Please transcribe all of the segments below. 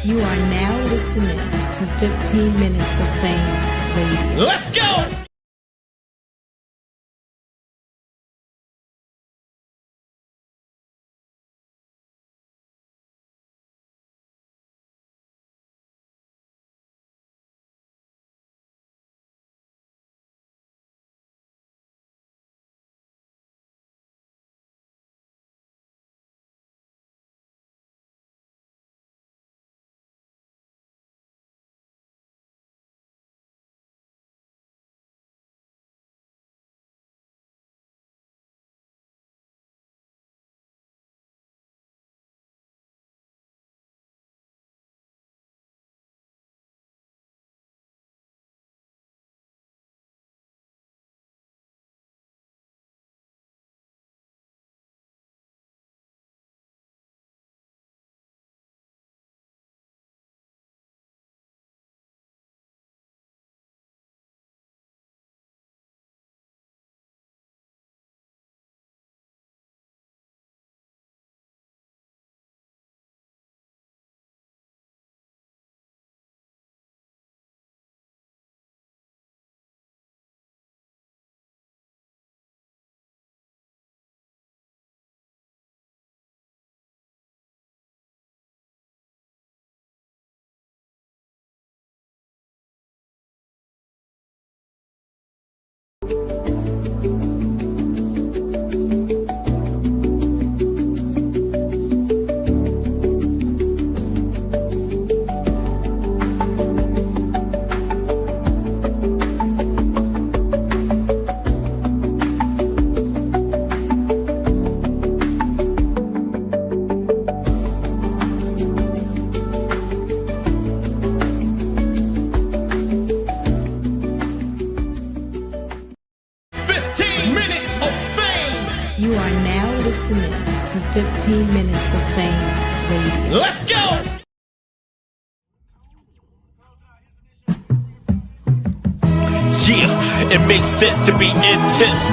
You are now listening to 15 Minutes of Fame Radio. Let's go! You are now listening to 15 Minutes of Fame Radio. Let's go! Yeah, it makes sense to be intense.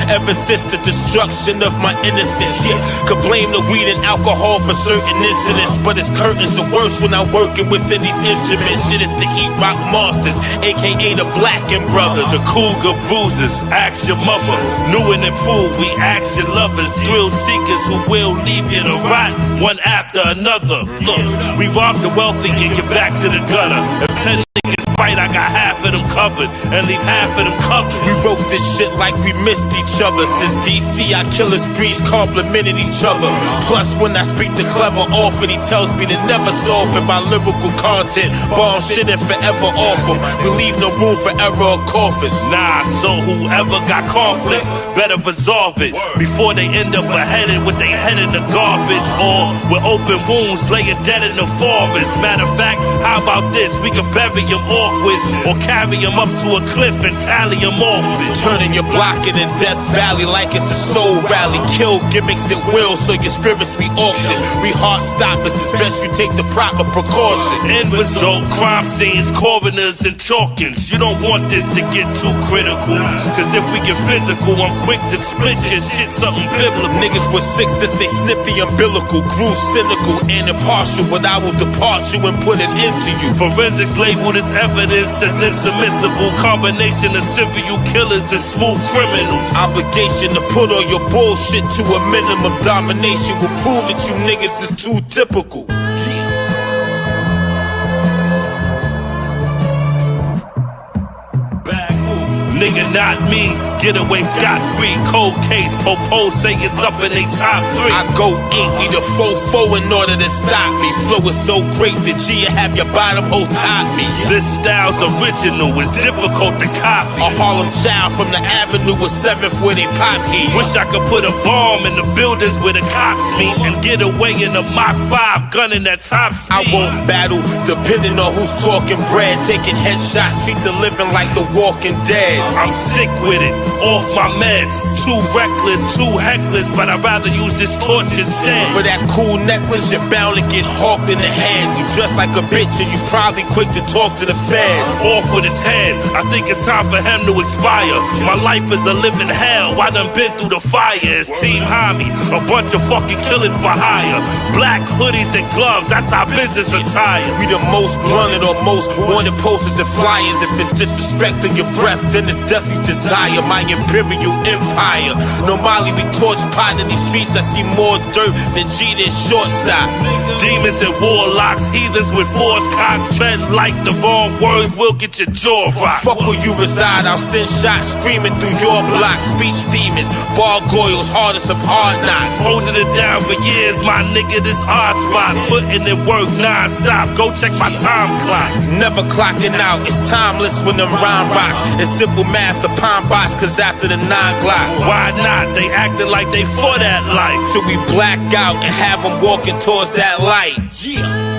Ever since the destruction of my innocence. Yeah, could blame the weed and alcohol for certain incidents, but it's curtains the worst when I'm working within these instruments. Shit is the heat rock monsters, aka the Blackened Brothers, the Cougar Bruisers. Ask your mother, new and improved. We action lovers, thrill seekers who will leave you to rot one after another. Look, we rob the wealthy and get back to the gutter. If 10 niggas fight, I got half of them covered and leave half of them covered. We wrote this shit like we missed each other. Since DC, our killer sprees complimented each other. Plus, when I speak to Clever often, he tells me to never soften my lyrical content. Bomb shit and forever off him. We leave no room for error or coffins. Nah, so whoever got conflicts better resolve it before they end up beheaded with their head in the garbage, or with open wounds laying dead in the forest. Matter of fact, how about this? We can bury them awkward, or carry them up to a cliff and tally them off. Turning your block in Death Valley like it's a soul rally. Kill gimmicks at will, so your spirits we auction. We heart stoppers, it's best you take the proper precaution. End result, crime scenes, coroners and chalkings. You don't want this to get too critical, cause if we get physical, I'm quick to split your shit something biblical. Niggas were sick since they snipped the umbilical. Grew cynical and impartial, but I will depart you and put an end to you. Forensics labeled as evidence as insubmissible. Combination of serial killers and smooth criminals. Obligation to put all your bullshit to a minimum. Domination will prove that you niggas is too typical. Nigga, not me. Get away scot-free. Cold case. Popo say it's up in they top 3. I go 8, need a 4-4 in order to stop me. Flow is so great that G have your bottom hole top me. This style's original. It's difficult to copy. A Harlem child from the Avenue with 7th where they pop heat. Wish I could put a bomb in the buildings where the cops meet and get away in a Mach 5 gunning at top speed. I won't battle depending on who's talking bread. Taking headshots, treat the living like the Walking Dead. I'm sick with it, off my meds. Too reckless, too heckless, but I'd rather use this torch instead. For that cool necklace, you're bound to get hawked in the head. You dress like a bitch and you probably quick to talk to the feds. Off with his head, I think it's time for him to expire. My life is a living hell, I done been through the fire. It's Team Hami, a bunch of fucking killers for hire. Black hoodies and gloves, that's our business attire. We the most blunted or most wanted posters and flyers. If it's disrespecting your breath, then it's death you desire. My imperial empire. No Molly, we torch pot in these streets. I see more dirt than G than shortstop. Demons and warlocks, heathens with force cock. Tread like the wrong words, will get your jaw rocked. Fuck where you reside, I'll send shots screaming through your block. Speech demons, gargoyles, hardest of hard knocks. Holding it down for years, my nigga, this our spot. Putting in work non-stop, go check my time clock. Never clocking out, it's timeless when them rhyme rocks. It's simple math, the pine box, cause after the 9 o'clock. Why not? They acting like they for that life. Till we black out and have them walking towards that light. Yeah.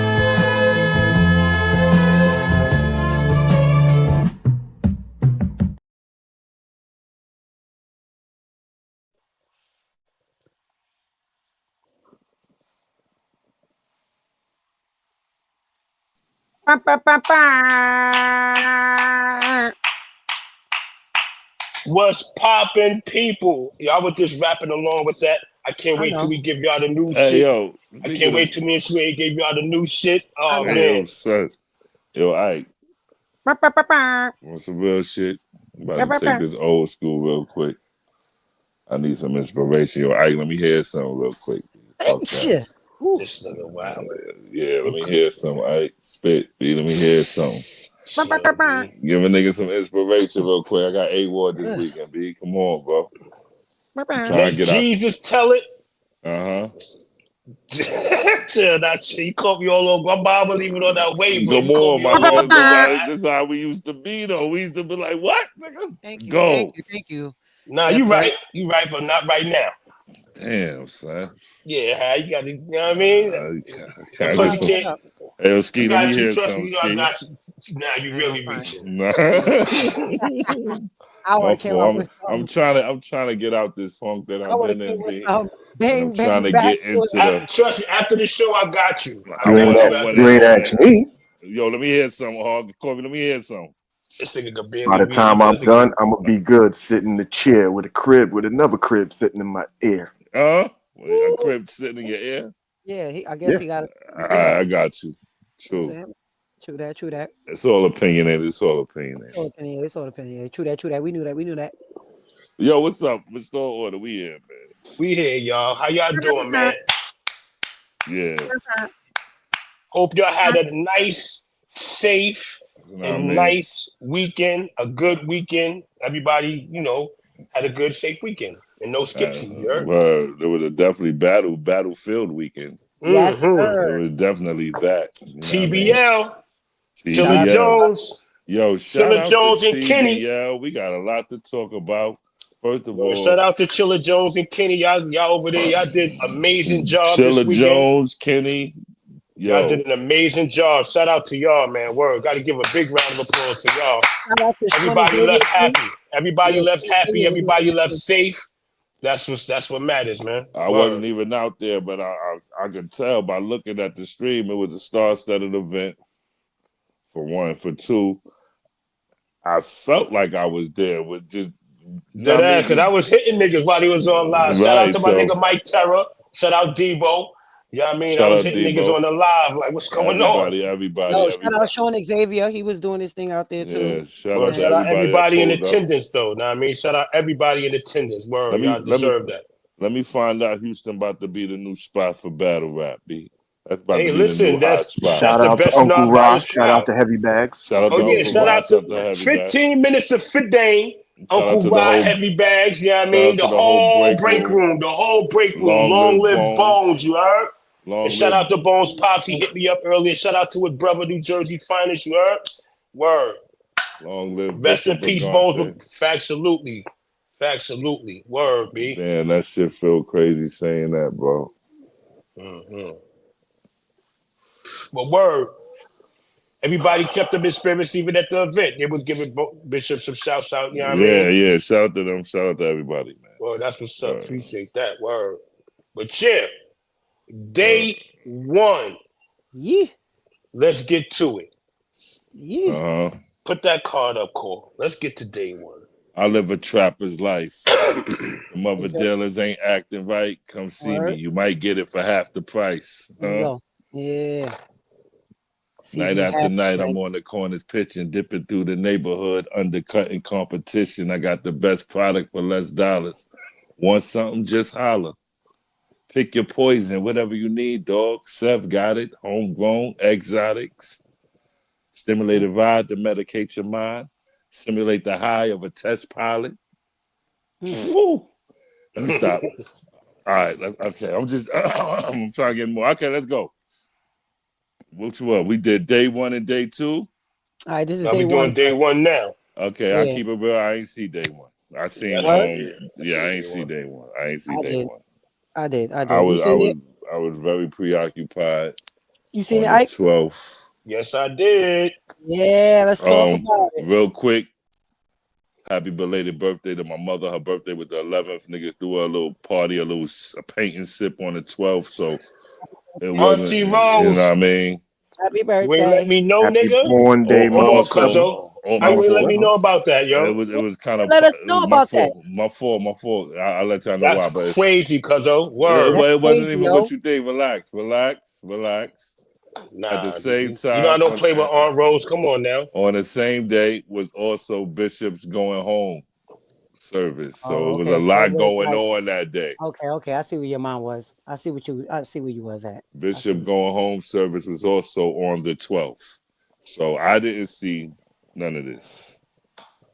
What's poppin', people? Y'all was just rapping along with that. I can't wait till we give y'all the new shit. Yo, I can't wait till me and Sway give y'all the new shit. Oh, man. Yo, son. Yo, Ike. Want some real shit? I'm about to take this old school real quick. I need some inspiration. Yo, Ike, let me hear something real quick. Shit. This nigga wild. Yeah, let me hear some. Ike, spit. B, let me hear something. Give a nigga some inspiration real quick. I got A-Ward this weekend, B. Come on, bro. Let Jesus tell it. Uh-huh. That shit. You caught me all over. My mama leaving on that wave. Come on, my man. This is how we used to be, though. We used to be like, what? Nigga? Thank you. Go. Thank you. Nah, you right. You right, but not right now. Damn, son. Yeah, you got to, you know what I mean? Hey, Ski, let me hear something, Ski. Now you really reaching. Nah. I'm trying to get out this funk that I've been in. I'm trying to get into the. Trust me, after the show, I got you. You ain't asked me. Yo, let me hear something, Hog. Corby, let me hear something. This nigga could be. By the time I'm done, I'm gonna be good sitting in the chair with a crib, with another crib sitting in my ear. A crib sitting in your ear? Yeah, I guess he got it. I got you. True. True that. It's all opinionated. It's all opinionated. It's all opinionated. True that. We knew that. Yo, what's up? Restore order. We here, man. We here, y'all. How y'all doing, man? Yeah. Hope y'all had a nice, safe, and nice weekend. A good weekend. Everybody, had a good, safe weekend. And no skipsies, you heard? There was a definitely battlefield weekend. Yes, sir. It was definitely that. TBL. Chilla Jones. Yo, shout Chilla out Jones to and Kenny. Yeah, we got a lot to talk about. First of all, shout out to Chilla Jones and Kenny. Y'all over there. Y'all did amazing job. Chilla Jones, Kenny. Yo. Y'all did an amazing job. Shout out to y'all, man. Word. Got to give a big round of applause for y'all. Everybody left happy. Everybody left happy. Everybody left safe. That's what matters, man. I wasn't even out there, but I could tell by looking at the stream, it was a star-studded event. For one, for two, I felt like I was there with just because I was hitting niggas while he was on live. Shout out to my nigga Mike Terror. Shout out Debo. You know what I mean? I was hitting niggas on the live. Like, what's going on? Everybody. Shout out Sean Xavier. He was doing his thing out there too. Yeah, shout out everybody in attendance, though. Know what I mean? Shout out everybody in attendance. Word, y'all deserve that. Let me find out Houston about to be the new spot for battle rap, B. Hey, listen, shout out to Uncle Ross. Shout out to Heavy Bags. Shout out to 15 minutes of Fidane. Uncle Rod, Heavy Bags. You know what I mean? The whole break room. Long live Bones. You heard? And shout out to Bones Pops. He hit me up earlier. Shout out to his brother, New Jersey finest. You heard? Word. Long live. Rest in peace, Bones. Factsalutely. Word, B. Man, that shit feel crazy saying that, bro. But word, Everybody kept them in spirits even at the event. They was giving Bishop some shouts out, you know what I mean? Yeah. Shout out to them. Shout out to everybody, man. Well, that's what's up. Appreciate that word. But yeah, day one. Yeah. Let's get to it. Yeah. Put that card up, Cole. Let's get to day one. I live a trapper's life. The mother dealers ain't acting right. Come see me. You might get it for half the price. Yeah. Night after night, I'm on the corners pitching, dipping through the neighborhood, undercutting competition. I got the best product for less dollars. Want something? Just holler. Pick your poison, whatever you need, dog. Sev got it. Homegrown, exotics. Stimulated ride to medicate your mind. Simulate the high of a test pilot. Woo. Let me stop. All right. Okay. I'm trying to get more. Okay, let's go. Which one? We did day one and day two. All right, this is now day we one. Doing day one now. Okay, I keep it real. I ain't see day one. I seen I ain't see day one. I ain't see day one. I did. I was very preoccupied. You seen it, Ike? 12th. Yes, I did. Yeah, let's talk about it. Real quick. Happy belated birthday to my mother. Her birthday was the 11th. Niggas threw her a little party, a paint and sip on the 12th. So it wasn't, Auntie Rose. You know what I mean? Happy birthday. You ain't let me know, Happy nigga. born day, Hold on, cuzzo. I ain't let me know about that, yo. It was kind of let us know about that. My fault. I'll let y'all know why. That's crazy, cuzzo. Word. It wasn't even yo. what you think. Relax. Nah, at the same time, you know I don't play with Aunt Rose. Come on now. On the same day was also Bishop's going home service, so it was a lot going on that day. Okay. I see where your mind was. I see where you was at. Bishop going home service was also on the 12th, so I didn't see none of this.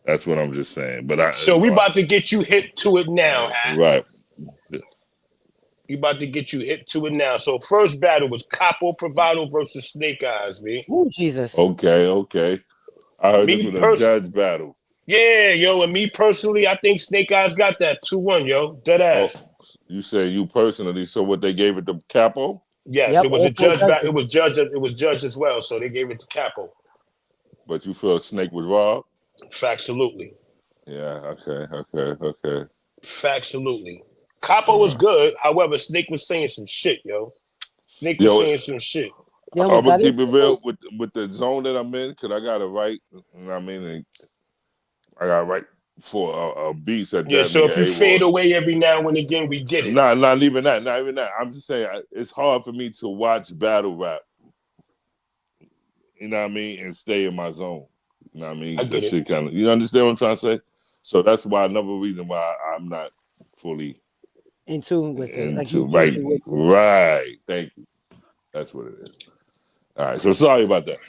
That's what I'm just saying. But so we about to get you hip to it now, right? We about to get you hip to it now. So first battle was Kappo Bravado versus Snake Eyez, man. Oh, Jesus. Okay. I heard this was a judge battle. Yeah, yo, and me personally, I think Snake Eyez got that 2-1, yo. Dead ass. Oh, you say you personally, so what they gave it to Kappo? Yes, it was a judge battle. It was judged as well, so they gave it to Kappo. But you feel Snake was robbed? Factsulutely. Yeah, okay. Factsulutely. Kappo was good. However, Snake was saying some shit, yo. Snake was saying some shit. I'm gonna keep it real with the zone that I'm in, because I got it right. You know what I mean? I got it right for a beats at that. So if you fade away every now and again, we get it. Not even that. I'm just saying it's hard for me to watch battle rap. You know what I mean? And stay in my zone. You know what I mean? I get it. Shit you understand what I'm trying to say? So that's why another reason why I'm not fully in tune with it. Right. Thank you. That's what it is. All right. So sorry about that.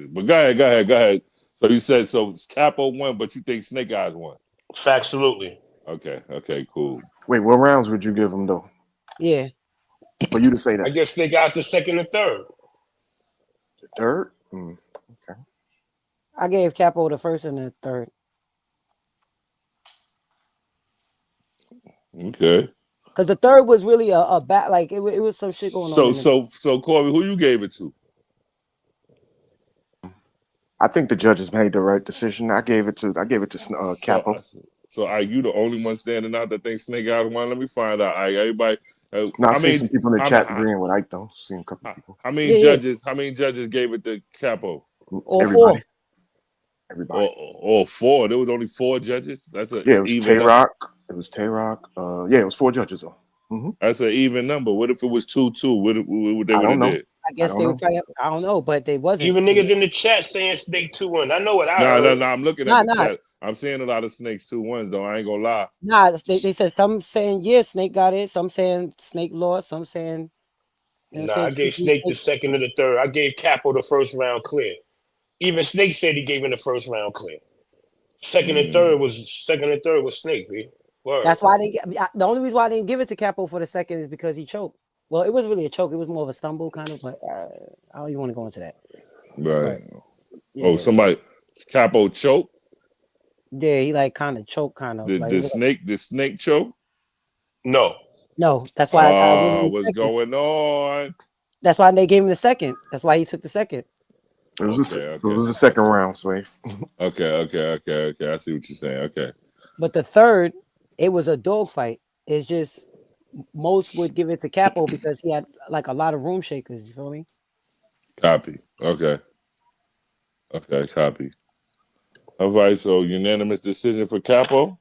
But go ahead. So you said Kappo won, but you think Snake Eyez won? Factsulutely. Okay, cool. Wait, what rounds would you give him though? Yeah. For you to say that. I guess Snake Eyez the second and third. The third? Okay. I gave Kappo the first and the third. Okay. Because the third was really a bat, like it was some shit going on. So Corey, who you gave it to? I think the judges made the right decision. I gave it to Kappo. So are you the only one standing out that thinks Snake Eyez won? Let me find out. Everybody. I seen some people in the chat agreeing with Ike though. Seen a couple people. How many judges? How many judges gave it to Kappo? Everybody. All four. There was only 4 judges. It was Cheyraq. It was Cheyraq. It was 4 judges though. Mm-hmm. That's an even number. What if it was 2-2? What they would have did? I guess they would probably. I don't know, but they wasn't. Even niggas in the chat saying Snake 2-1. I know what I heard. No. I'm looking at the chat. I'm seeing a lot of Snakes 2-1s though. I ain't gonna lie. Nah, they said some saying Snake got it. Some saying Snake lost. Some saying. I gave Snake the second and the third. I gave Kappo the first round clear. Even Snake said he gave him the first round clear. Second and third was Snake, B. Word. That's why the only reason why I didn't give it to Kappo for the second is because he choked. Well, it wasn't really a choke; it was more of a stumble, kind of. But I don't even want to go into that. Right. Yeah. Somebody Kappo choke. Yeah, he like kind of choked, kind of. The snake choke. No, that's why. What's going on? That's why they gave him the second. That's why he took the second. It was the second round, Sway. Okay. I see what you're saying. Okay. But the third, it was a dogfight. It's just most would give it to Kappo because he had like a lot of room shakers. You feel me? Copy. Okay, copy. All right, so unanimous decision for Kappo.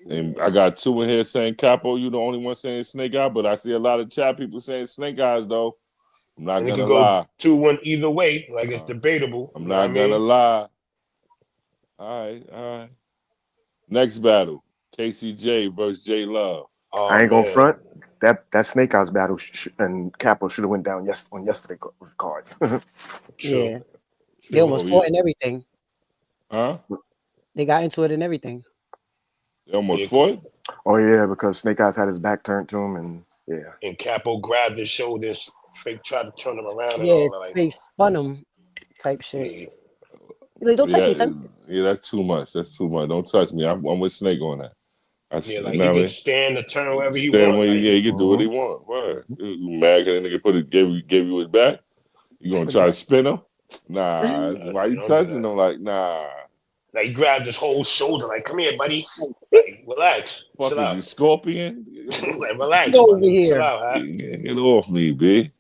And I got 2 in here saying Kappo. You the only one saying Snake Eye, but I see a lot of chat people saying Snake Eyes though. I'm not gonna lie. 2-1 either way, like it's debatable. I'm not gonna lie. All right. Next battle, KCJ versus J Love. Oh, I ain't gonna front. That Snake Eyes battle and Kappo should have went down on yesterday's card. Yeah, they almost fought and everything. Huh? They got into it and everything. They almost fought? Oh yeah, because Snake Eyes had his back turned to him, and And Kappo grabbed his shoulders, fake tried to turn him around. And Yeah, all that, fake spun him, type shit. Like, don't touch me, son. Yeah, that's too much. Don't touch me. I'm with Snake on that. He can stand or turn wherever he wants. He can do what he wants. Word. You mad because that nigga gave you his back? You gonna try to spin him? Nah. Why you touching him? Like, nah. Like, he grabbed his whole shoulder, like, come here, buddy. Like, relax. Fuck you, Scorpion? Like, relax. Chill out, huh? Get off me, B.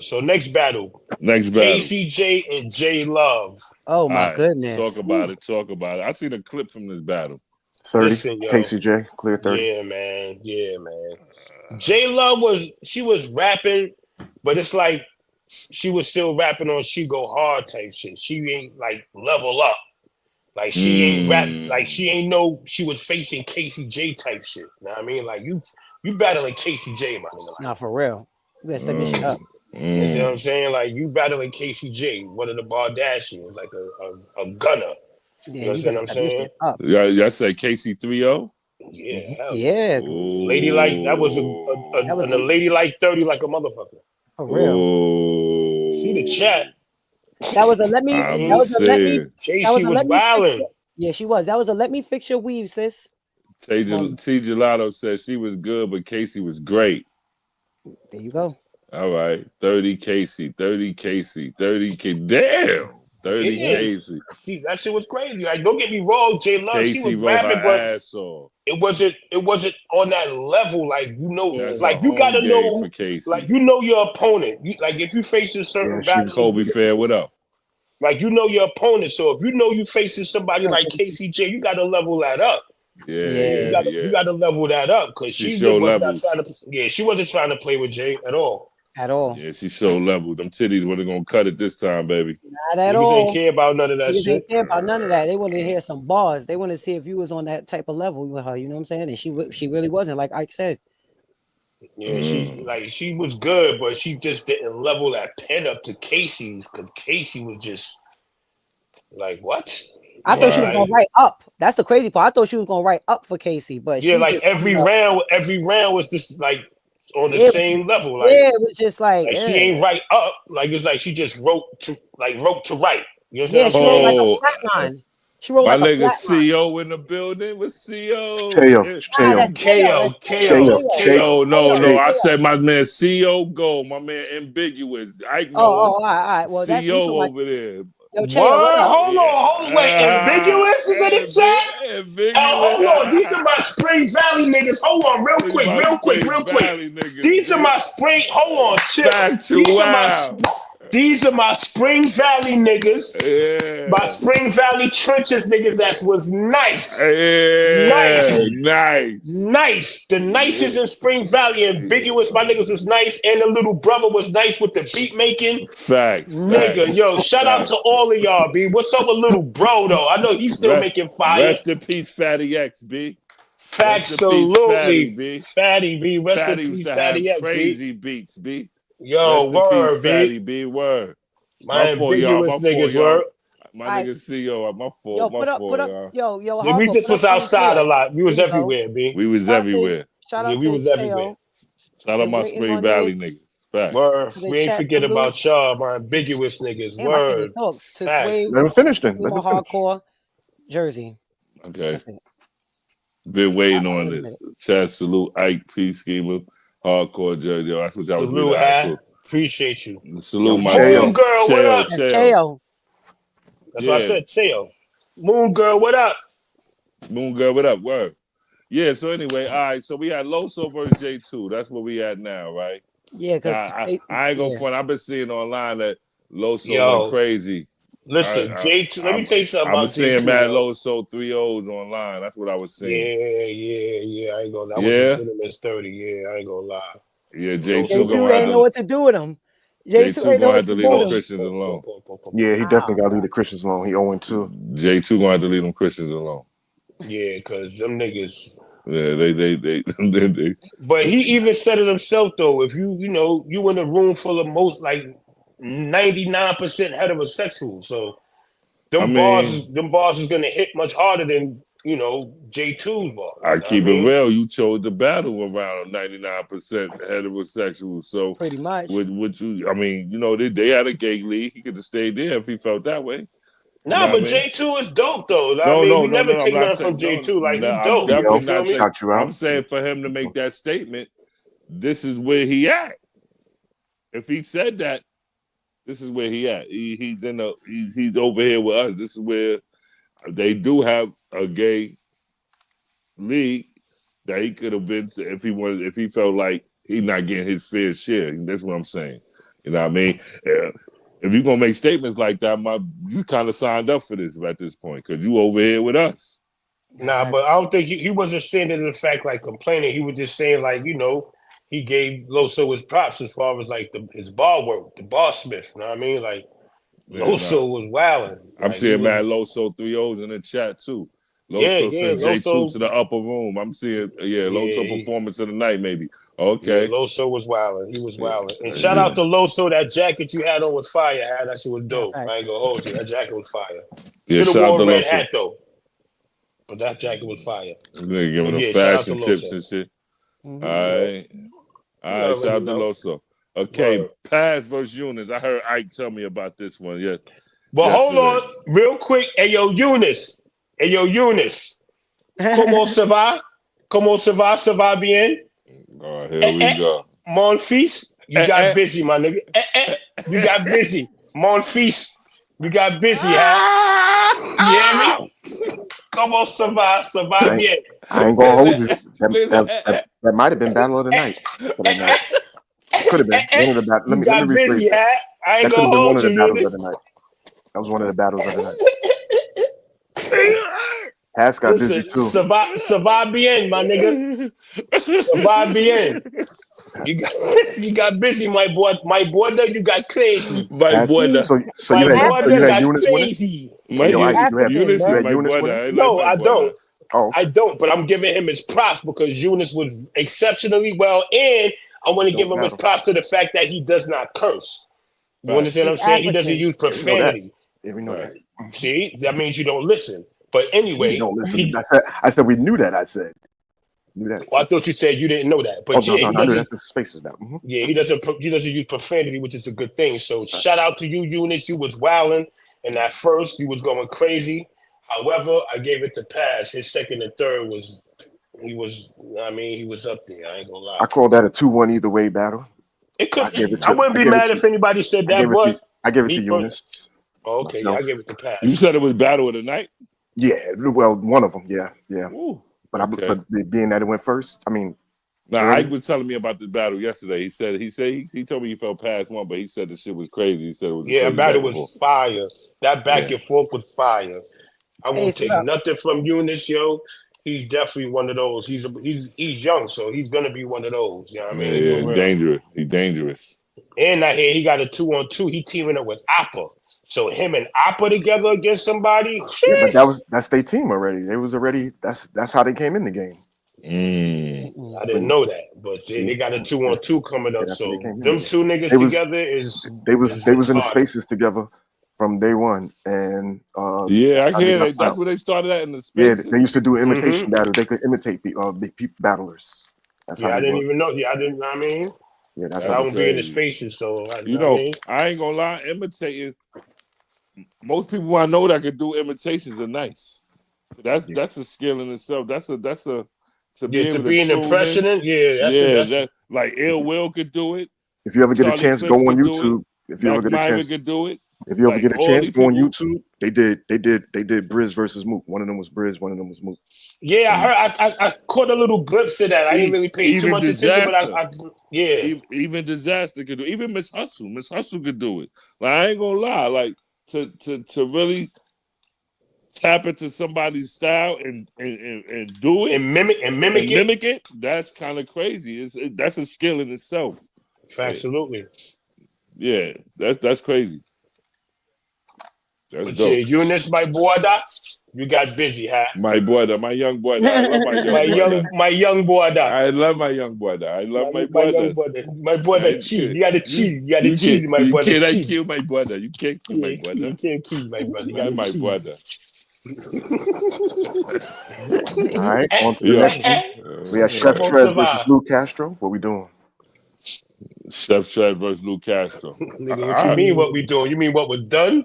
So next battle. KCJ and J Love. Oh my goodness. Talk about it. I seen a clip from this battle. 30. KCJ, clear 30. Yeah, man. J Love was rapping, but it's like she was still rapping on She Go Hard type shit. She ain't like level up. Like she ain't rap, like she ain't know she was facing KCJ type shit. You know what I mean? Like you battling KCJ, my nigga. Nah, for real. You better step this shit up. You see what I'm saying? Like you battling KCJ, one of the Bardashians, like a gunner. Yeah, you understand what I'm saying? Yeah, I say KC30. Yeah. Ladylike, that was a ladylike 30 like a motherfucker. For real. See the chat. That was a let me. Casey was wilding. Yeah, she was. That was a let me fix your weave, sis. T. Gelato said she was good, but Casey was great. There you go. All right, 30 Casey, 30 Casey, 30 K. Damn, 30 Casey. See, that shit was crazy. Like, don't get me wrong, J Love, she was rapping, but it wasn't on that level. Like, like you gotta know, like you know your opponent. Like if you facing certain battles, Kobe Fair, what up? Like you know your opponent. So if you know you facing somebody like KCJ, you gotta level that up. You gotta level that up because she wasn't trying to play with Jay at all. Yeah, she showed level. Them titties wasn't gonna cut it this time, baby. Not at all. Ain't care about none of that shit. Didn't care about none of that. They wanted to hear some bars. They wanted to see if you was on that type of level with her. You know what I'm saying? And she really wasn't, like Ike said. Yeah, she was good, but she just didn't level that pen up to Casey's because Casey was just like, what? I thought she was gonna write up. That's the crazy part. I thought she was gonna write up for Casey, but like every round was just like on the same level. Like it was just like she ain't write up. Like it's like she just wrote to write. You know what I'm saying? She wrote like a flat line. She wrote my like nigga CO in the building with CO. KO. No. I said my man CO Go. My man Ambiguous. I know. All right. Well, that's CO over there. Yo, hold on. Wait, Ambiguous is in the chat? Hold on. These are my Spring Valley niggas. Hold on, real quick. These are my Spring. Hold on, chill. These are my Spring Valley niggas. Yeah. My Spring Valley trenches niggas that was nice. Nice. The nicest in Spring Valley. Ambiguous, my niggas was nice. And the little brother was nice with the beat making. Facts. Nigga, yo, shout out to all of y'all, B. What's up with little bro, though? I know he's still making fire. Rest in peace, Fatty X, B. Absolutely. Fatty, B. Rest in peace, Fatty X, B. Crazy beats, B. Yo, word, Fatty B, word. My ambiguous niggas, word. My nigga CEO, my fault. Put up. Yo. We just was outside a lot. We was everywhere, B. We was everywhere. Shout out we was everywhere. Shout out my Spring Valley niggas. Facts. Word. We ain't forget about y'all, my ambiguous niggas. Word. Let me finish then. Hardcore Jersey. Okay. Been waiting on this. Chad salute Ike P Schemer. Hardcore Jersey. That's what y'all was Appreciate you. Salute my Moon girl, what up? Cheo. That's what I said, Cheo. Moon girl, what up? Moon girl, what up? Word. Yeah, so anyway, all right, so we had Loso versus J2. That's what we at now, right? Yeah, because I ain't gonna front. I've been seeing online that Loso went crazy. Listen, J2, let me tell you something about J2. I was seeing Mad Loso 3-0s online. That's what I was seeing. Yeah. I ain't gonna lie. I was in his 30. Yeah, I ain't gonna lie. Yeah, J2 ain't know what to do with him. J2 gonna have to leave them Christians alone. Yeah, he definitely got to leave the Christians alone. He 0-2. J2 gonna have to leave them Christians alone. Yeah, because them niggas. Yeah, they. But he even said it himself though. If you in a room full of most like 99% heterosexual, so them bars is gonna hit much harder than J2's bars. I keep it real. You chose the battle around 99% heterosexual, so pretty much. Would you? I mean, they had a gay league. He could have stayed there if he felt that way. Nah, but J2 is dope though. We never take nothing from J2. Like, he's dope. Definitely not. I'm saying for him to make that statement, this is where he at. If he said that, this is where he at. He's over here with us. This is where they do have a gay league that he could have been to if he wanted. If he felt like he's not getting his fair share. That's what I'm saying. You know what I mean? If you're gonna make statements like that, you kind of signed up for this at this point because you over here with us. Nah, but I don't think he wasn't saying it in fact like complaining. He was just saying like he gave Loso his props as far as like his bar work, the bar smith. You know what I mean? Like Loso was wilding. I'm seeing Mad Loso 3-0s in the chat too. Loso sent J2 to the upper room. I'm seeing Loso performance of the night maybe. Okay. Yeah, Loso was wilding. He was wilding. And shout out to Loso. That jacket you had on was fire. That shit was dope. I ain't gonna hold you. That jacket was fire. Yeah, shout out to red Loso. hat though. But that jacket was fire. They're giving them fashion tips and shit. Mm-hmm. All right. Shout out to Loso. Okay, Paz versus Yunus. I heard Ike tell me about this one. Yeah. But hold on, real quick. Hey yo, Yunus. Comment ça va? Comment ça va? Ça va bien? Oh, here we go. Mon fils, you got busy, my nigga. You got busy. Mon fils, you got busy, huh? You hear me? Comment ça va? Ça va bien? I ain't gonna hold you. That might have been battle of the night. Could have been one of the battles. You got busy, huh? I ain't gonna hold you. That was one of the battles of the night. Hass got busy too. Ça va bien, my nigga. Ça va bien. You got busy, my boy. My brother, you got crazy. My brother. So you had Yunus crazy. Yunus is my brother. No, I don't. Oh. I don't, but I'm giving him his props because Yunus was exceptionally well, and I want to give him his props to the fact that he does not curse. You understand what I'm saying? He doesn't use profanity. Yeah, we know that. See, that means you don't listen. But anyway, don't listen. I said we knew that. I said knew that. Well, I thought you said you didn't know that. But no, that's the spaces now. Mm-hmm. Yeah, he doesn't use profanity, which is a good thing. So shout out to you, Yunus. You was wilding, and at first you was going crazy. However, I gave it to Pass. His second and third he was up there. I ain't gonna lie. I call that a 2-1 either way battle. It could. I wouldn't be mad if anybody said that. But I gave it to Yunus. Oh, okay, I gave it to Pass. You said it was battle of the night. Yeah, well, one of them. Yeah. Ooh, but being that it went first, I mean. Now, Ike was telling me about the battle yesterday. He told me he felt Pass one, but he said the shit was crazy. He said it was battle was fire. That back and forth was fire. I won't take nothing from Yunus, yo. He's definitely one of those. He's young, so he's gonna be one of those. You know what I mean? Yeah, dangerous. He's dangerous. And I hear he got a 2-on-2. He teaming up with Appa. So him and Appa together against somebody. Yeah, but that's their team already. They was already. That's how they came in the game. I didn't know that, but they got a 2-on-2 coming up. So them two niggas together is they was in the spaces together from day one, and I hear that. That's where they started at in the spaces. Yeah, they used to do imitation battles. They could imitate big battlers. That's how I didn't even know. I didn't. I mean, that's how I would be in the spaces. So I ain't gonna lie, imitating. Most people I know that could do imitations are nice. That's a skill in itself. That's a to be an impressionist. Like Ill Will could do it. If you ever get a Charlie chance, Clips go on could do YouTube. If you ever get a chance, could do it. if you ever Like, get a all chance, these go on people- YouTube. They did B.A.R.S versus Mook. One of them was B.A.R.S, one of them was Mook. Yeah, I heard. I caught a little glimpse of that. I didn't really pay too much attention, but yeah. Even Disaster could do it. Even Miss Hustle could do it. Like, I ain't gonna lie. Like, to really tap into somebody's style and do it and mimic it. That's kind of crazy. That's a skill in itself. Absolutely. Yeah, that's crazy. That's but dope. Yeah, Yunus, my brother, you got busy, huh? My brother, my young brother. I love my young brother. I love my young brother. I love my brother. My brother, cheat. You got to cheat. You got to cheat, my brother. You can't kill my brother. You can't kill my brother. You can't kill my brother. You got my brother. All right, on to the next one. We have Chef Trez versus Lou Castro. What we doing? Chef Trez versus Lou Castro. Nigga, what you mean? What we doing? You mean what was done?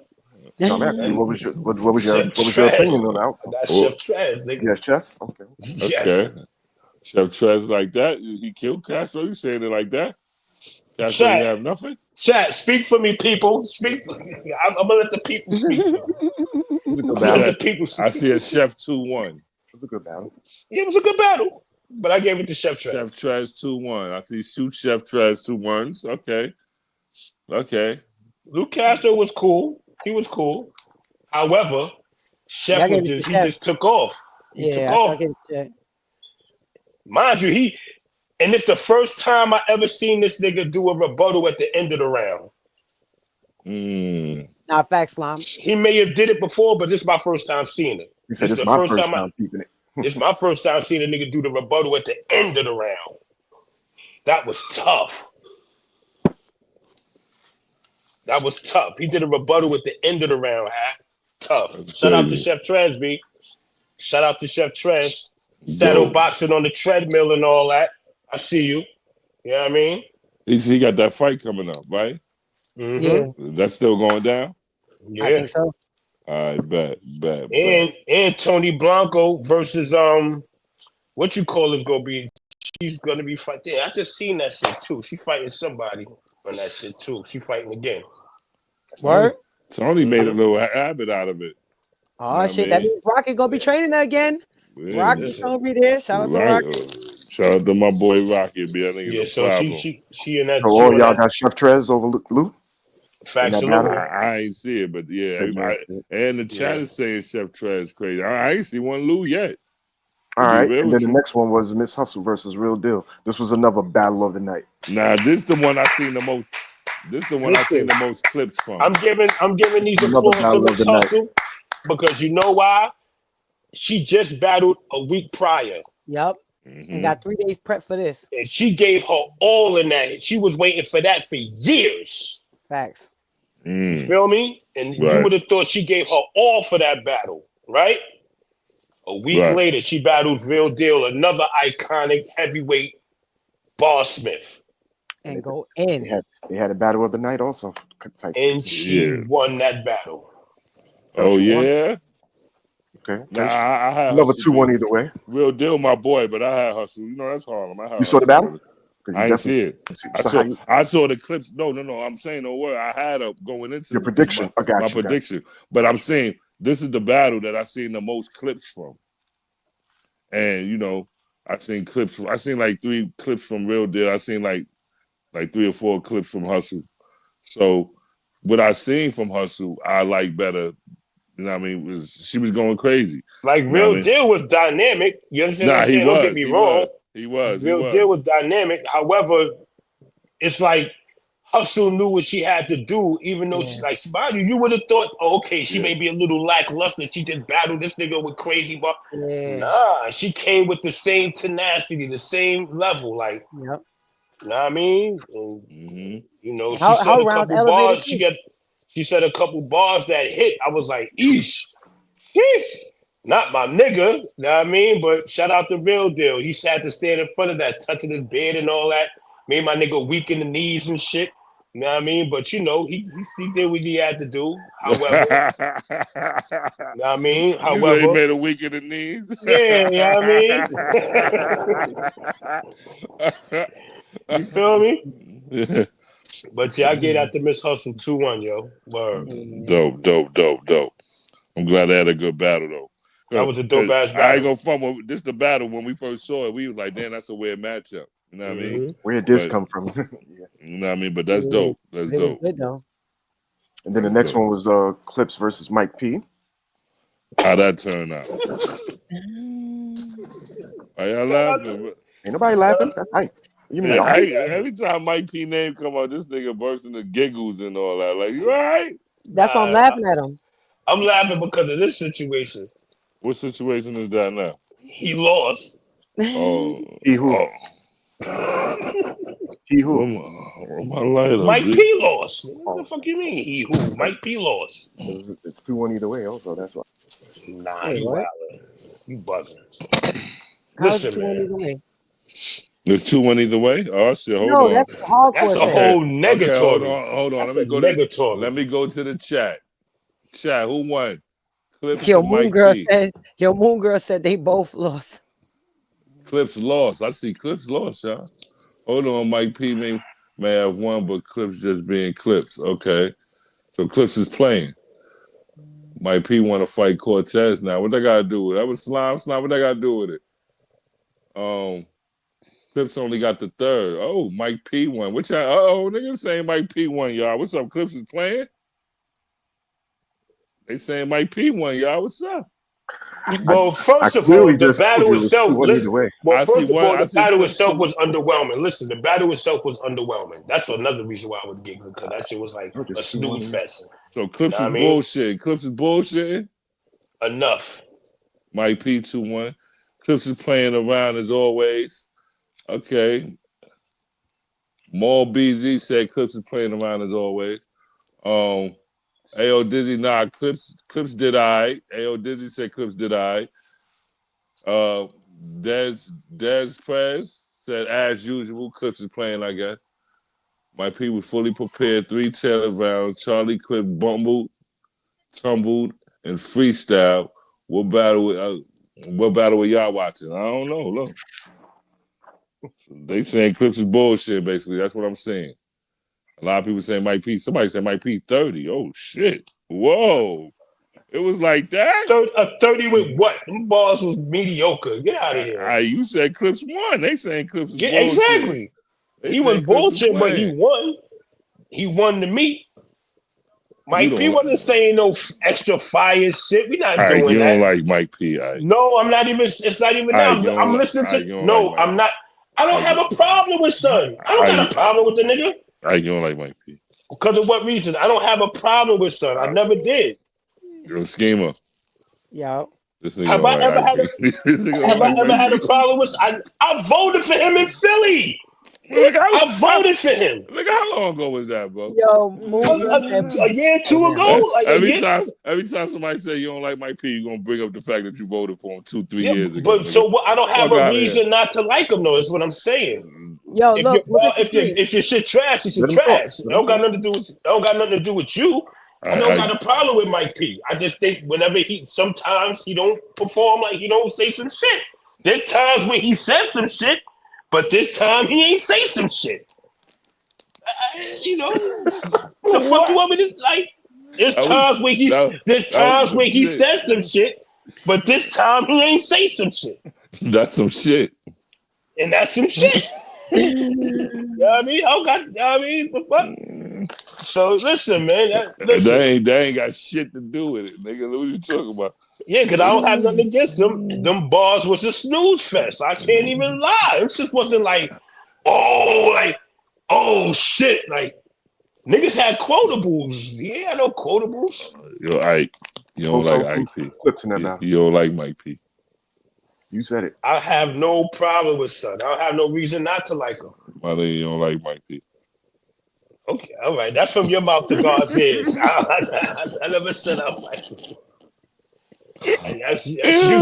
No, what was your opinion on the outcome? That's Chef Trez, nigga. Yeah, Chef. Okay. Yes. Okay. Chef Trez like that. He killed Castro. You saying it like that? Castro didn't have nothing. Chat, speak for me, people. Speak. I'm gonna let the people speak. Let the people speak. I see a Chef 2-1. It was a good battle. Yeah, it was a good battle, but I gave it to Chef Trez. Chef Trez 2-1. I see shoot Chef Trez 2-1s. Okay. Lou Castro was cool. He was cool. However, Chef was just took off. He took off. Mind you, and it's the first time I ever seen this nigga do a rebuttal at the end of the round. Nah, facts, Slime. He may have did it before, but this is my first time seeing it. He said, "This is my first time peeping it." It's my first time seeing a nigga do the rebuttal at the end of the round. That was tough. He did a rebuttal at the end of the round, huh? Tough. Shout out to Chef Trez, B. Shout out to Chef Trez. Shadow boxing on the treadmill and all that. I see you. You know what I mean? He got that fight coming up, right? Mm-hmm. Yeah. That's still going down? Yeah. I think so. All right, bet. And Tony Blanco versus what you call is gonna be? She's gonna be fighting. Yeah, I just seen that shit too. She fighting somebody on that shit too. She fighting again. Word. Tony made a little habit out of it. Oh shit! That means Rocky gonna be training her again. Yeah, Rocky's gonna be there. Shout out to Rocky. Shout out to my boy Rocky. So she in that. So all y'all got Chef Trez over Lou. Facts. I ain't see it, but yeah, and the chat is saying Chef Trez crazy. I ain't see one Lou yet. All right, and then the next one was Miss Hustle versus Real Deal. This was another battle of the night. Nah, this is the one I seen the most. This is the one I seen the most clips from. I'm giving these applause to Miss Hustle because you know why? She just battled a week prior. Yep. And got 3 days prep for this. And she gave her all in that. She was waiting for that for years. Facts. You feel me? And you would have thought she gave her all for that battle, right? A week later, she battled Real Deal, another iconic heavyweight Barrsmith. And go in. They had a battle of the night also. And she won that battle. Oh, yeah? Okay. Nah, I had another 2-1 either way. Real Deal, my boy, but I had Hustle. You know, that's Harlem. You saw the battle? I didn't see it. I saw the clips. No. I'm saying no word. I had a going into your prediction. My prediction. But I'm saying this is the battle that I've seen the most clips from. And you know, I seen like 3 clips from Real Deal. I seen like 3 or 4 clips from Hustle. So what I seen from Hustle, I like better. You know what I mean? She was going crazy. Like Real Deal was dynamic. You understand what I'm saying? Don't get me wrong. He was. Real Deal was dynamic. However, it's like Hustle knew what she had to do, even though she like you would have thought, she may be a little lackluster. She just battled this nigga with crazy but nah, she came with the same tenacity, the same level. Like, you know what I mean? And, you know, she said a couple bars. She said a couple bars that hit. I was like, eesh. Not my nigga, you know what I mean? But shout out to Real Deal. He had to stand in front of that, touching his bed and all that. Made my nigga weak in the knees and shit. You know what I mean? But you know, he did what he had to do. However, you know what I mean? However, he made a weak in the knees. Yeah, you know what I mean? You feel me? But yeah, I gave that to Miss Hustle 2-1, yo. Word. Dope. I'm glad they had a good battle though. That was a dope ass battle. I ain't gonna front with this. The battle when we first saw it, we was like, "Damn, that's a weird matchup." You know what I mean? Where did this come from? You know what I mean? But that's dope. That's it dope. Was good though. And then the next one was Clips versus Mike P. How that turned out? Are y'all laughing? Ain't nobody laughing. That's hype. You mean every time Mike P name come out, this nigga bursts into giggles and all that. Like, you all right? That's why I'm laughing at him. I'm laughing because of this situation. What situation is that now? He lost. Oh, he who? He who? Mike P lost. What the fuck you mean? He who? Mike P lost. It's 2-1 either way. Also, that's why. Nah, you wildin'. You buzzing. Listen, man. There's 2-1 either way. Oh shit! Hold on. That's a whole negatory. Okay, hold on. Let me go to the chat. Chat. Who won? Clips or Mike P? Moon Girl said they both lost. Clips lost. I see Clips lost, y'all. Hold on, Mike P may have won, but Clips just being Clips. Okay, so Clips is playing. Mike P want to fight Cortez now. What they got to do with it? That was slime. What they got to do with it? Clips only got the third. Oh, Mike P won. Which niggas saying Mike P won, y'all. What's up? Clips is playing. They saying Mike P won, y'all. What's up? Well, first of all, the battle itself. The battle itself was underwhelming. Listen, the battle itself was underwhelming. That's another reason why I was giggling, because that shit was like a snooze fest. So Clips is bullshit. Clips is bullshit. Enough. Mike P 2-1. Clips is playing around as always. Okay. Maul BZ said Clips is playing around as always. AO Dizzy, nah, Clips did all right. AO Dizzy said Clips did all right. Trez said, as usual, Clips is playing, I guess. My P was fully prepared, 3 tailored rounds. Charlie Clip bumbled, tumbled, and freestyle. What battle were y'all watching? I don't know. Look. They saying Clips is bullshit, basically. That's what I'm saying. A lot of people saying Mike P. Somebody said Mike P 30. Oh, shit. Whoa. It was like that? A 30 with what? Them balls was mediocre. Get out of here. You said Clips won. They saying Clips is bullshit. Exactly. He was bullshit, but he won. He won the meet. Mike P wasn't saying no extra fire shit. We're not doing that. You don't like Mike P. No, I'm not even. It's not even that. I'm listening to. No, I'm not. I don't have a problem with Son. I don't got a problem with the nigga. You don't like Mike P. Because of what reason? I don't have a problem with Son. I never did. You're a schemer. Yeah. Have I ever had a problem with? I voted for him in Philly. I voted for him. Look, how long ago was that, bro? A year or two ago. Every time somebody say you don't like Mike P, you're gonna bring up the fact that you voted for him 2-3 years ago. But so what? I don't have a reason not to like him, though. Is what I'm saying. If your shit trash, it's trash. It don't got nothing to do with you. I don't got a problem with Mike P. I just think whenever sometimes he don't perform, like he don't say some shit. There's times when he says some shit. But this time he ain't say some shit. The fuck you want me to like? There's times where he says some shit, but this time he ain't say some shit. That's some shit. And that's some shit. You know what I mean? The fuck? So listen, man. That ain't got shit to do with it, nigga. What you talking about? Yeah, because I don't have nothing against them. Them bars was a snooze fest. I can't even lie. It just wasn't like, oh shit. Like, niggas had quotables. Yeah, I know quotables. Yo, Ike. You don't like Ike P. Clips in that now. You don't like Mike P. You said it. I have no problem with Son. I don't have no reason not to like him. Why you don't like Mike P? Okay, all right. That's from your mouth to God's ears. I never said I like him. That's you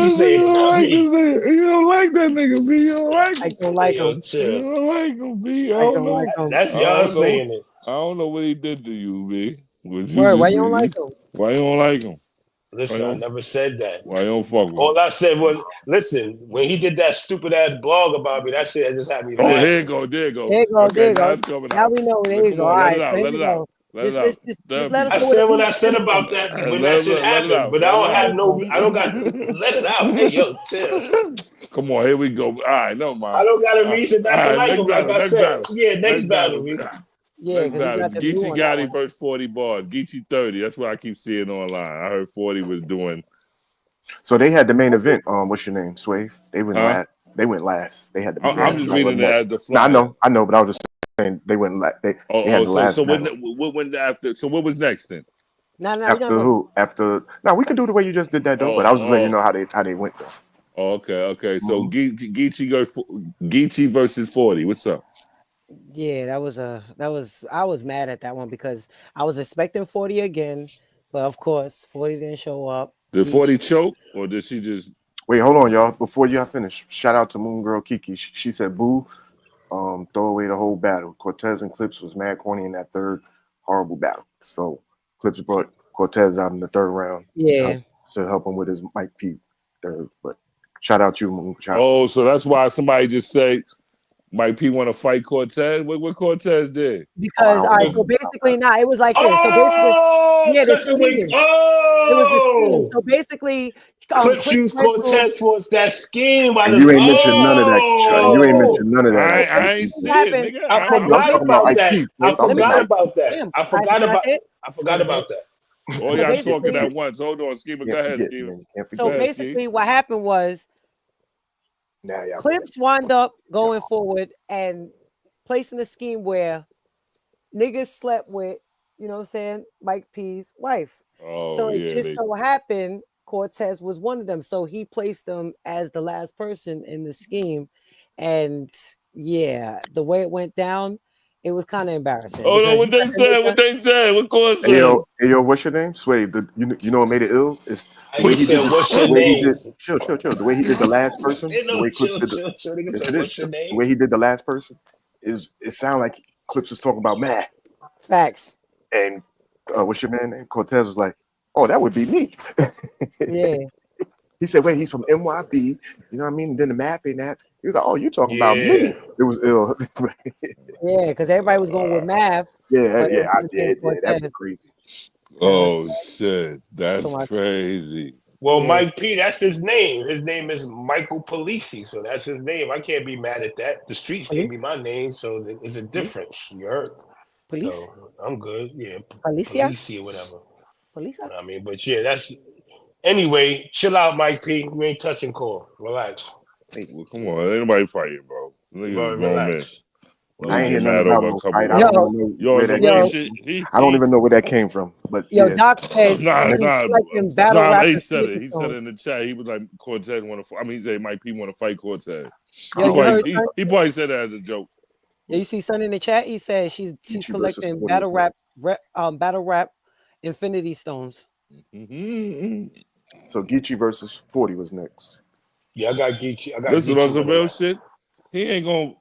saying it, not me. You don't like that nigga, B. You don't like him. I don't like him. You don't like him, B. I don't like him. That's y'all saying it. I don't know what he did to you, B. Why you don't like him? Why you don't like him? Listen, I never said that. Why you don't fuck with All I said was, listen, when he did that stupid ass blog about me, that shit just had me laughing. There you go. There you go. Okay, there you now go. Now we know. There you go. All right, let it out. Just let us I know said what I said about that when that shit happened, but I don't got let it out. Hey, yo, chill. Come on, here we go. All right, no mind. I don't got a reason not to like him, like I said. Battle. Yeah, next battle. Yeah, because Geechi Gotti versus 40 bars. Geechi 30. That's what I keep seeing online. I heard 40 was doing. So they had the main event. What's your name, Swave? They went last. They went last. They had the. I'm just reading it as the fly. I know, but I was just saying they went last. They had the last. So what went after? So what was next then? No. After who? After we can do the way you just did that though. But I was just letting you know how they went though. Okay. So Geechi versus 40. What's up? Yeah, I was mad at that one because I was expecting 40 again, but of course 40 didn't show up. Did 40 choke or did she just wait? Hold on, y'all. Before y'all finish, shout out to Moon Girl Kiki. She said, "Boo, throw away the whole battle." Cortez and Clips was mad corny in that third horrible battle. So Clips brought Cortez out in the third round. Yeah, to help him with his Mike P. Third, but shout out you, Moon. So that's why somebody just say Mike P want to fight Cortez. What Cortez did? Because so basically, it was like this. So basically, it was the scheme. So basically, Clips used Cortez for that scheme. You ain't mentioned none of that. You ain't mentioned none of that. I ain't see it, nigga. I forgot about that. I forgot about that. All y'all talking at once. Hold on, Schema. Go ahead, Schema. So basically, what happened was Clips wound up going forward and placing a scheme where niggas slept with, you know what I'm saying, Mike P's wife. So it just so happened Cortez was one of them. So he placed them as the last person in the scheme. And yeah, the way it went down, it was kind of embarrassing. Oh no, what they said. What Cortez said? Hey yo, what's your name? Sway. You know what made it ill? It's the way he did. What's your name? Chill. The way he did the last person. The way he did the last person is it sounded like Clips was talking about Matt. Facts. And what's your man name? Cortez was like, "Oh, that would be me." Yeah. He said, "Wait, he's from NYB." You know what I mean? And then the map in that. He was like, "Oh, you talking about me?" It was ill. Yeah, because everybody was going with Mav. Yeah, that was crazy. Oh shit, that's crazy. Well, Mike P, that's his name. His name is Michael Polisi, so that's his name. I can't be mad at that. The streets gave me my name, so there's a difference. You heard? Police? So I'm good. Yeah, Policia or whatever. Police? I mean, but yeah, that's anyway. Chill out, Mike P. You ain't touching core. Relax. Hey, well, come on, ain't nobody fighting, bro. Niggas relax. I ain't hearing nothing about no fight. I don't even know where that came from. But Doc said, Eyez said it. He said it in the chat. He was like, Cortez want to fight. I mean, he said Mike P want to fight Cortez. He probably said that as a joke. Yeah, you see Son in the chat. He said she's collecting battle rap Infinity Stones. So Geechi versus 40 was next. Yeah, I got Geechi. Listen, on some real shit. He gonna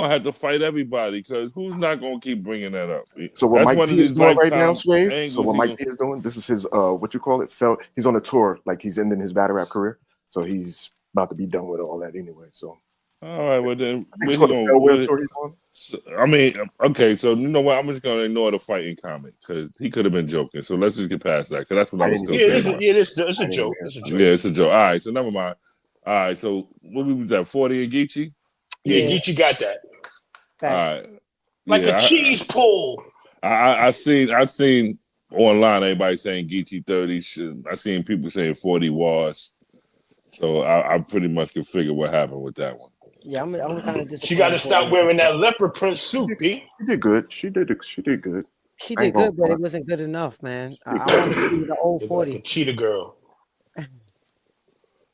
have to fight everybody because who's not gonna keep bringing that up? So what Mike P is doing right now, Swave? So what Mike P is doing, this is his what you call it? He's on a tour, like he's ending his battle rap career. So he's about to be done with all that anyway. So all right, well then I mean, okay, so you know what? I'm just gonna ignore the fighting comment because he could have been joking. So let's just get past that because that's what I was still thinking. It's a joke. Yeah, it's a joke. All right, so never mind. All right, so what was that? 40 and Geechi? Yeah, Geechi got that. All right, like a cheese pull. I seen online everybody saying Geechi 30. I seen people saying 40 was. So I pretty much can figure what happened with that one. Yeah, I'm kind of just. She got to stop wearing that leopard print suit, B. She did good. She did good. She did good, but it wasn't good enough, man. I want to see the old 40. Like a cheetah girl.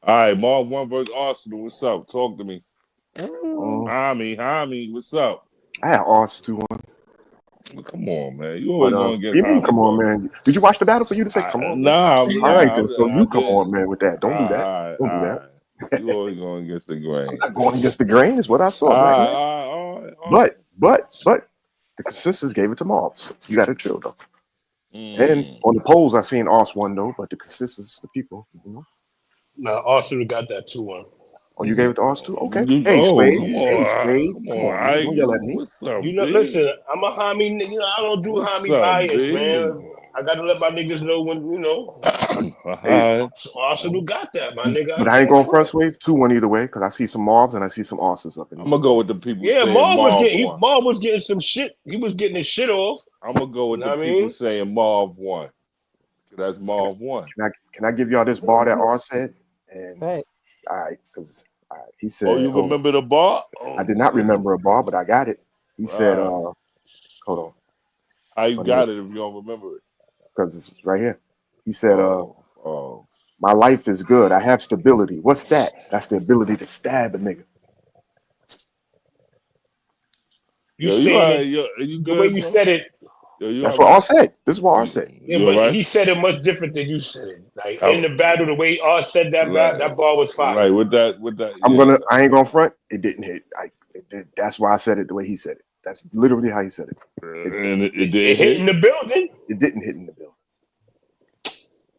All right, Marv Won versus Arsonal. What's up? Talk to me. Hami, what's up? I had Ars 2-1. Come on, man. You always going to get Hami, come on, man. Did you watch the battle for you to say, come on? Nah. All right, then. So you come on, man, with that. Don't do that. Don't do that. You always going against the grain. I'm not going against the grain is what I saw. All right. But the consensus gave it to Marv. You got to chill, though. And on the polls, I seen Ars won though, but the consensus, the people, you know. No, Arsonal got that 2-1. Oh, you gave it to Ars too? Okay. Come Hey, Spade. on, Hey, Spade. come on. Man. Don't yell at me. What's up, You know, B? listen, I'm a homie nigga. You know, I don't do homie bias, man. I got to let my niggas know when, you know. Hey, Arsonal got that, my nigga. But I ain't going first wave 2-1 either way because I see some Marvs and I see some Arses up in there. I'm gonna go with the people. Yeah, saying Marv was getting some shit. He was getting his shit off. I'm gonna go with the people saying Marv won. That's Marv won. Can I give y'all this bar that R said? And all right, because he said. Oh, you remember the bar? I did not remember a bar, but I got it. He said, "Hold on." How you got it if you don't remember it? Because it's right here. He said, "My life is good. I have stability. What's that? That's the ability to stab a nigga." You saying it the way you said it. That's what R said. This is what R said. Yeah, but he said it much different than you said it. Like in the battle, the way R said that that bar was fire. Right, with that. I ain't gonna front. It didn't hit. That's why I said it the way he said it. That's literally how he said it. It hit in the building. It didn't hit in the building.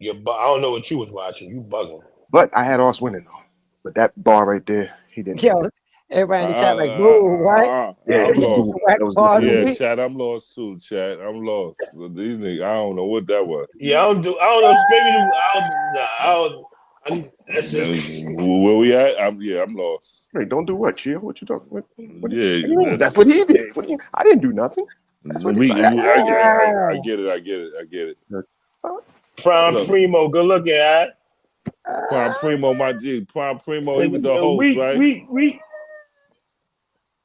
Yeah, but I don't know what you was watching. You bugging. But I had us winning though. But that bar right there, he didn't. Yo, everybody in the chat like, boo, right? Yeah, Chat. I'm lost too, chat. I'm lost. These niggas, I don't know what that was. Yeah, I don't know. Maybe where we at? I'm lost. Hey, don't do what, Chill? What you talking about? That's what he did. I didn't do nothing. That's what I get it. Prime Primo, good looking at. Prime Primo, my G. Prime Primo, he was the host, right?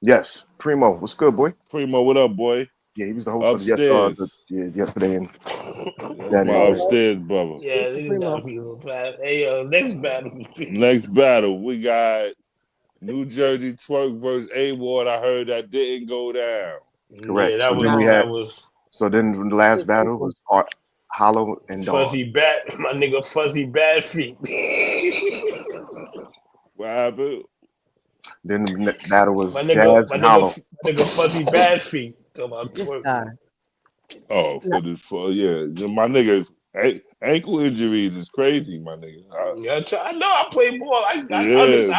Yes, Primo. What's good, boy? Primo, what up, boy? Yeah, he was the host of yesterday. And my upstairs, brother. Yeah, hey, next battle, we got New Jersey Twerk versus A-Ward. I heard that didn't go down. Correct. Yeah, so then the last battle was Hollow and Dog. Fuzzy Bat, my nigga Fuzzy Bad Feet. What happened? Then the battle was Jazz and Hollow. My nigga Fuzzy Bad Feet. My nigga, ankle injuries is crazy, my nigga. I know I play ball. I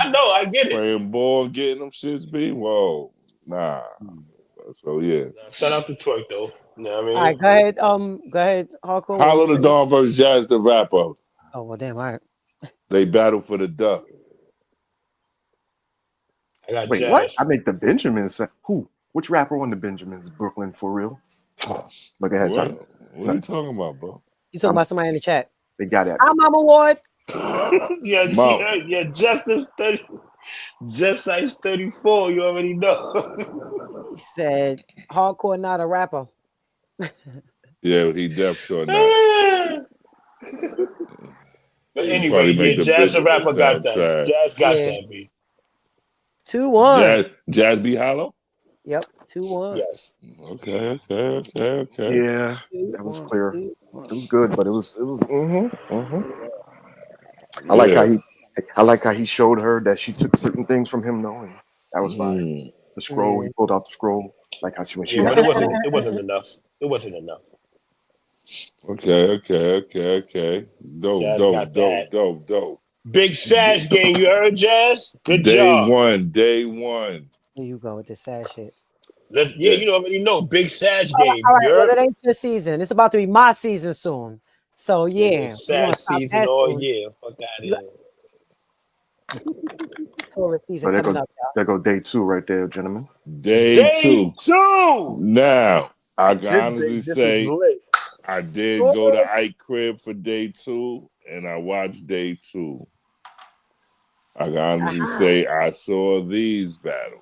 know, I get it. Playing ball, getting them shits beat. Whoa, nah. So yeah. Shout out to Twerk though. You know what I mean? All right, go ahead, Hardcore. Hollow the Dawn versus Jazz the Rapper. Oh well, damn, all right. They battle for the duck. Wait, Jazz. What? I make the Benjamins. Who? Which rapper won the Benjamins? Brooklyn for real? Look ahead. What are you talking about, bro? You talking about somebody in the chat? They got it. I'm Mama Ward. yeah, Justice 30. Just size 34, you already know. He said, Hardcore not a rapper. Yeah, he deaf sure not. But anyway, Jazz the Rapper got that. Jazz got that, B. 2-1. Jazz be Hollow? Yep, 2-1. Yes. Okay. Yeah, that was clear. It was good, but it was. I like how he showed her that she took certain things from him, though, and that was fine. The scroll, he pulled out the scroll, like how when she. Yeah, but it wasn't enough. It wasn't enough. Okay. Dope. Big Sag game, you heard, Jazz? Good Day job. Day one. Here you go with this sad shit. You already know. Big Sag game. All right, well, it ain't your season. It's about to be my season soon. So, yeah. Sag season all year. Fuck out of here. Tourist season coming up, y'all. There go day 2 right there, gentlemen. Day two. Now, I can This honestly say I did go to Ike Crib for day 2, and I watched day 2. I can honestly say I saw these battles.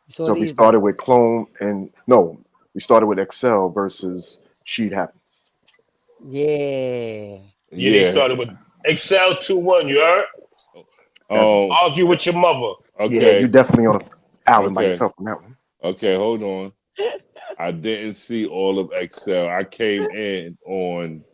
So we started with Clone we started with Excel versus Sheet Happens. Yeah. They started with Excel 2-1, you heard? Argue with your mother. Okay. Yeah, you're definitely on an island by yourself on that one. Okay, hold on. I didn't see all of Excel. I came in on.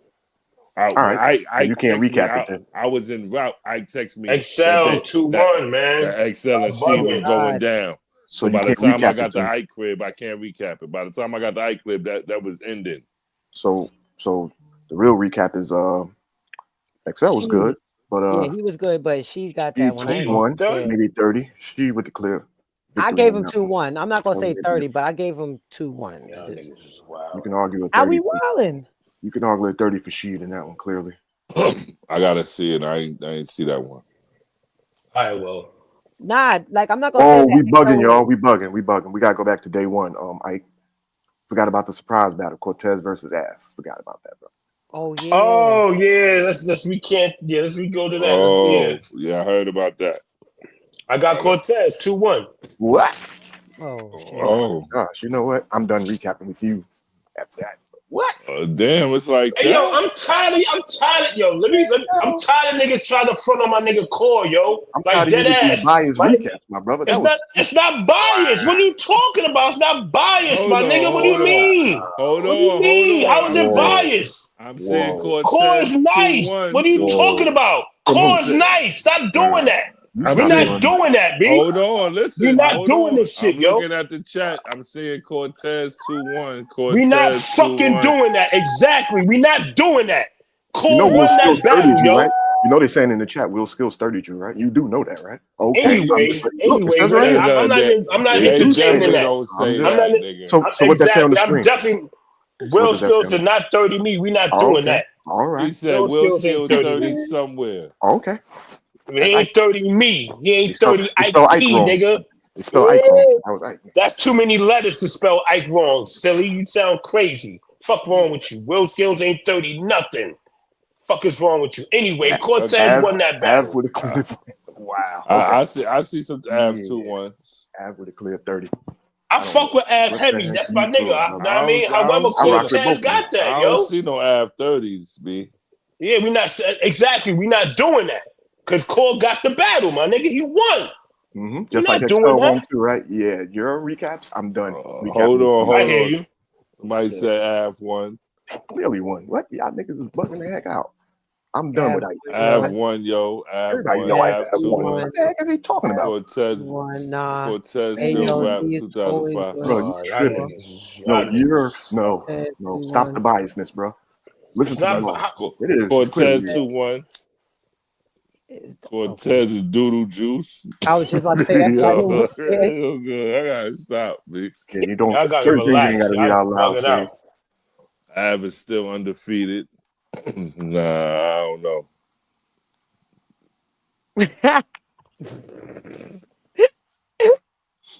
All right. You can't recap it then. I was en route. I text me. Excel 2-1, man. Excel and she was going down. So by the time I got the Ike Crib, I can't recap it. By the time I got the Ike Crib, that was ending. So So the real recap is XL was good, but he was good, but she got she that one. 21, maybe 30. She with the clear. I gave him 2-1. I'm not gonna say 30, but I gave him 2-1. You can argue with 30. How we wilding? You can argue with 30 for Sheed in that one, clearly. I gotta see it. I ain't see that one. All right, well. Nah, like I'm not gonna say that. We bugging, y'all. We bugging. We gotta go back to day one. I forgot about the surprise battle, Cortez versus Av. Forgot about that, bro. Oh yeah. Let's go to that. Oh, yeah, I heard about that. I got Cortez 2-1. What? Oh gosh, you know what? I'm done recapping with you after that. What? Damn, it's like hey, yo, I'm tired of yo. I'm tired of niggas trying to front on my nigga Core, yo. I'm like dead ass. Biased recaps, my brother. It's not biased. What are you talking about? It's not biased, my nigga. What do you mean? Hold What do you mean? How is it biased? I'm saying Cortez. Core is nice. What are you talking about? Core is nice. Stop doing that. We're not doing that, B. Hold on, listen. We're not doing this shit, yo. I'm looking at the chat. I'm seeing Cortez 2-1. We're not fucking doing that. Exactly. We're not doing that. Core won that battle, yo. Right? You know they're saying in the chat, Will Skill sturdied you, right? You do know that, right? Okay. I'm not entertaining that. So what they say on the screen? I'm definitely Will Skills did not 30 me. We're not doing that. All right. He said Will Skills 30 somewhere. Okay. He ain't 30 me. He ain't 30 Ike nigga. They spell Ike wrong. That's too many letters to spell Ike wrong, silly. You sound crazy. Fuck wrong with you. Will Skills ain't 30 nothing. Fuck is wrong with you? Anyway, Cortez won that battle. Wow. I see some Av 2-1. Av with a clear 30. I fuck with Av heavy. That's my nigga. You know what I mean? However, Cortez got that, yo. I don't see no Av 30s, B. Yeah, we're not doing that. Because Core got the battle, my nigga. You won. Mm-hmm. Just like XL won too, right? Yeah, your recaps, I'm done. Hold on. I hear you. Somebody said Av won. Clearly won. What? Y'all niggas is bugging the heck out. I'm done with that. Av won, yo. Av won. Av 2-1. What the heck is he talking about? Cortez still rap 2005. Bro, you tripping. No. Stop the biasness, bro. Listen to me. It is. Cortez 2-1. Cortez is doodle juice. I was just about to say that. I gotta stop, man. Yeah, you don't. Certain things you ain't gotta read out loud. Av is still undefeated. Nah, I don't know.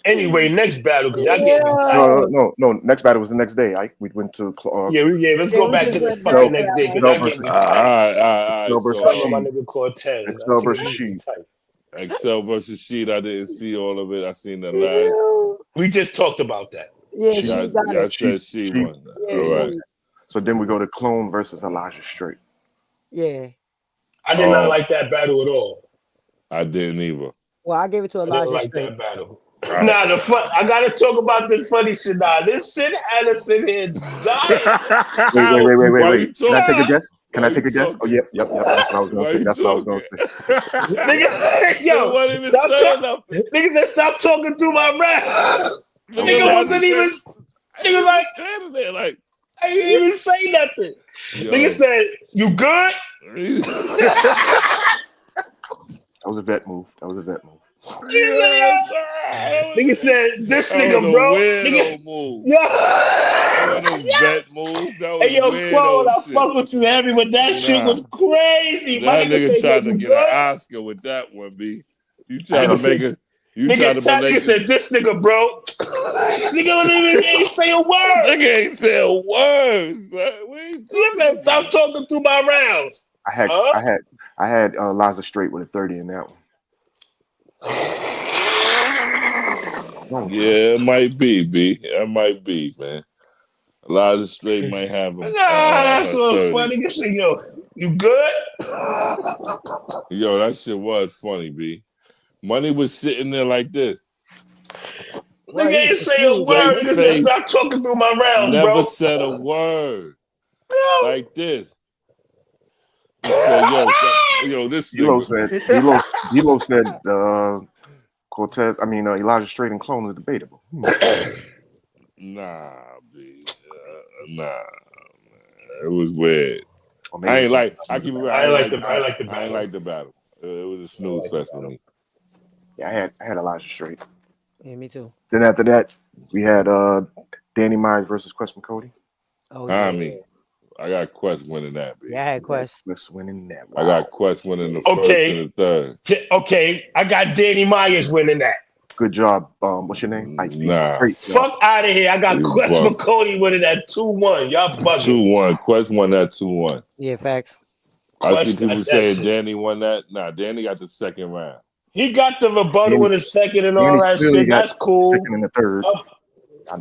Anyway, next battle. No. Next battle was the next day. We went to. Let's go back to the fucking next day. All right. So, my nigga Cortez. XL versus Sheed. XL versus Sheed. I didn't see all of it. I seen the last. We just talked about that. Yeah, she won. All right. So then we go to Clone versus Elijah Strait. Yeah. I did not like that battle at all. I didn't either. Well, I gave it to Elijah Strait. I Strait. didn't like that battle. Nah, I gotta talk about this funny shit now. This shit had us in here dying. Wait. Can I take a guess? Oh, yep. That's what I was gonna say. Nigga, yo, stop talking through my rap. Nigga wasn't even. Nigga like standing there like I didn't even say nothing. Nigga said, "You good?" That was a vet move. Nigga said, "This nigga, bro." Nigga, move. Vet move. Hey, yo, Claude, I fuck with you heavy, but that shit was crazy. That nigga tried to get an Oscar with that one, B. You trying to make it. Nigga said, "This nigga, bro." Nigga ain't say a word. Nigga ain't say a word. You better stop talking through my rounds. I had Liza Strait with a 30 in that one. Yeah, it might be, B. It might be, man. Liza Strait might have him. Nah, that's so funny. You say, yo, you good? Yo, that shit was funny, B. Money was sitting there like this. Nigga ain't say a word. Nigga said, stop talking through my rounds, never bro. Never said a word. Like this. He said, yo, this nigga. Dilo said, Cortez, Elijah Strait and Clone is debatable. Nah, B. Nah. It was weird. I ain't like. I keep. I like the battle. I ain't like the battle. It was a snooze fest for me. Yeah, I had Elijah Strait. Yeah, me too. Then after that, we had Danny Myers versus Quest and Cody. Oh yeah. I got Quest winning that. Baby. Yeah, I had Quest. Quest winning that. Wow. I got Quest winning the first and the third. Okay, I got Danny Myers winning that. Good job. What's your name? Nah. Great Fuck out of here. I got Quest for Cody winning that 2-1. Y'all bugging. 2-1. Quest won that 2-1. Yeah, facts. I see people saying Danny won that. Nah, Danny got the second round. He got the rebuttal in the second and all that shit. That's cool. Second and the third.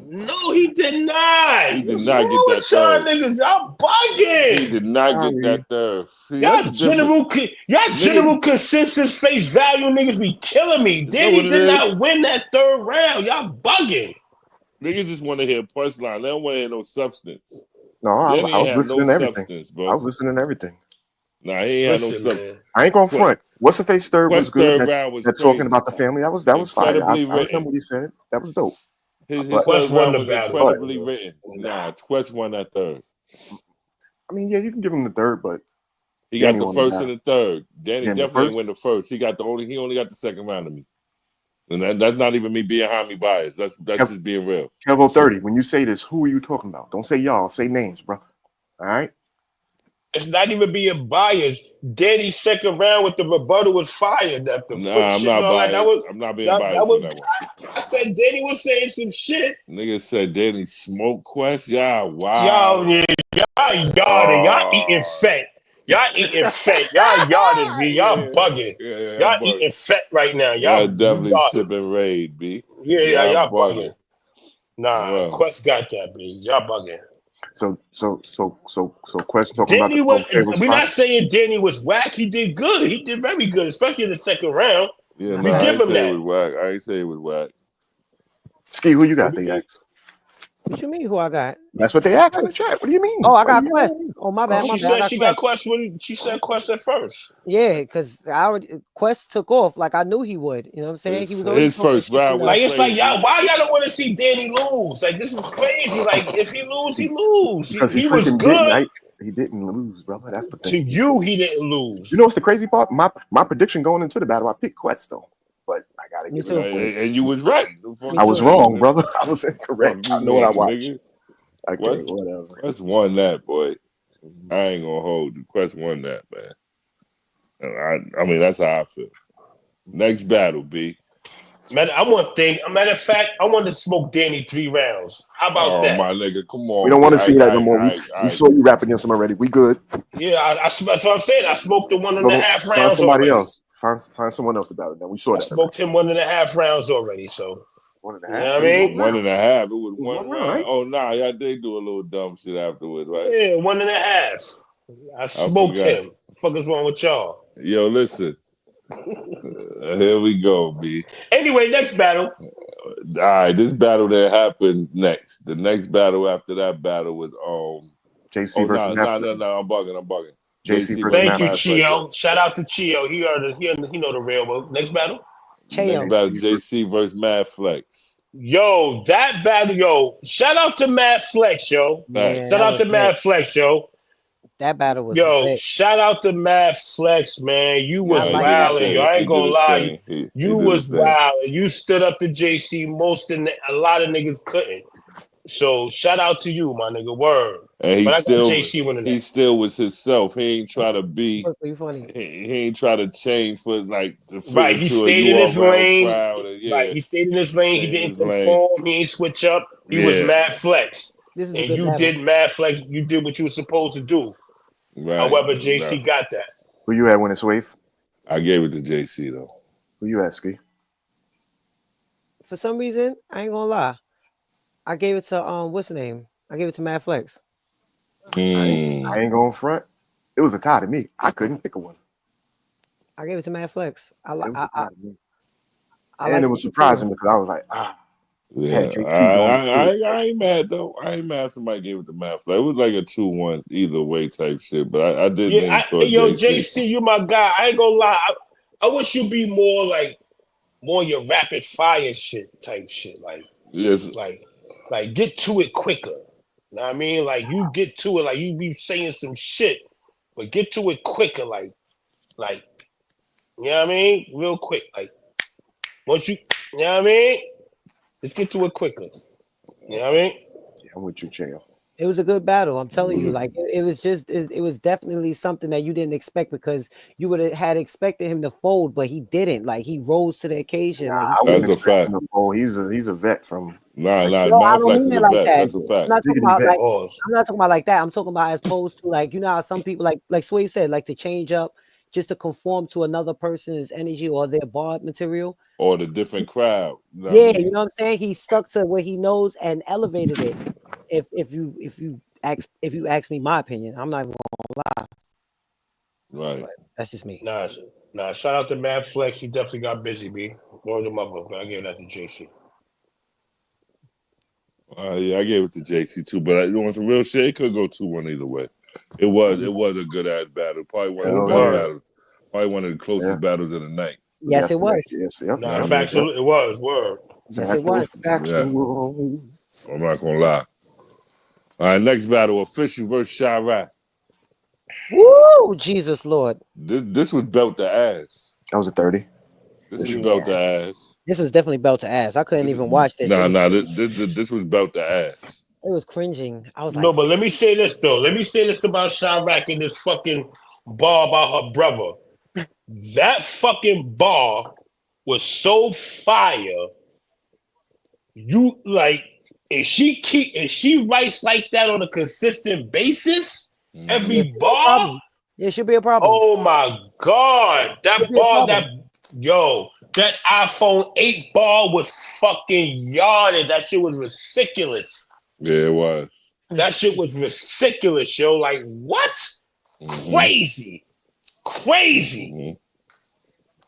No, he did not. He did not get that third. Niggas, y'all bugging. He did not get that third. See, y'all general consensus face value niggas be killing me. Danny did not win that third round. Y'all bugging. Niggas just want to hear punchline. They don't want to hear no substance. No, I was listening to everything. Bro. I was listening to everything. Nah, he ain't had no substance. I ain't going front. What's the face third was good. That talking about the family. That was fire. I remember what he said. That was dope. His Quest won the battle. Incredibly written. Nah, Quest won that third. I mean, yeah, you can give him the third, but he got the first and the third. Danny definitely win the first. He only got the second round of me. And that's not even me being Jaime biased. That's just being real. Kevo 30, when you say this, who are you talking about? Don't say y'all, say names, bro. All right? It's not even being biased. Danny's second round with the rebuttal was fired. I'm not biased. I'm not being biased on that one. I said Danny was saying some shit. Niggas said Danny smoked Quest. Yeah, wow. Y'all yarded. Y'all eating fat. Y'all eating fat. Y'all yarded, B. Y'all bugging. Y'all eating fat right now. Y'all definitely sipping Raid, B. Yeah, y'all bugging. Nah, Quest got that, B. Y'all bugging. So Quest talking Danny about we're not saying Danny was whack. He did good. He did very good, especially in the second round. Yeah, we give him that. I ain't say it was whack. Ski, who you got? They asked. What you mean? Who I got? That's what they asked in the chat. What do you mean? Oh, I got Quest. Oh, my bad. She said she got Quest when she said Quest at first. Yeah, because Quest took off like I knew he would. You know what I'm saying? He was his first round. Like it's like y'all, why y'all don't want to see Danny lose? Like this is crazy. Like if he lose, he lose. Because he was good. He didn't lose, brother. That's the thing. To you, he didn't lose. You know what's the crazy part? My prediction going into the battle, I picked Quest though. But I gotta give it up. And you was right. I was wrong, brother. I was incorrect. I know what I watched. Quest won that, boy. I ain't gonna hold you. Quest won that, man. I mean, that's how I feel. Next battle, B. Man, matter of fact, I want to smoke Danny 3 rounds. How about that? Oh, my nigga, come on. We don't want to see that no more. We saw you rap against him already. We good. Yeah, that's what I'm saying. I smoked the 1.5 rounds. Find somebody else. Find someone else to battle. Now we saw that. I smoked him 1.5 rounds already. So 1.5. You know what I mean? 1.5. It was 1 round. Right? Oh, nah, y'all did do a little dumb shit afterwards, right? Yeah, 1.5. I smoked him. What the fuck is wrong with y'all? Yo, listen. Here we go, B. Anyway, next battle. All right, this battle that happened next. The next battle after that battle was JC versus No, I'm bugging. JC versus Thank you, Chio. Shout out to Chio. He know the real one. Next battle. Next battle, JC versus Madflex. Yo, that battle, shout out to Madflex, yo. Yeah, shout out to Madflex, yo. That battle was shout out to Madflex, man. You was wilding. I ain't gonna lie. You was wilding. You stood up to JC a lot of niggas couldn't. So shout out to you, my nigga. Word. And but I got JC winning that. He still was himself. He ain't try to be funny. He ain't try to change for like the right. He stayed in his lane. Right. He stayed in his lane. He didn't conform. He ain't switch up. He was Madflex. And you did Madflex. You did what you were supposed to do. Right. However, JC got that. Who you had winning Swave? I gave it to JC though. Who you had, Ski? For some reason, I ain't gonna lie. I gave it to what's the name? I gave it to Madflex. I ain't going front. It was a tie to me. I couldn't pick a one. I gave it to Madflex. And it was surprising because I was like, Yeah, I ain't mad though. I ain't mad somebody gave it to Madflex. It was like a 2-1 either way type shit, but I did. JC, you my guy. I ain't gonna lie. I wish you be more your rapid fire shit type shit. Like, yes, like get to it quicker. Know what I mean? Like, you get to it, like, you be saying some shit, but get to it quicker, like, you know what I mean? Real quick, like, once you know what I mean? Let's get to it quicker. You know what I mean? Yeah, I'm with you, Chayo. It was a good battle. I'm telling you, like it was just it was definitely something that you didn't expect because you would have had expected him to fold, but he didn't. Like he rose to the occasion. Nah, like I wouldn't expect him to fold. He's a vet from. Madflex is a vet. That's a fact. I'm not talking about like I'm not talking about like that. I'm talking about as opposed to like, you know how some people like Swave said, like to change up just to conform to another person's energy or their bar material or the different crowd. You know you know what I'm saying? He stuck to what he knows and elevated it. If you ask me my opinion, I'm not even gonna lie. Right. But that's just me. Nah. Shout out to Madflex. He definitely got busy, B. Word of mother. I gave that to JC. Yeah, I gave it to JC too. But you want some real shit? It could go 2-1 either way. It was a good ass battle. Probably one of the better battles. Probably one of the closest battles of the night. Yes, it was. Yes, Nah, factual. It was. Word. Yes, it was. Factual. Yeah. I'm not gonna lie. All right, next battle: Official versus Cheyraq. Woo, Jesus Lord! This was belt to ass. That was a 30. This was belt to ass. This was definitely belt to ass. I couldn't even watch this. This was belt to ass. It was cringing. I was no, but let me say this though. Let me say this about Cheyraq and this fucking bar about her brother. That fucking bar was so fire. You like if she writes like that on a consistent basis, every bar, it should be a problem. Oh my god, that bar, that iPhone 8 bar was fucking yarded. That shit was ridiculous. Yeah, it was. That shit was ridiculous, yo. Like what? Crazy.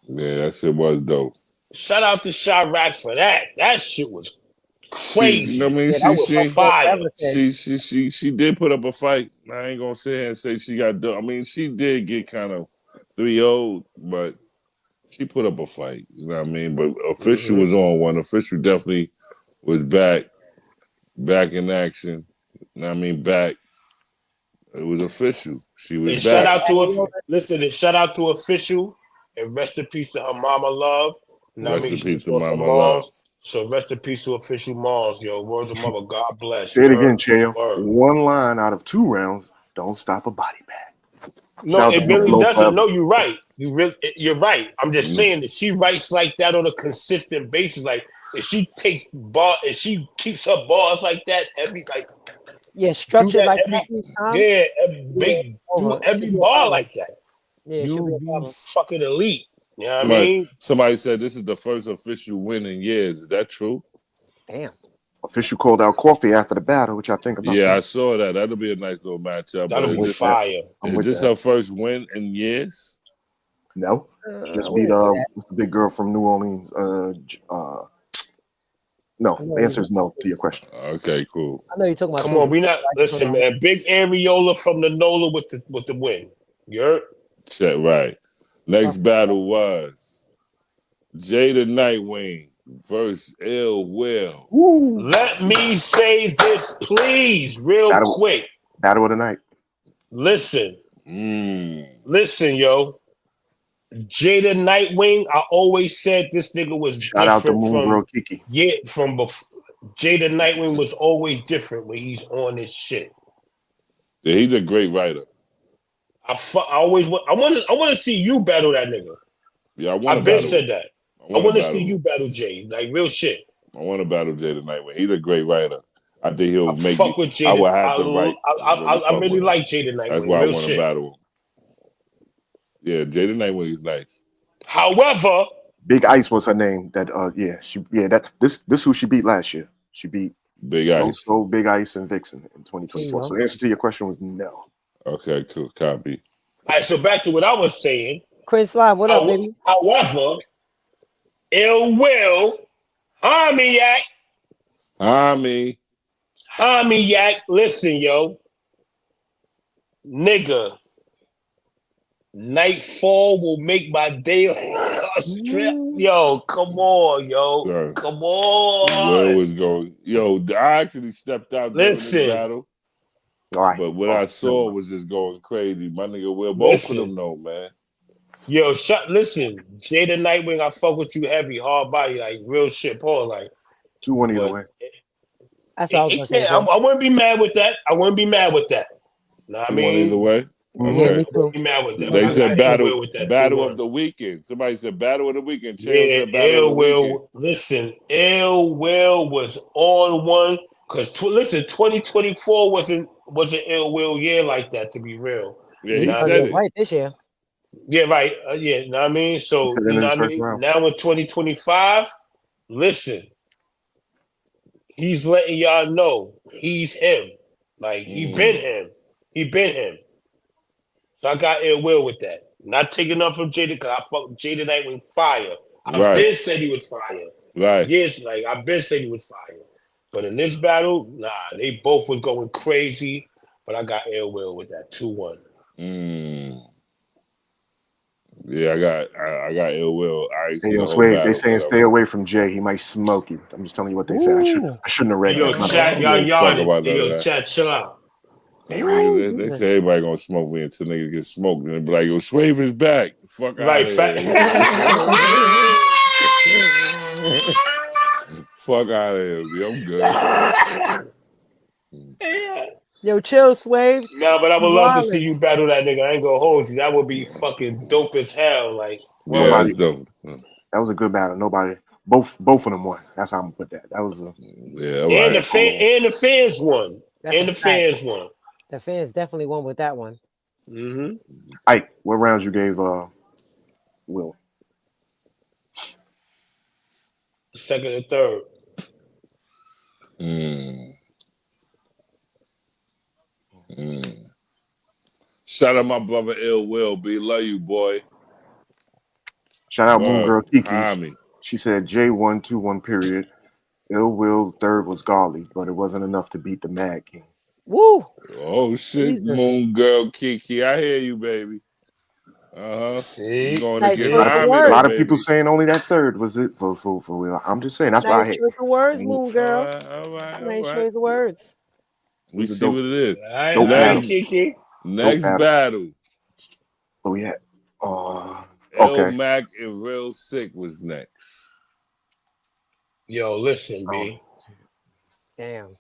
Yeah, that shit was dope. Shout out to Cheyraq for that. That shit was crazy. I mean, she did put up a fight. I ain't gonna sit here and say she got done. I mean, she did get kind of 3-0, but she put up a fight. You know what I mean? But Official was on one. Official definitely was back in action. You know what I mean? Back. It was Official. She was back. Shout out to Official. And rest in peace to her mama love. Rest in peace to mama love. So rest in peace to Official moms, yo. Word of mother, God bless. Say it again, Chayo. One line out of 2 rounds, don't stop a body bag. No, it really doesn't. No, you're right. You're right. I'm just saying that she writes like that on a consistent basis. Like if she keeps her bars like that every structured like that. Every bar like that. Yeah, you be fucking elite. You know what I mean? Somebody said this is the first Official win in years. Is that true? Damn. Official called out Coffee after the battle, which I think about. Yeah, I saw that. That'll be a nice little matchup. That'll be fire. Is this her first win in years? No. Just beat the big girl from New Orleans. No, the answer is no to your question. Okay, cool. I know you're talking about. Come on, we not listen, man. Big Areola from the NOLA with the win. You heard? Check right. Next battle was Jey the NiteWing versus Ill Will. Let me say this, please, real quick. Battle of the night. Listen, yo. Jey the NiteWing. I always said this nigga was shout out to Moon Girl Kiki. Yeah, from before. Jey the NiteWing was always different when he's on this shit. Yeah, he's a great writer. I want to see you battle that nigga. Yeah, I've been said that. I want to see you battle Jey, like real shit. I want to battle Jey the NiteWing. He's a great writer. I think he'll make fuck with Jey. I will have to write. I really like Jey the NiteWing. That's why I want to battle him. Yeah, Jey the NiteWing is nice. However, Big Ice was her name. This who she beat last year. She beat Big Ice. Loso, Big Ice, and Vixen in 2024. So the answer to your question was no. Okay, cool. Copy. All right, so back to what I was saying. Chris Live, what up, baby? However, Ill Will, Hamiyak. Listen, yo. Nigga. Nightfall will make my day. Yo, come on, yo. Sure. Come on. Where was going? Yo, I actually stepped out during this battle. Right. But what I saw was just going crazy. My nigga Will, both of them know, man. Yo, listen, Jey the NiteWing, I fuck with you heavy, hard body, like real shit, Paul. Like 2-1 either way. That's what I was gonna say. I wouldn't be mad with that. I wouldn't be mad with that. Know what I mean? Either way. Okay. Yeah, me too. Be mad with that. They said battle of the weekend. Somebody said battle of the weekend. Yeah, Ill Will. Listen, Ill Will was on one because 2024 wasn't Ill Will year like that, to be real. Yeah, he said it right this year. Yeah, right. Yeah, you know what I mean? So you know what I mean? Now in 2025, listen, he's letting y'all know he's him. Like he been him. He been him. So I got ill will with that. Not taking up from Jey because I fuck Jey the NiteWing fire. I've been said he was fire. Right. Yes, like I've been said he was fire. But in this battle, nah, they both were going crazy. But I got ill will with that 2-1. Yeah, I got ill will. Hey, yo, Sway, they saying stay away from Jey. He might smoke you. I'm just telling you what they said. I shouldn't have read that. Chat, y'all chat, chill out. They say everybody gonna smoke me until niggas get smoked. And they be like, yo, Swave is back. Fuck out of here. Fuck out of here. I'm good. Yo, chill, Swave. Nah, but I would love to see you battle that nigga. I ain't gonna hold you. That would be fucking dope as hell. Like, that was a good battle. Both of them won. That's how I'm gonna put that. That was and the fans won. And the fans won. The fans definitely won with that one. Ike, what rounds you gave Will? Second and third. Shout out my brother Ill Will. B. Love you, boy. Shout out Moon Girl Kiki. She said Jey won 2-1 period. Ill Will third was Golly, but it wasn't enough to beat the Mad King. Woo! Oh shit, Jesus. Moon Girl Kiki. I hear you, baby. See, a lot of people saying only that third was it for Will. I'm just saying that's why I hate the words, Moon Girl. All right. The words. We see what it is. Next battle. Oh yeah. Illmac and Real Sikh was next. Yo, listen, B. Damn.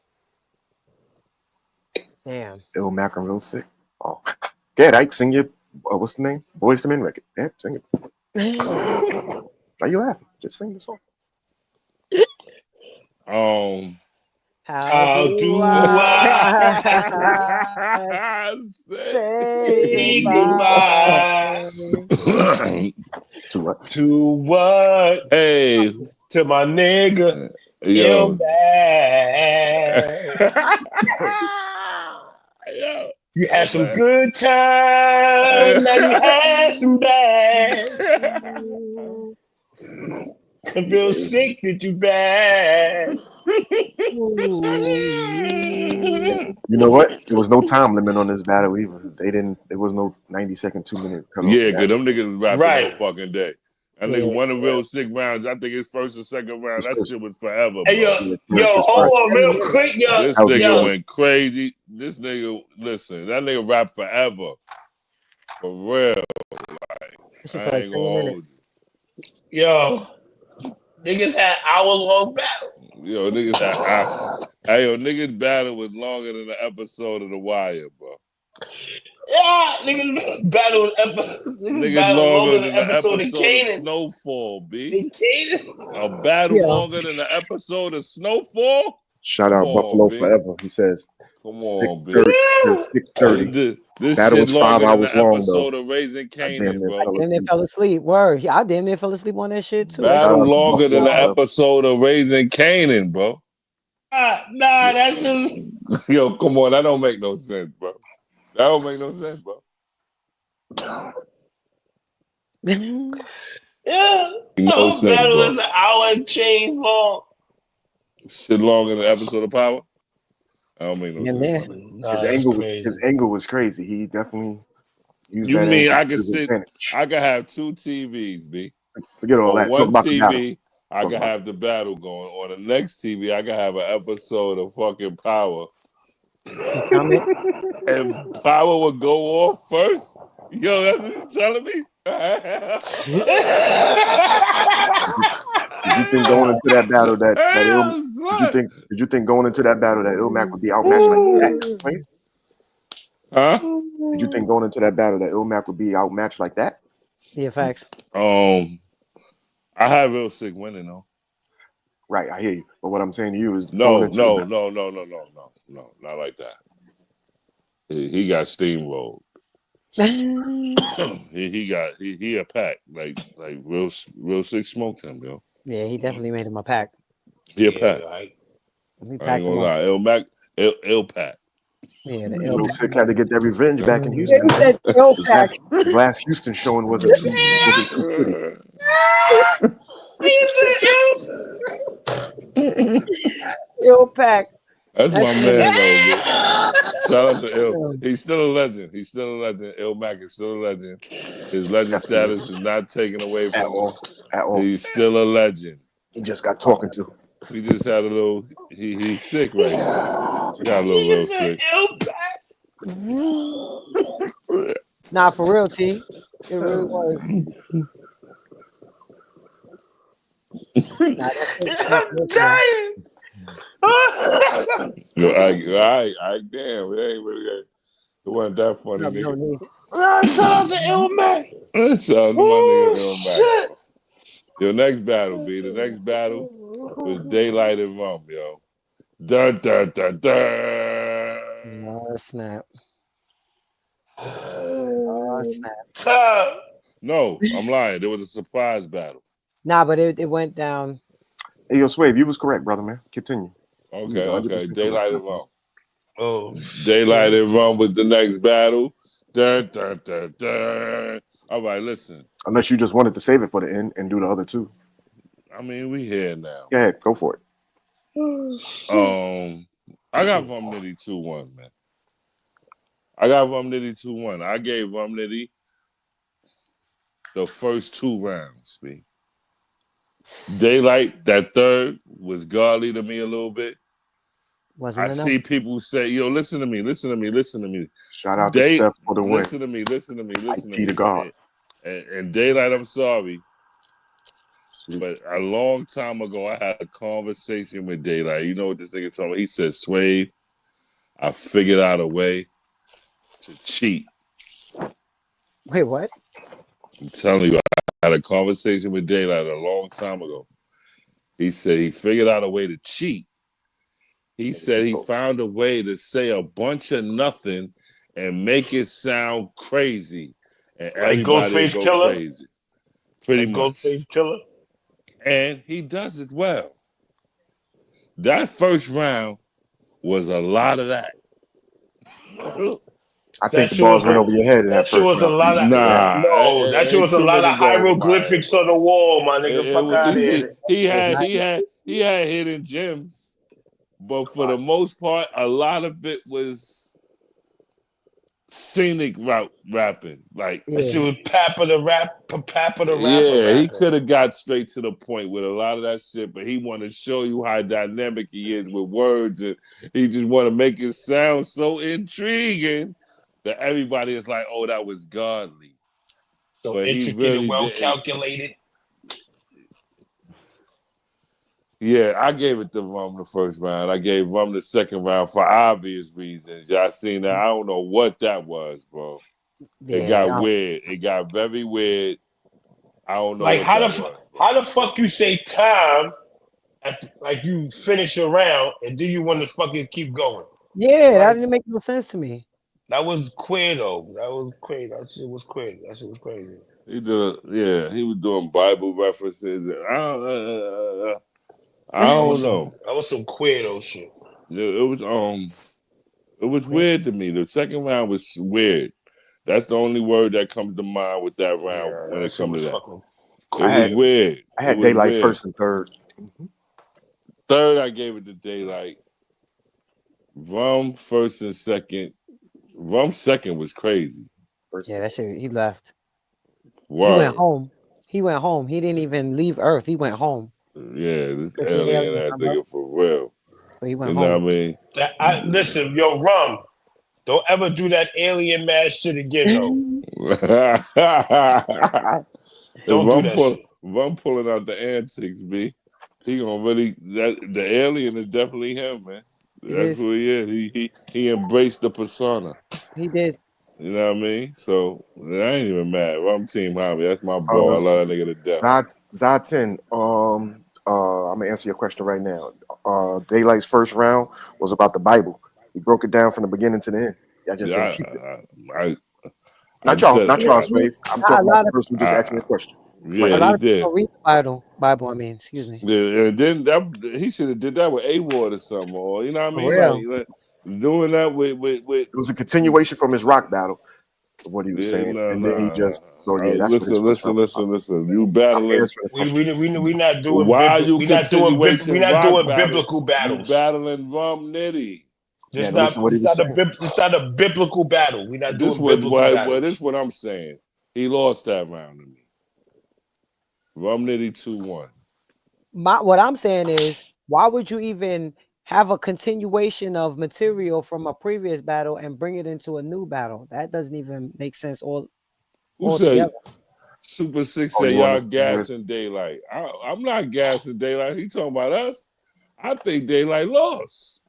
Illmac and Real Sikh. Oh, good. Ike, sing your what's the name? Boys to Men record. Yeah, sing it. Why you laughing? Just sing the song. How do I say goodbye? To what? To what? Hey, to my nigga. Yo. You had some good times, now you had some bad. I feel sick that you bad. You know what? There was no time limit on this battle either. There was no 90-second, 2-minute cut off. Yeah, because them niggas was rapping all fucking day. I think one of Real Sikh rounds. I think his first and second round. That shit was forever. Hey, yo, hold on real quick, yo. This nigga went crazy. This nigga, listen, that nigga rap forever. For real. Like, I ain't gonna hold you. Yo, niggas had hour-long battle. Yo, niggas had niggas battle was longer than the episode of The Wire, bro. Yeah, niggas battle longer than the episode of Snowfall, B. A battle longer than the episode of Snowfall? Shout out Buffalo Forever. He says, come on, B. 6:30. This battle shit was 5 hours long, episode of Raising Kanan, bro. I damn near fell asleep. Word. I damn near fell asleep on that shit, too. Battle longer than the episode of Raising Kanan, bro. Nah, that's just... Yo, come on. That don't make no sense, bro. That don't make no sense, bro. Yeah. No sense, battle bro. is an hour and change long. Shit longer than the episode of Power? I don't make no sense. Nah, his angle was crazy. He definitely used you that. Mean I could sit? I could have 2 TVs, B. Forget all that. On one TV, I could have the battle going. On the next TV, I could have an episode of fucking Power. And Power would go off first. Yo, that's what you're telling me? Did you think going into that battle did you think going into that battle that Illmac would be outmatched like that? Huh? Did you think going into that battle that Illmac would be outmatched like that? Yeah, facts. I have real Sikh winning though. Right, I hear you. But what I'm saying to you is no, not like that. He got steamrolled. he a pack like real Sikh smoked him, yo. Yeah, he definitely made him a pack. He a pack. Right. He I ain't packed gonna him lie, Illmac, ill pack. Yeah, the Real Sikh had to get that revenge back in Houston. He said ill pack. His last Houston showing wasn't too pretty. Ill pack. That's my man, though. Shout out to Ill. He's still a legend. Illmac is still a legend. His legend status is not taken away from him. At all. He's still a legend. He just got talking to. He just had a little. He's sick right now. He got a little real sick. Nah, for real, T. It really was. Dying. Yo, I damn, it wasn't that funny, nigga. Shout out to Illmac. Shout out to my nigga Illmac. Shit. Your next battle, B. The next battle was Daylyt and Rum, yo. Dun, dun, dun, dun. Oh, snap. Oh, snap. No, I'm lying. There was a surprise battle. Nah, but it went down. Hey, yo, Swave, you was correct, brother, man. Continue. Okay. Daylyt and Rum. Oh, Daylyt and Rum was the next battle. Dun, dun, dun, dun. All right, listen. Unless you just wanted to save it for the end and do the other two. I mean, we here now. Go ahead, go for it. I got Rum Nitty 2-1, man. I got Rum Nitty 2-1. I gave Rum Nitty the first 2 rounds, B. Daylyt, that third was godly to me a little bit. Wasn't enough. See people say, yo, listen to me. Shout out to Steph for the win. Listen to me. To God. And Daylyt, I'm sorry. But a long time ago, I had a conversation with Daylyt. You know what this nigga told me? He said, Swave, I figured out a way to cheat. Wait, what? I'm telling you, I had a conversation with Daylyt a long time ago. He said he figured out a way to cheat. He said he found a way to say a bunch of nothing and make it sound crazy. And everybody go crazy. Pretty much. Ghostface Killer. And he does it well. That first round was a lot of that. I think the balls went over your head. That shit was a lot of that shit was a lot of hieroglyphics on the wall, my nigga. Fuck out of here. He had hidden gems, but for the most part, a lot of it was scenic rapping. Like that shit was Papa the rapper. Yeah, he could have got straight to the point with a lot of that shit, but he wanted to show you how dynamic he is with words, and he just want to make it sound so intriguing that everybody is like, "Oh, that was godly." So but intricate and well calculated. Yeah, I gave it to Rum the first round. I gave Rum the second round for obvious reasons. Y'all seen that? I don't know what that was, bro. Yeah, it got weird. It got very weird. I don't know. Like how the fuck you say time like you finish your round and do you want to fucking keep going? Yeah, that didn't make no sense to me. That was queer though. That was crazy. That shit was crazy. He was doing Bible references. I don't know. That was some queer though shit. It was weird to me. The second round was weird. That's the only word that comes to mind with that round when it comes to that. It was weird. I had Daylyt first and third. Third, I gave it to Daylyt. Rum first and second. Rum second was crazy. Yeah, that shit. He left. Wow. He went home. He didn't even leave Earth. He went home. Yeah, this alien ass nigga for real. So he went you home. know what I mean? Listen, yo, Rum, don't ever do that alien mad shit again, though. Don't do that shit. If I'm pulling out the antics, B, he gonna really the alien is definitely him, man. That's who he is. He embraced the persona. He did. You know what I mean? So I ain't even mad. I'm Team Javi. That's my boy. I love that nigga to death. Zatin, I'm gonna answer your question right now. Daylight's first round was about the Bible. He broke it down from the beginning to the end. I just said keep it. Not Charles Wave. I'm talking about the person who just asked me a question. Yeah, a lot of people read the Bible. I mean, excuse me. Yeah, and then he should have did that with A-Ward or something, or you know what I mean? Like doing that with it was a continuation from his rock battle of what he was saying, and then he just listen. You battling? We not doing. We not doing biblical battles. You battling Rum Nitty. It's not a biblical battle. We not doing biblical battles. Well, this is what I'm saying. He lost that round to me. Rum Nitty 2-1. What I'm saying is, why would you even have a continuation of material from a previous battle and bring it into a new battle? That doesn't even make sense. Who said Super Six said y'all gassing Daylyt? I'm not gassing Daylyt. He talking about us. I think Daylyt lost.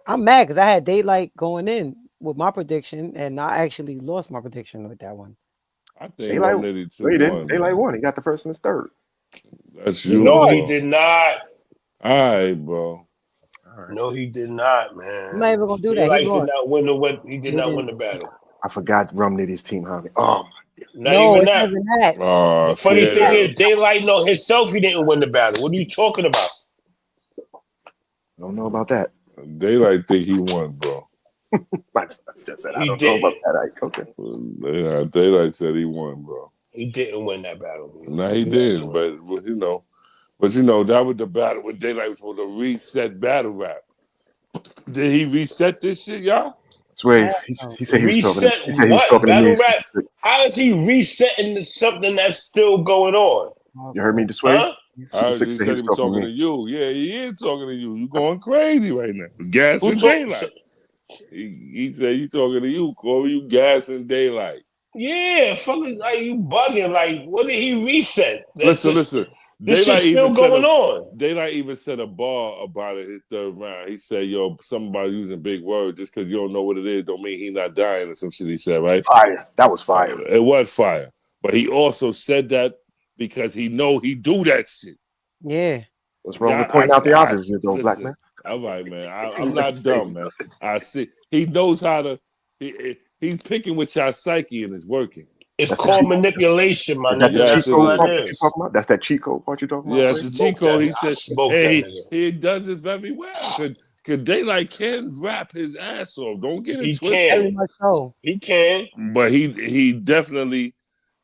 I'm mad because I had Daylyt going in with my prediction, and I actually lost my prediction with that one. I think Daylyt won. He got the first and the third. That's you. No, he did not. All right, bro. No, he did not, man. I'm not even gonna do that. He did not win the battle. I forgot Rum Nitty's Team Javi. Oh, not even that. The funny thing is, Daylyt know himself he didn't win the battle. What are you talking about? I don't know about that. Daylyt think he won, bro. I don't know about that. Okay. Daylyt said he won, bro. He didn't win that battle. No, he didn't. But that was the battle when Daylyt was supposed to reset battle rap. Did he reset this shit, y'all? Swave, he said he was talking to me. Rap? How is he resetting something that's still going on? You heard me, the Swave? Huh? He said he was talking to you. Yeah, he is talking to you. You going crazy right now. Gassing Daylyt. He said you talking to you, Corey. You gassing Daylyt. Yeah, fucking like you bugging. Like, what did he reset? Listen. This shit's still going on. Daylyt even said a bar about it his third round. He said, yo, something about using big words just because you don't know what it is don't mean he not dying or some shit he said, right? Fire. That was fire. It was fire. But he also said that because he know he do that shit. Yeah. What's wrong with pointing out the obvious, though, black man? All right, man. I'm not dumb, man. I see. He knows how to. He's picking with your psyche and it's working. It's called manipulation, my nigga. That's that cheat code part you're talking about? Yeah, that's the cheat code. He said he does it very well. Because Daylyt can rap his ass off. Don't get it twisted. He can. But he definitely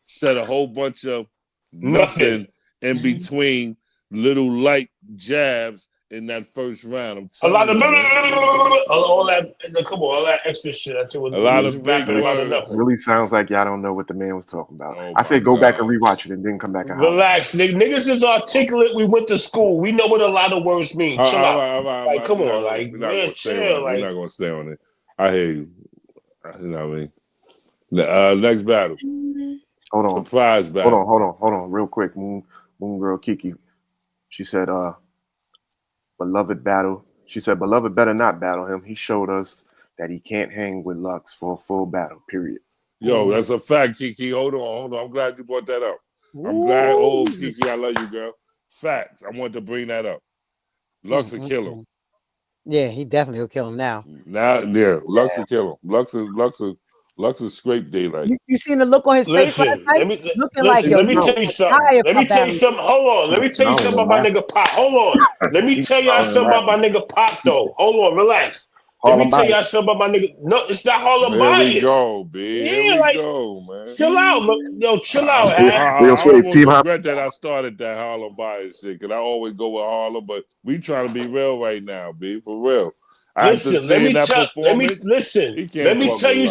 said a whole bunch of nothing in between little light jabs in that first round. A lot of all that extra shit. I said, a lot of big words. Really sounds like y'all don't know what the man was talking about. I said go back and rewatch it and then come back and relax, niggas is articulate. We went to school. We know what a lot of words mean. Chill out. Come on, like man, chill. We're not gonna stay on it. I hear you. You know what I mean? Next battle. Hold on. Surprise battle. Hold on, real quick. Moon Girl Kiki. She said, beloved battle. She said, beloved better not battle him. He showed us that he can't hang with Lux for a full battle, period. Yo, that's a fact, Kiki. Hold on. I'm glad you brought that up. I'm glad. Oh, Kiki, I love you, girl. Facts. I wanted to bring that up. Lux will kill him. Yeah, he definitely will kill him now. Lux will kill him. Lux will scrape Daylyt. You seen the look on his face last night? Let me tell you something. Hold on. Let me tell you something about my nigga Pop. Hold on. Let me tell y'all something about my nigga Pop, though. Hold on. Relax. Let me tell y'all something about my nigga. No, it's not Harlem Bias. There we go, B. Yeah, like, go, man. Chill out. Yo, chill out, I regret that I started that Harlem Bias shit, because I always go with Harlem, but we trying to be real right now, B. For real. Listen, let me tell you.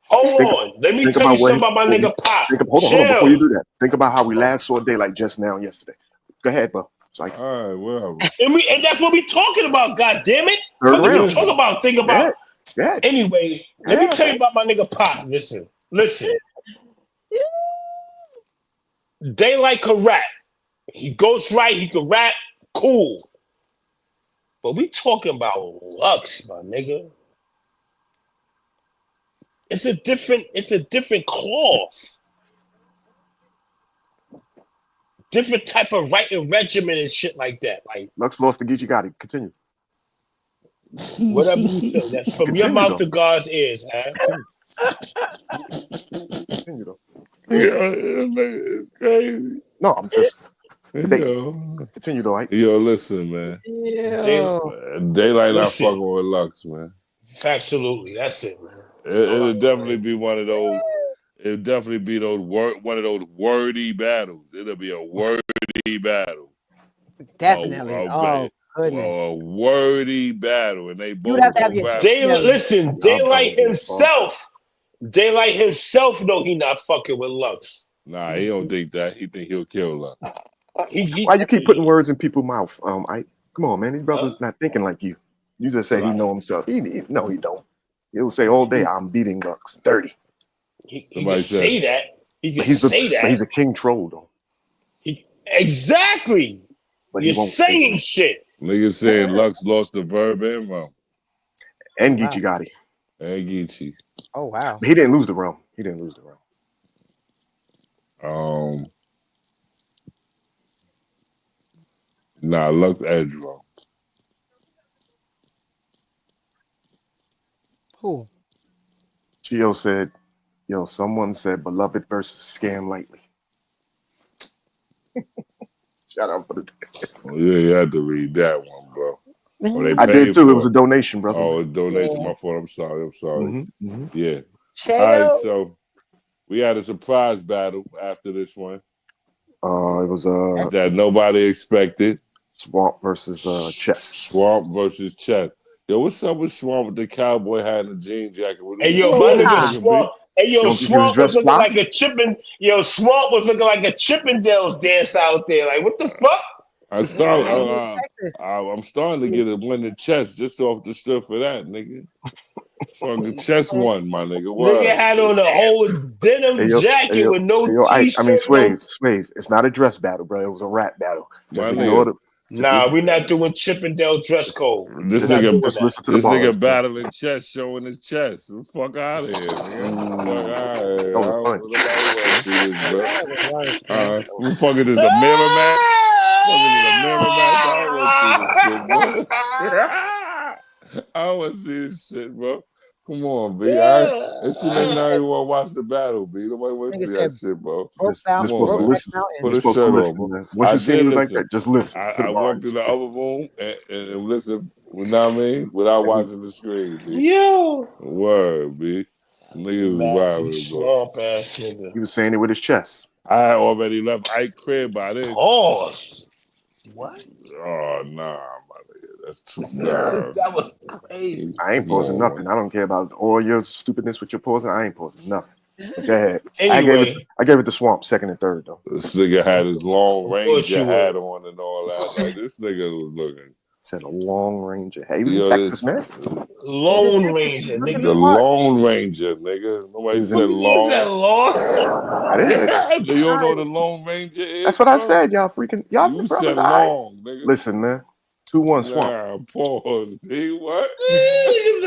Hold on. Let me tell you something about my nigga Pop. Hold on, before you do that. Think about how we last saw Daylyt just now yesterday. Go ahead, bro. It's like, all right, whatever. And that's what we talking about. God damn it! Third What round. you talk about? Think about. Yeah. Anyway, let me tell you about my nigga Pop. Listen. Daylyt can rap. He goes right. He can rap. Cool. But we talking about Lux, my nigga. It's a different cloth. Different type of writing regimen and shit like that. Like Lux lost to Geechi Gotti. Continue. Whatever you say. That's from your mouth to God's ears, huh? Continue though. It's crazy. No, I'm just Yo. Continue though, Ike. Yo, listen, man. Daylyt not fucking with Lux, man. Absolutely, that's it, man. It'll definitely be one of those. It'll definitely be one of those wordy battles. It'll be a wordy battle. Definitely. Goodness. A wordy battle, and they both Daylyt himself know he not fucking with Lux. Nah, he don't think that. He think he'll kill Lux. Why you keep putting words in people's mouth? Ike? Come on, man. These brothers not thinking like you. You just say he know himself. No, he don't. He'll say all day, I'm beating Lux 30. He can say that. He can say that. But he's a king troll, though. Exactly. But you're saying shit. Niggas saying Lux lost the verb and realm. And Geechi Gotti. And Geechi. Oh, wow. But he didn't lose the realm. Nah, Lux edge realm. Who? Chio said, someone said beloved versus scam lightly. Shout out for the yeah, you had to read that one, bro. I did too. It was a donation, brother. Oh, a donation. My fault. I'm sorry. Yeah. Chill. All right, so we had a surprise battle after this one. It was that nobody expected. Swamp versus Chess. Swamp versus Chess. Yo, what's up with Swamp with the cowboy hat and the jean jacket? Hey, yo, my nigga Swamp. Hey, yo, Swamp was looking like a Chippendales. Swamp was looking like a Chippendales dance out there. Like, what the fuck? I'm starting to get a win in chess just off the strip for that, nigga. Fucking chess won, my nigga. Nigga had on a whole denim jacket with no t-shirt. I mean, Swave. It's not a dress battle, bro. It was a rap battle. We're not doing Chippendale dress code. This nigga battling chess, showing his chest. Fuck out of here, nigga. Who fucking is a mirror match? I want to see this shit, bro. Come on, B. This shit ain't now you want to watch the battle, B. Nobody want to see that shit, bro. Put a shirt on, bro. Once you see it like that, just listen. I walked in the other room and listen, you know what I mean? Without watching the screen, B. Yo. Word, B. Niggas was wild, bro. He was saying it with his chest. I had already left Ike crib by then. What? Oh, nah, my nigga. That's too That was crazy. I ain't pausing nothing. I don't care about all your stupidness with your pausing. I ain't pausing nothing. But go ahead. Anyway. I gave it to Swamp second and third, though. This nigga had his long ranger hat on and all that. Like, this nigga was looking. Said a long ranger. Hey, he was in Texas, man. Lone Ranger, nigga. The Lone Ranger, nigga. Nobody said long. I didn't. You don't know what the Lone Ranger is? That's what I said. Y'all You said long, nigga. Listen, man. 2-1 Swamp. Nah, pause. He what?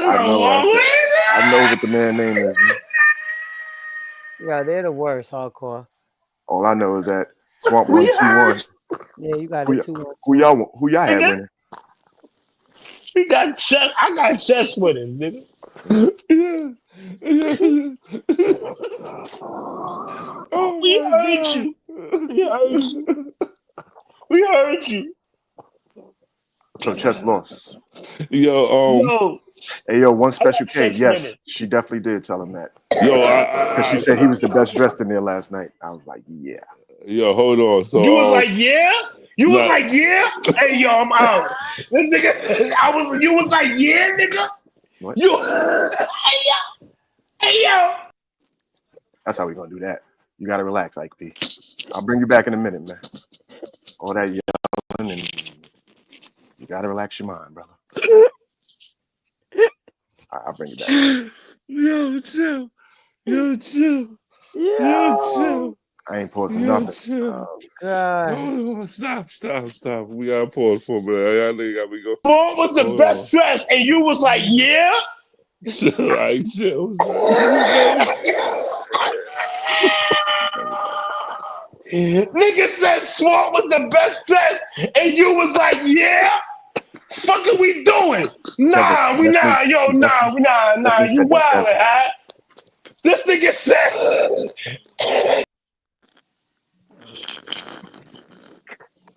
I know what the man's name is, man. Yeah, they're the worst, hardcore. All I know is that Swamp won 2-1. Yeah, you got it 2-1. Who y'all had winning? He got chess. I got chess with him, nigga. We heard you. So Chess lost. Yo, Hey, one special K. Yes, she definitely did tell him that. Yo, she said he was the best dressed in there last night. I was like, yeah. Yo, hold on. So you was like, yeah? You was like, yeah? Hey, yo, I'm out. This nigga, you was like, yeah, nigga? What? Hey, yo. That's how we gonna do that. You gotta relax, Ike P. I'll bring you back in a minute, man. All that yelling chilling, and you gotta relax your mind, brother. I'll bring it back. Yo, chill. Yo, chill. Yo, chill. I ain't pausing nothing. Chill. Oh, God. No, stop. We gotta pause for a minute. Y'all nigga got me go. What was the best dress? And you was like, yeah? Chill. I ain't chill. Nigga said Swamp was the best dress, and you was like, yeah? Fuck are we doing? Nah, you wildin', huh? This nigga said.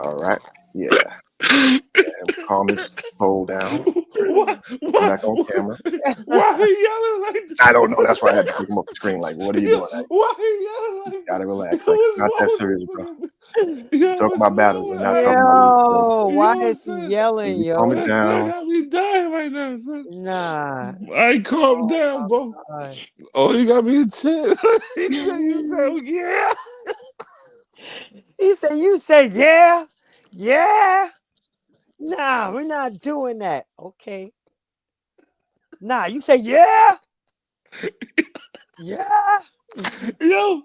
All right, yeah. Calm his soul down. What? Back on camera. Why are you yelling like that? I don't know. That's why I had to pick him up the screen. Like, what are you doing? Like, why are you yelling like that? Gotta relax. Like, not that serious, bro. Talking about battles and not Yo, talking about why is he yelling, yo? Calm it down. I'm dying right now, son. Nah. I ain't calm down, bro. God. Oh, you got me intense. You said, yeah. He said, you said, yeah? Yeah? Nah, we're not doing that. Okay. Nah, you say, yeah? Yeah? Yo,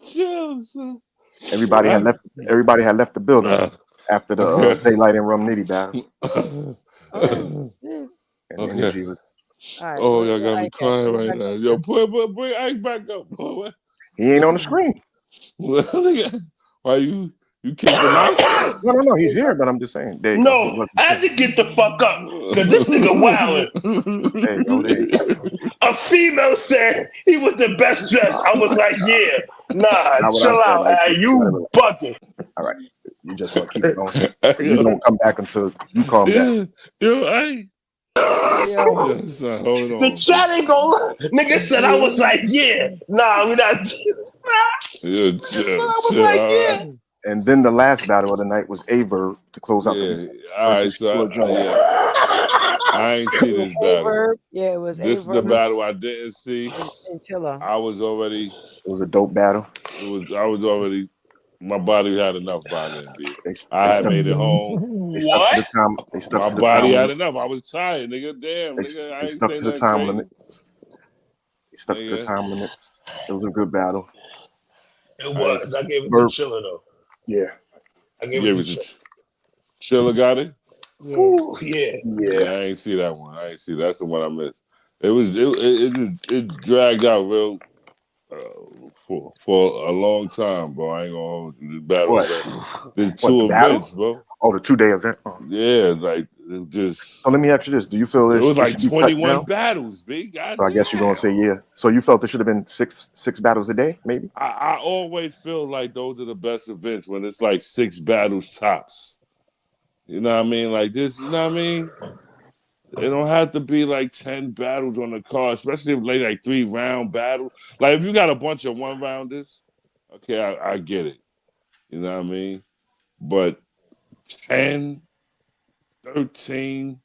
chill, son. Everybody had left the building after the Daylyt and Rum Nitty battle. And the energy was. Right, y'all got me crying right now. Yo, bring Eyez back up, boy. He ain't on the screen. Why you kicked him out? No, he's here, but I'm just saying. No, I had to get the fuck up because this nigga wildin'. There you go. A female said he was the best dressed. I was like, yeah. Nah, chill out. Like, you bucking. All right. You just gonna keep going. You don't come back until you calm down. Hold on. The chat ain't gonna nigga said I was like, yeah. Nah, we not. Chill. And then the last battle of the night was A.B.A.R.R to close out the all right, so I ain't see this battle. Yeah, it was This is the battle I didn't see. I was already. It was a dope battle. I was already. My body had enough by then, B. I had made it home. They stuck to the time. They stuck my to the body time had limit. enough. I was tired, nigga. Damn, nigga. They stuck to the time limits. They stuck to the time limits. It was a good battle. It was. I gave it to Chiller though. Yeah. I gave it to Chiller got it? Yeah. Ooh, yeah. I ain't see that one. That's the one I missed. It dragged out real for a long time, bro. I ain't gonna hold you. This battle. There's two events, bro. Oh, the 2-day event. Oh. Yeah, like it just. So let me ask you this: do you feel it was like 21 battles, big? So I guess you're gonna say yeah. So you felt there should have been six battles a day, maybe? I always feel like those are the best events when it's like 6 battles tops. You know what I mean? Like this, you know what I mean? It don't have to be like 10 battles on the card, especially if like 3-round battles. Like if you got a bunch of 1-rounders, okay, I get it. You know what I mean? But 10, 13,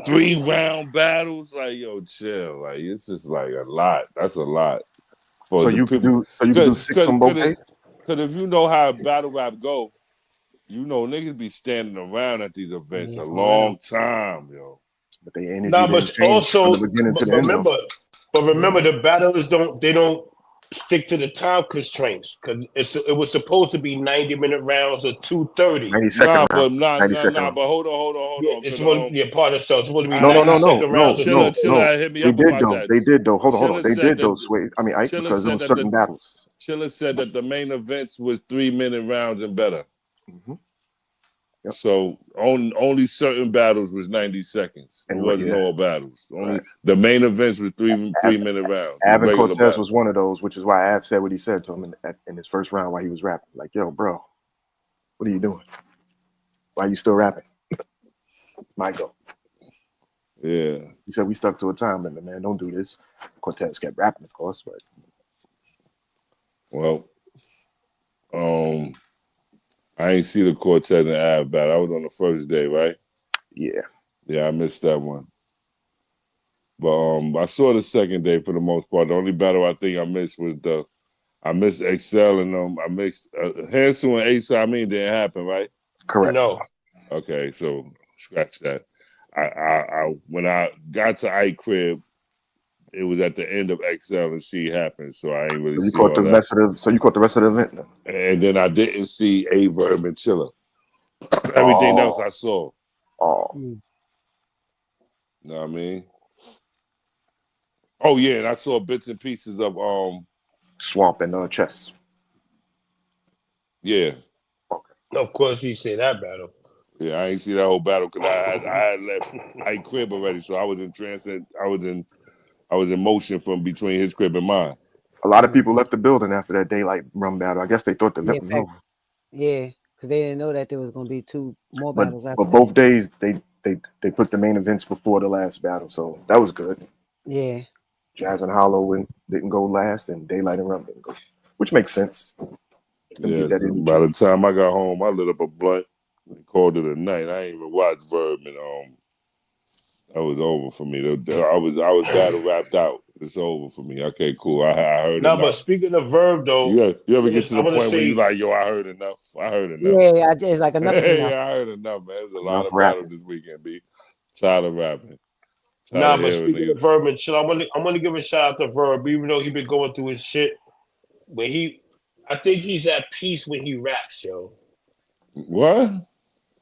3-round battles, like yo, chill. Like it's just like a lot. That's a lot. So you could do 6 on both days? Because if you know how battle rap go, you know niggas be standing around at these events a long time, yo. But they energy but also remember the battlers don't stick to the time constraints because it was supposed to be 90-minute rounds or 230. 90-second round. But hold on. Yeah, it's supposed to be a part of itself. It's supposed to be no. Hit me up about that. They did though. Hold on. They did though. Ike, because it was certain battles. Chiller said that the main events was 3-minute rounds and better. Mm-hmm. Yep. So only certain battles was 90 seconds. It wasn't all battles. Only the main events was 3-minute rounds. Avin Cortez was one of those, which is why Av said what he said to him in his first round while he was rapping. Like, yo, bro, what are you doing? Why are you still rapping? My go. Yeah. He said we stuck to a time limit, man. Don't do this. Cortez kept rapping, of course, but well, I ain't see the Cortez and Av battle. I was on the first day, right? Yeah. Yeah, I missed that one. But I saw the second day for the most part. The only battle I think I missed was the I miss Excel and I mixed Hansel and Ace. I mean, didn't happen, right? Correct. No. Okay, so scratch that. I when I got to Ike Crib, it was at the end of XL and C happened, so I ain't really So you see caught all the that. rest of the. So you caught the rest of the event. Then? And then I didn't see A-Verb and Chiller. Everything else I saw. Oh. You know what I mean? Oh yeah, and I saw bits and pieces of Swamp and Chess. Yeah. Okay. Of course, you say that battle. Yeah, I ain't see that whole battle because I had left Ike Crib already, so I was in transit. I was in motion from between his crib and mine. A lot of people left the building after that Daylyt Rum battle. I guess they thought the event was over. Yeah, because they didn't know that there was going to be two more battles after. But both days they put the main events before the last battle, so that was good. Yeah. Jazz and Hollow didn't go last, and Daylyt and Rum didn't go, which makes sense. Yeah, so by the time I got home, I lit up a blunt and called it a night. I ain't even watched Verb, and that was over for me. I was battle wrapped out. It's over for me. Okay, cool. I heard enough. But speaking of Verb, though, you ever get to the point where you like, yo, I heard enough. I heard enough. Yeah, I just like enough. Yeah, I heard enough, man. There's a lot of battles this weekend, B. Tired of rapping. But speaking of Verb and Chill, I want to give a shout out to Verb, even though he been going through his shit. I think he's at peace when he raps, yo. What?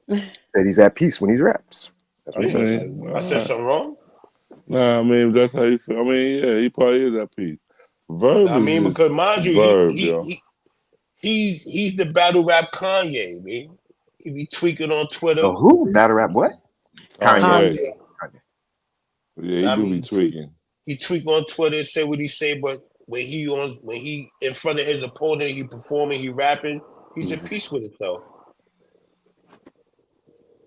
Said he's at peace when he raps. That's what I said something wrong? Nah, I mean, that's how you feel. I mean, yeah, he probably is at peace. Verb because mind you, Verb, he's the battle rap Kanye, man. He be tweaking on Twitter. Oh, who? Battle rap what? Kanye. Yeah, he do be tweaking. He tweak on Twitter, say what he say, but when he in front of his opponent, he performing, he rapping, he's at peace with it though.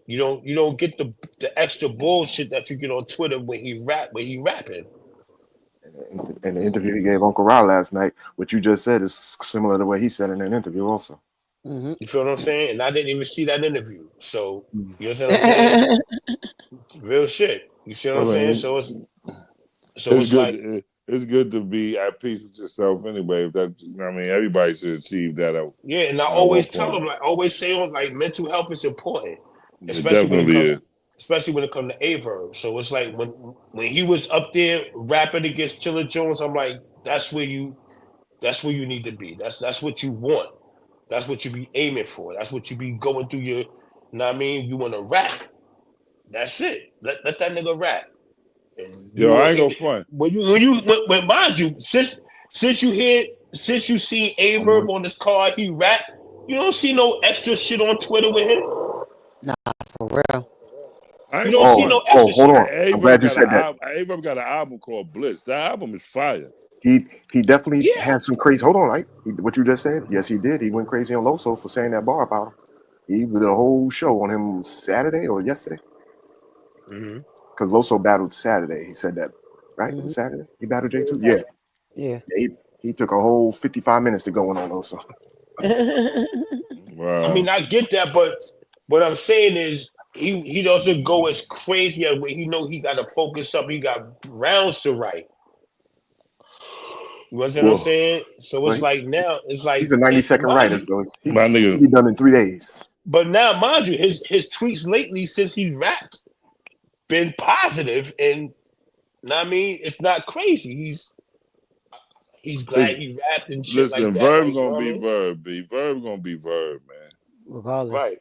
You don't get the extra bullshit that you get on Twitter when he rapping. In the interview he gave Uncle Ra last night, what you just said is similar to what he said in an interview also. Mm-hmm. You feel what I'm saying? And I didn't even see that interview. So you understand what I'm saying? Real shit. You see what I'm saying? So it's good. Like it's good to be at peace with yourself anyway. Everybody should achieve that. And I always tell them, always say mental health is important. Especially when it comes to A-Verb. So it's like when he was up there rapping against Chilla Jones, I'm like, that's where you need to be. That's what you want. That's what you be aiming for. That's what you be going through your, you want to rap. That's it. Let that nigga rap. And I ain't gonna front. When mind you, since you see A-Verb on this card, he rap, you don't see no extra shit on Twitter with him. Nah, for real. You don't see no extra hold on. I'm glad you said that. A-Verb got an album called Blitz. That album is fire. He definitely had some crazy. Hold on, right? What you just said? Yes, he did. He went crazy on Loso for saying that bar about him. He did a whole show on him Saturday or yesterday. Because Loso battled Saturday. He said that, right? It was Saturday. He battled J2. Yeah. He took a whole 55 minutes to go in on Loso. Wow. I mean, I get that, but what I'm saying is he doesn't go as crazy as when he know he got to focus up. He got rounds to write. You understand what I'm saying? So it's like now it's like he's a 90-second writer, so he nigga be done in 3 days. But now, mind you, his tweets lately since he rapped been positive, and it's not crazy. He's glad he rapped and shit like that. Verb gonna be Verb, B. Verb gonna be Verb, man. Regardless. Right.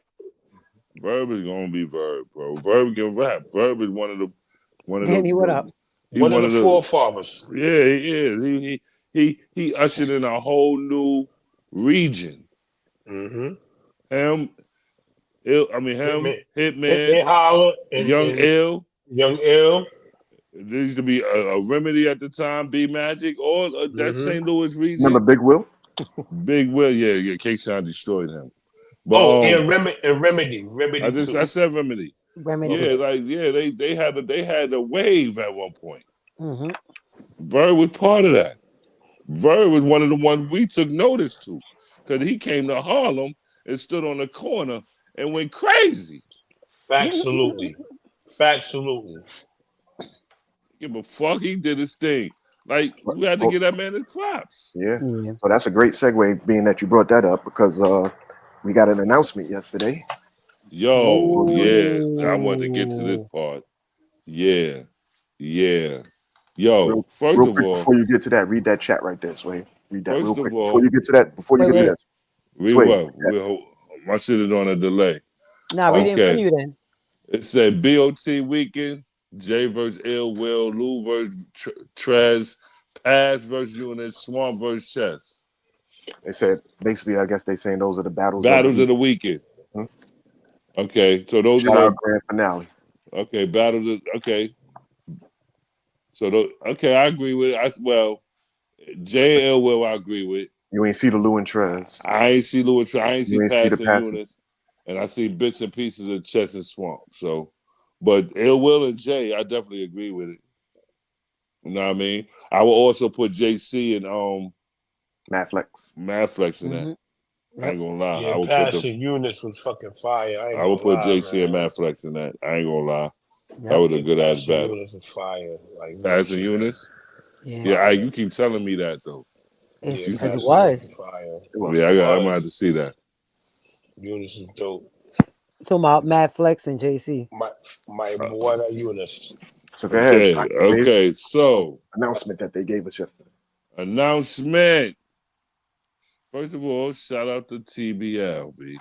Verb is gonna be Verb, bro. Verb can rap. Verb is one of the Danny, what up? One of the forefathers. Yeah, he is. He ushered in a whole new region. Mm-hmm. Hitman, Holler, and Young Ill. There used to be a Remedy at the time, B Magic, all that St. Louis region. Remember Big Will? Big Will, yeah. K-Shine destroyed him. But, and Remedy. I said Remedy. Remedy. They had a wave at one point. Mm-hmm. Verb was part of that. Verb was one of the ones we took notice to, because he came to Harlem and stood on the corner and went crazy. Factsulutely. Give a fuck. He did his thing. Like, we had to give that man his props. Yeah. So that's a great segue, being that you brought that up, because we got an announcement yesterday. Yo, I wanted to get to this part. Yeah. Yo, first of all, before you get to that, read that chat right there, Sway. Read that real quick. Before you get to that, read what? My shit is on a delay. Nah, read it in front of you then. It said BOT weekend, Jey versus Ill Will, Lou versus Trez, Pass versus Yunus, Swamp versus Chess. They said, basically, I guess they're saying those are the battles of the weekend. Okay, so those are the grand finale. Okay, okay. So I agree with it. Jey and Ill Will, I agree with. You ain't see the Lou and Trez. I ain't see Lou and Trez. I ain't see Pass and Yunus. And I see bits and pieces of Chess and Swamp. So, but Ill Will and Jey, I definitely agree with it. You know what I mean? I will also put JC and Madflex in that. I ain't gonna lie. Yeah, I will Pass and Yunus was fucking fire. I will put JC and Madflex in that. I ain't gonna lie. That was a good ass battle. Yunus was fire. Like, Pass and Yunus? Yeah, you keep telling me that though. Because it was. Yeah, I'm gonna have to see that. Yunus is dope. Talking about Madflex and JC. My boy Yunus. So go ahead. Okay, so announcement that they gave us yesterday. Announcement. First of all, shout out to TBL, B.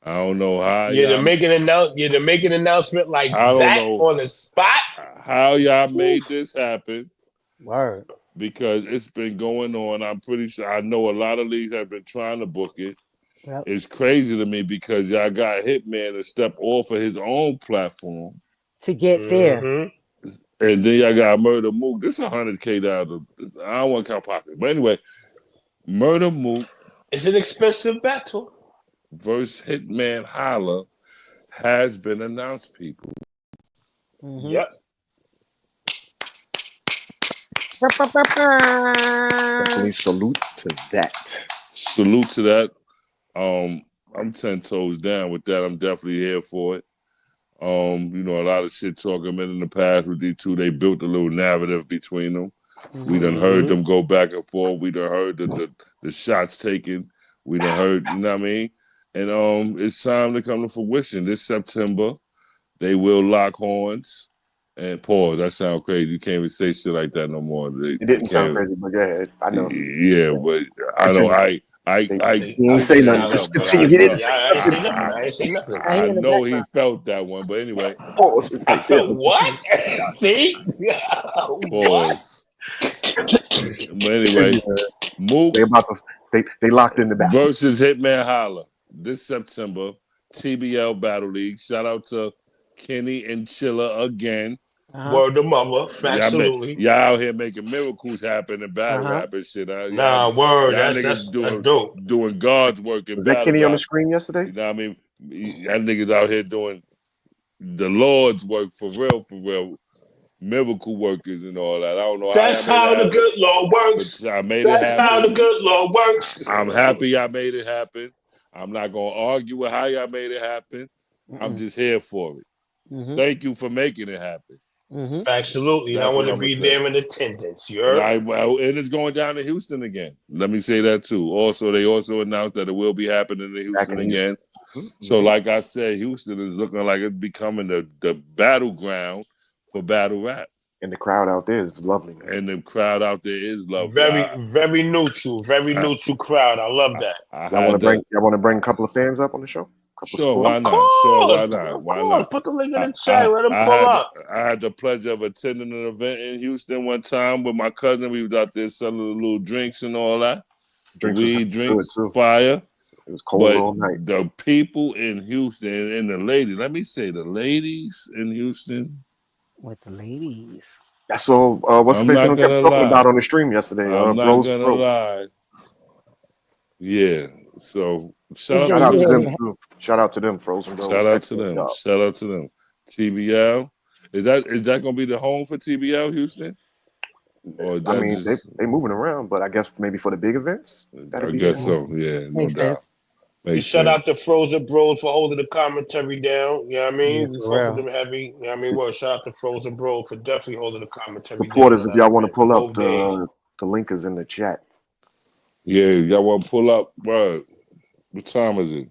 I don't know how. Yeah, to make an announcement like that on the spot. How y'all made this happen? Word. Because it's been going on. I'm pretty sure. I know a lot of leagues have been trying to book it. Yep. It's crazy to me because y'all got Hitman to step off of his own platform to get there. And then y'all got Murder Mook. This is $100K down. I don't want to count pocket. But anyway, Murder Mook. It's an expensive battle. Versus Hitman Holla has been announced, people. Yep. Definitely salute to that. Salute to that. I'm 10 toes down with that. I'm definitely here for it. You know, a lot of shit talking been in the past with these two. They built a little narrative between them. We done heard them go back and forth. We done heard the shots taken. We done heard, you know what I mean? And it's time to come to fruition. This September, they will lock horns. And pause. That sounds crazy. You can't even say shit like that no more. It didn't sound crazy, but go ahead. I know. Yeah, but I know. I didn't say nothing. Just continue. He didn't say nothing. I know he felt that one, but anyway. Pause. What? See? Pause. But anyway, Mook. They locked in the back. Versus Hitman Holla this September. TBL Battle League. Shout out to Kenny and Chilla again. Word to mother, absolutely. Y'all out here making miracles happen in battle rap and shit. Nah, word. That's dope. Doing God's work in Was battle that Kenny rap. on the screen yesterday? You know what I mean? Y'all niggas out here doing the Lord's work for real. Miracle workers and all that. I don't know. That's how the good Lord works. I made it happen. That's how the good Lord works. I'm happy I made it happen. I'm not gonna argue with how y'all made it happen. I'm just here for it. Thank you for making it happen. Absolutely. And I want to be there in attendance. You heard? Well, and it's going down to Houston again. Let me say that too. Also, they also announced that it will be happening in Houston again. So, like I said, Houston is looking like it's becoming the battleground for battle rap. And the crowd out there is lovely, man. And the crowd out there is lovely. Very neutral crowd. I love that. Y'all want to bring a couple of fans up on the show? Sure, why not? Why not? Put the link in the chat. Let them pull up. I had the pleasure of attending an event in Houston one time with my cousin. We was out there selling little drinks and all that. Drinks, fire. It was cold all night. The people in Houston and the ladies. Let me say the ladies in Houston. With the ladies. That's all. What's the face kept talking about on the stream yesterday? I'm not gonna lie. Yeah. So shout out to them too. Shout out to them, Frozen. Shout out to them. TBL. Is that gonna be the home for TBL Houston? Or I mean, they moving around, but I guess maybe for the big events. I guess so. Yeah, no doubt. Shout out to Frozen Bros for holding the commentary down. You know what I mean? Yeah, We for fuck real. with them heavy. You know what I mean? Well, shout out to Frozen Bros for definitely holding the commentary Supporters, down. if y'all want to pull up, days. the link is in the chat. Yeah, y'all want to pull up? What time is it?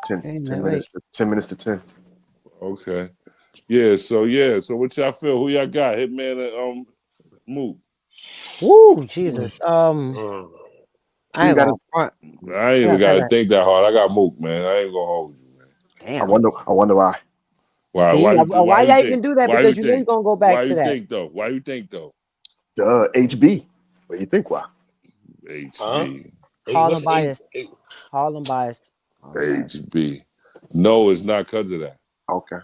10 minutes to 10. Okay. Yeah, so what y'all feel? Who y'all got? Hitman and Mook. Woo, Jesus. I ain't gonna front. I ain't even gotta think that hard. I got Mook, man. I ain't gonna hold you, man. Damn. I wonder why. Why y'all even do that? Because you know you're gonna go back to that. Why you think though? HB. What do you think? Why? HB. Harlem bias. Harlem bias. HB. No, it's not because of that. Okay.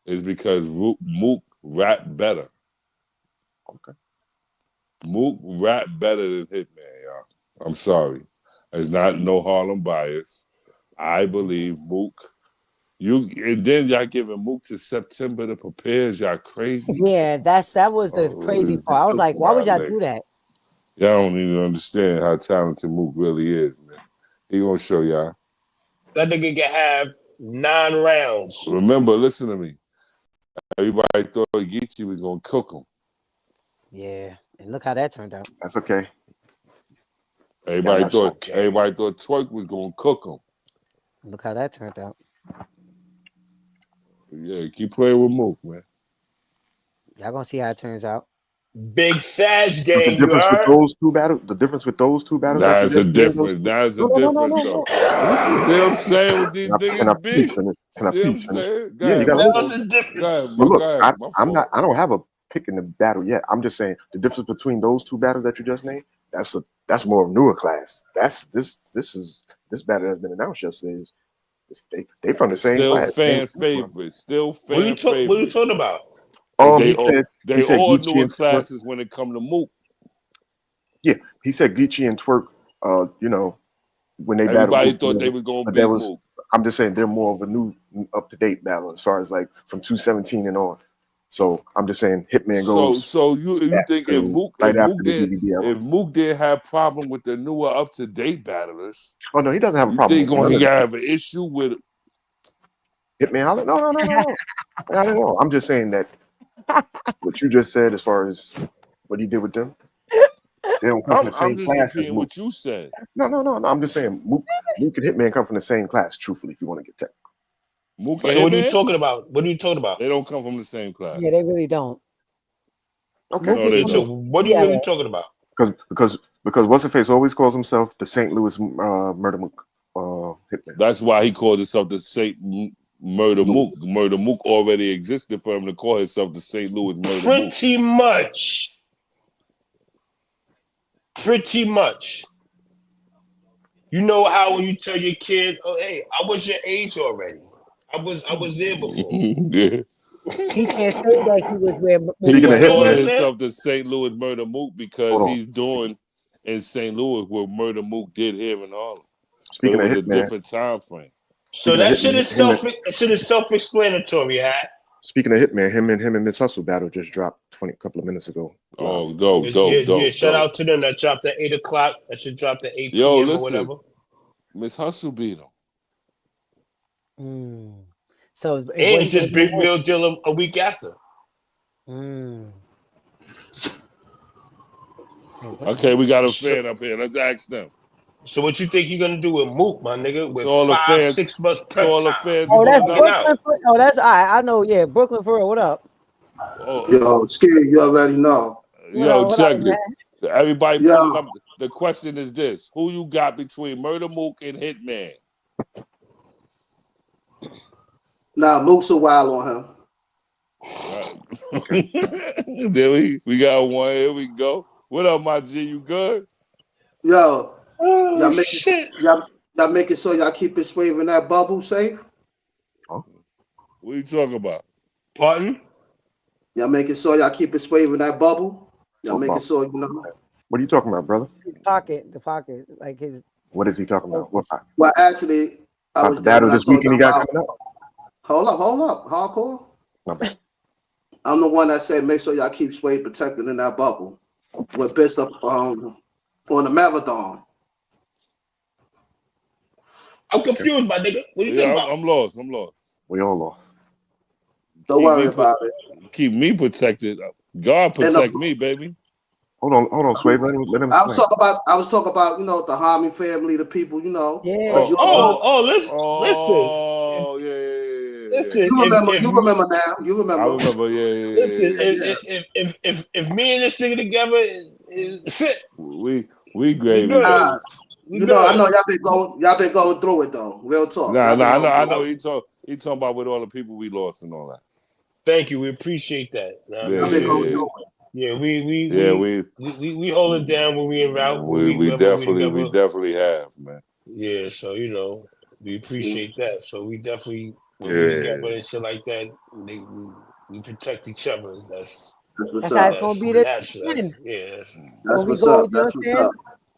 It's because Mook rap better. Okay. Mook rap better than Hitman, y'all. I'm sorry. It's not no Harlem bias. I believe Mook. And then y'all giving Mook to September to prepare. Y'all crazy? Yeah, that was the crazy part. I was like, why would y'all do that? Y'all don't even understand how talented Mook really is, man. He gonna show y'all. That nigga can have 9 rounds. Remember, listen to me. Everybody thought Geechi was gonna cook him. Yeah, and look how that turned out. That's okay. Everybody thought Twerk was gonna cook him. Look how that turned out. Yeah, keep playing with Mook, man. Y'all gonna see how it turns out. Big Sag gang. The difference with those two battles. The difference with those two battles. That's a difference. That's a difference, though. See what I'm saying with these niggas? Can I please finish? Yeah, you got a difference. Look, I'm not. I don't have a pick in the battle yet. I'm just saying the difference between those two battles that you just named. That's more of newer class. This battle has been announced yesterday. They from the same class. Fan favorite. Still fan favorite. What are you talking about? They all newer classes when it come to Mook. Yeah, he said Geechi and Twerk. When they battled, everybody thought they was gonna beat Mook. I'm just saying they're more of a new, up to date battle as far as like from 2017 and on. So I'm just saying Hitman goes. So you think if Mook didn't have problem with the newer up to date battlers? Oh no, he doesn't have a problem. You think he gotta have an issue with Hitman? No. I don't know. I'm just saying that what you just said as far as what he did with them. They don't come from the same class as Mook. What you said. No. I'm just saying Mook and Hitman come from the same class. Truthfully, if you want to get technical. Mook what are you talking about? They don't come from the same class. Yeah, they really don't. Okay. No, they so don't. What are you really talking about? Because what's the face always calls himself the St. Louis Murder Mook Hitman. That's why he calls himself the St. Murder Mook. Murder Mook already existed for him to call himself the St. Louis Murder Mook. Pretty much. You know how when you tell your kid, "Oh, hey, I was your age already. I was there before." Yeah. He can't say that he was where. He calling himself the St. Louis Murder Mook because he's doing in St. Louis what Murder Mook did here in Harlem. Speaking of a Hitman, different time frame. So that shit is self-explanatory, huh? Speaking of Hitman, him and Miss Hustle battle just dropped a couple of minutes ago. Oh, go. Shout out to them. That dropped at 8 o'clock. That should drop at 8 p.m. or whatever. Miss Hustle beat him. So and he just Big Real Deal a week after. Okay, we got a fan up here. Let's ask them. So what you think you're gonna do with Mook, my nigga? With all 5-6 months prep time. Oh, that's Brooklyn. Oh, that's I know. Yeah, Brooklyn for real. What up? Yo, Skid, you already know. Check it. So everybody pulling up. The question is this: who you got between Murder Mook and Hitman? Nah, Mook's a while on him. There we got one. Here we go. What up, my G? You good? Yo, y'all making sure y'all keep it swave in that bubble safe? What are you talking about? Pardon? Y'all making sure y'all keep it swave in that bubble? Y'all making sure What are you talking about, brother? The pocket, like his. What is he talking about? Well, actually, I was the battle this weekend he got coming up. Hold up, hardcore. Okay. I'm the one that said make sure y'all keep Sway protected in that bubble with Bishop on the marathon. I'm confused, my nigga. What you think about? I'm lost. We all lost. Don't worry about it. Keep me protected. God protect me, baby. Hold on, Swave. Let him. I was talking about the Harmony family, the people, Yeah. Listen. Oh, yeah. Listen, you remember now. You remember. I remember, yeah. Listen, if me and this nigga together, we great. Good. I know y'all been going through it though. Real talk. I know. He talking about with all the people we lost and all that. Thank you. We appreciate that. Yeah, we hold it down when we in route. We definitely have, man. Yeah, so we appreciate that. So we definitely when we together and shit like that, we protect each other. That's how it's gonna be. That's what's up. That's what's up.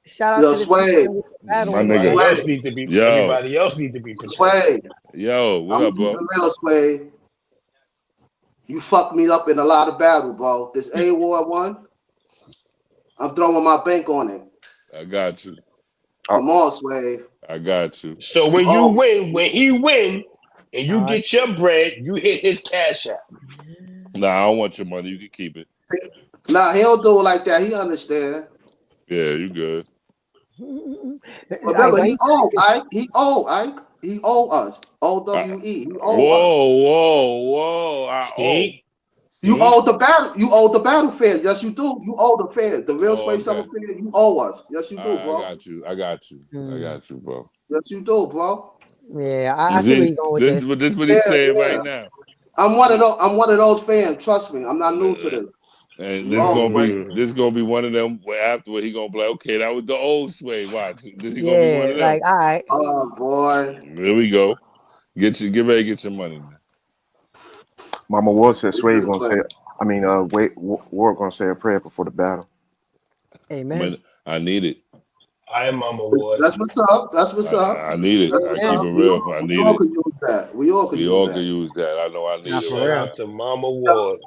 Shout out to Sway. My nigga. Everybody else need to be protected. Sway. Yo, what up, bro? Real, Sway. You fucked me up in a lot of battle, bro. This A-War one, I'm throwing my bank on it. I got you. Come on, Sway. I got you. So when you win, when he win, and you get your bread, you hit his cash out. Nah, I don't want your money. You can keep it. Nah, he don't do it like that. He understand. Yeah, you good. Remember, he owe Ike. He owe us. OWE. He owe us. Whoa. You owe the battle. You owe the battle fans. Yes, you do. You owe the fans. The real Sway Summer fans. You owe us. Yes, you do, bro. I got you, bro. Yes, you do, bro. Yeah, I see where you're going with this. What he's saying right now. I'm one of those fans. Trust me. I'm not new to this. And this gonna be one of them where afterward he gonna be like, okay, that was the old Sway. Watch. He gonna be one of them. Like, all right. Oh boy. There we go. Get ready to get your money, man. Mama Ward said Swave gonna say Ward gonna say a prayer before the battle. Amen. I need it. I am Mama Ward. That's what's up. I need it. I keep it real. I need it. We all can use that. We all can use that. I know I need it. Shout out to Mama Ward.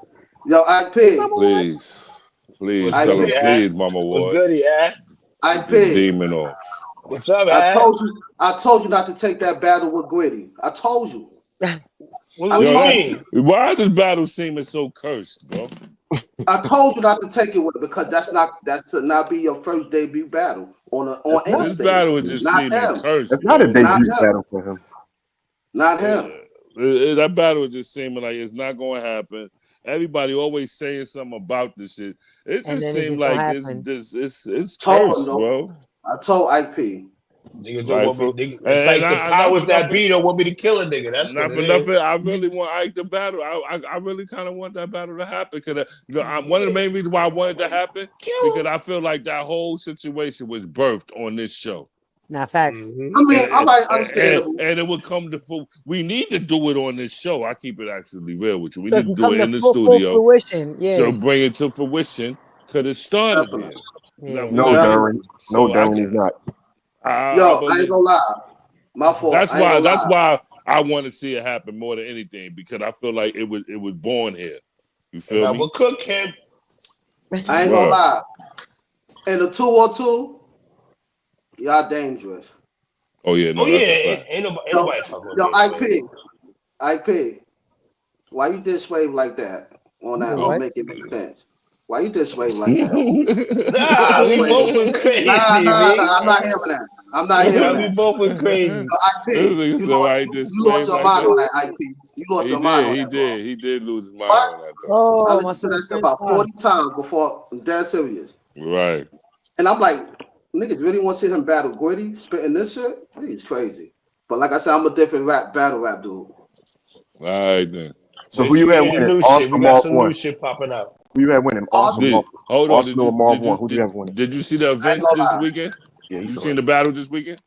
Yo, IP. Please tell him, please, Mama Ward. What's good, yeah? IP. Demon off. What's up, I told you not to take that battle with Gritty. I told you. What you mean? Why does battle seem so cursed, bro? I told you not to take it with it because that should not be your first debut battle on any this stage. Battle would just seem cursed. It's not a debut battle for him. Not him. That battle was just seeming like it's not going to happen. Everybody always saying something about this shit. It just seems like it's cursed, bro. I told IP. Nigga don't want me. It's like the powers that be don't want me to kill a nigga. That's not for nothing. I really want Ike to battle. I really kind of want that battle to happen because one of the main reasons why I wanted to happen because I feel like that whole situation was birthed on this show. Not facts. Mm-hmm. I mean, I understandable. And it would come to we need to do it on this show. I keep it actually real with you. We need to do it in the studio. Fruition. Yeah. So bring it to fruition because it started here. Yeah. No, Darren. No, Darren, he's not. I ain't gonna lie. My fault. That's why I want to see it happen more than anything because I feel like it was born here. You feel me? We'll cook him. I ain't gonna lie. In the 2-on-2, y'all dangerous. Oh yeah, no, ain't nobody fuck with me. IP. Why you did Swave like that? On that, don't make it make sense. Why you did Swave like that? We both went crazy. Nah, I'm not hearing that. I'm not hearing that. We both went crazy. IP, you lost your mind on that, IP. You lost your mind on that. He did lose his mind on that. Oh, I listened to that shit about 40 times before I'm dead serious. Right. And I'm like, niggas really want to see him battle Gritty spitting this shit? He's crazy. But like I said, I'm a different battle rap dude. All right then. So who you had winning? We got some new shit popping out. Who you had winning? Hold on. Arsonal, Marv Won. Who do you have winning? Did you see the events this weekend? Yeah, you seen the battle this weekend?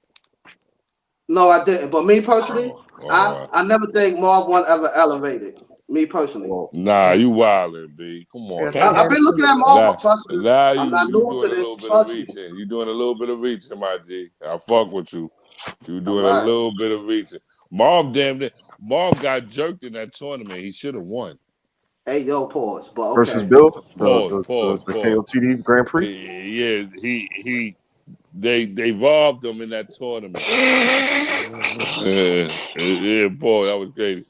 No, I didn't. But me personally, I never think Marv Won ever elevated. Me personally. Nah, you wildin', B. Come on. I've been looking at Marv. Trust me. I'm not new to this. Trust me. You doing a little bit of reaching, my G. I fuck with you. You doing a little bit of reaching. Marv got jerked in that tournament. He should have won. Hey, yo, pause. But okay. Versus Bill? Pause. The KOTD Grand Prix? Yeah, he They robbed them in that tournament. Yeah, boy, that was crazy.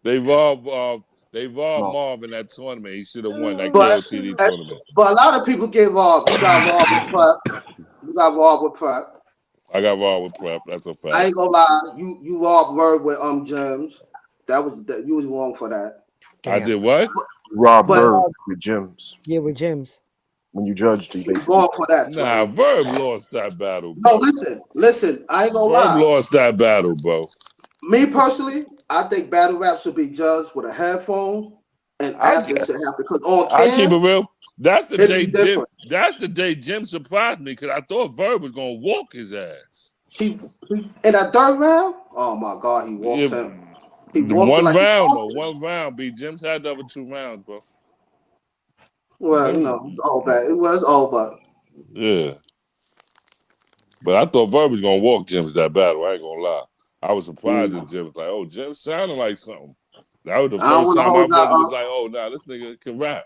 They robbed Marv in that tournament. He should have won that KOTD tournament. But a lot of people get robbed. You got robbed with Prep. You got robbed with Prep. I got robbed with Prep. That's a fact. I ain't gonna lie. You robbed Word with Gems. You was wrong for that. Damn. I did what? Rob Verb with Gems. Yeah, with Gems. When you judged, you basically wrong for that. Nah, Verb lost that battle. Bro. No, listen. I ain't gonna lie. Verb lost that battle, bro. Me personally, I think battle rap should be judged with a headphone, and athletes should have to. Because on cam, I keep it real. That's the day Jim. That's the day Jim surprised me because I thought Verb was gonna walk his ass. He in that third round. Oh my God, he walked him. He walked one like round though. One round. B. Jim's had the other 2 rounds, bro. Well, you know, it's all bad. It was over. Yeah. But I thought Verb was gonna walk Jim's that battle. I ain't gonna lie. I was surprised that Jim was like, "Oh, Jim sounded like something." That was the first time my brother was like, "Oh, nah, this nigga can rap."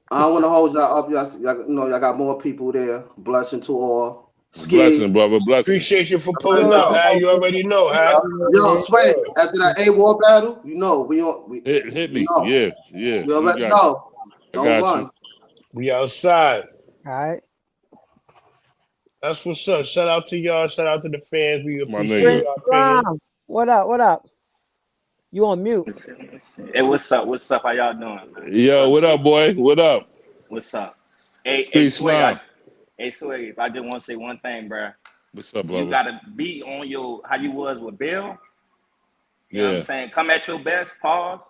I don't want to hold y'all up. Y'all got more people there. Blessing to all. Ski. Blessing, brother. Blessing. Appreciate you for pulling up, man. You already know, huh? Yo, Strait, after that A-War battle, we hit me. You know. Yeah. You already know. Don't run. We outside. All right. That's what's up. Shout out to y'all. Shout out to the fans. We appreciate y'all. What up? You on mute? Hey, what's up? How y'all doing? Yo, what up, boy? What up? What's up? Hey, Sway, I just want to say one thing, bro. What's up, brother? You gotta be on your how you was with Bill. You know what I'm saying? Come at your best. Pause.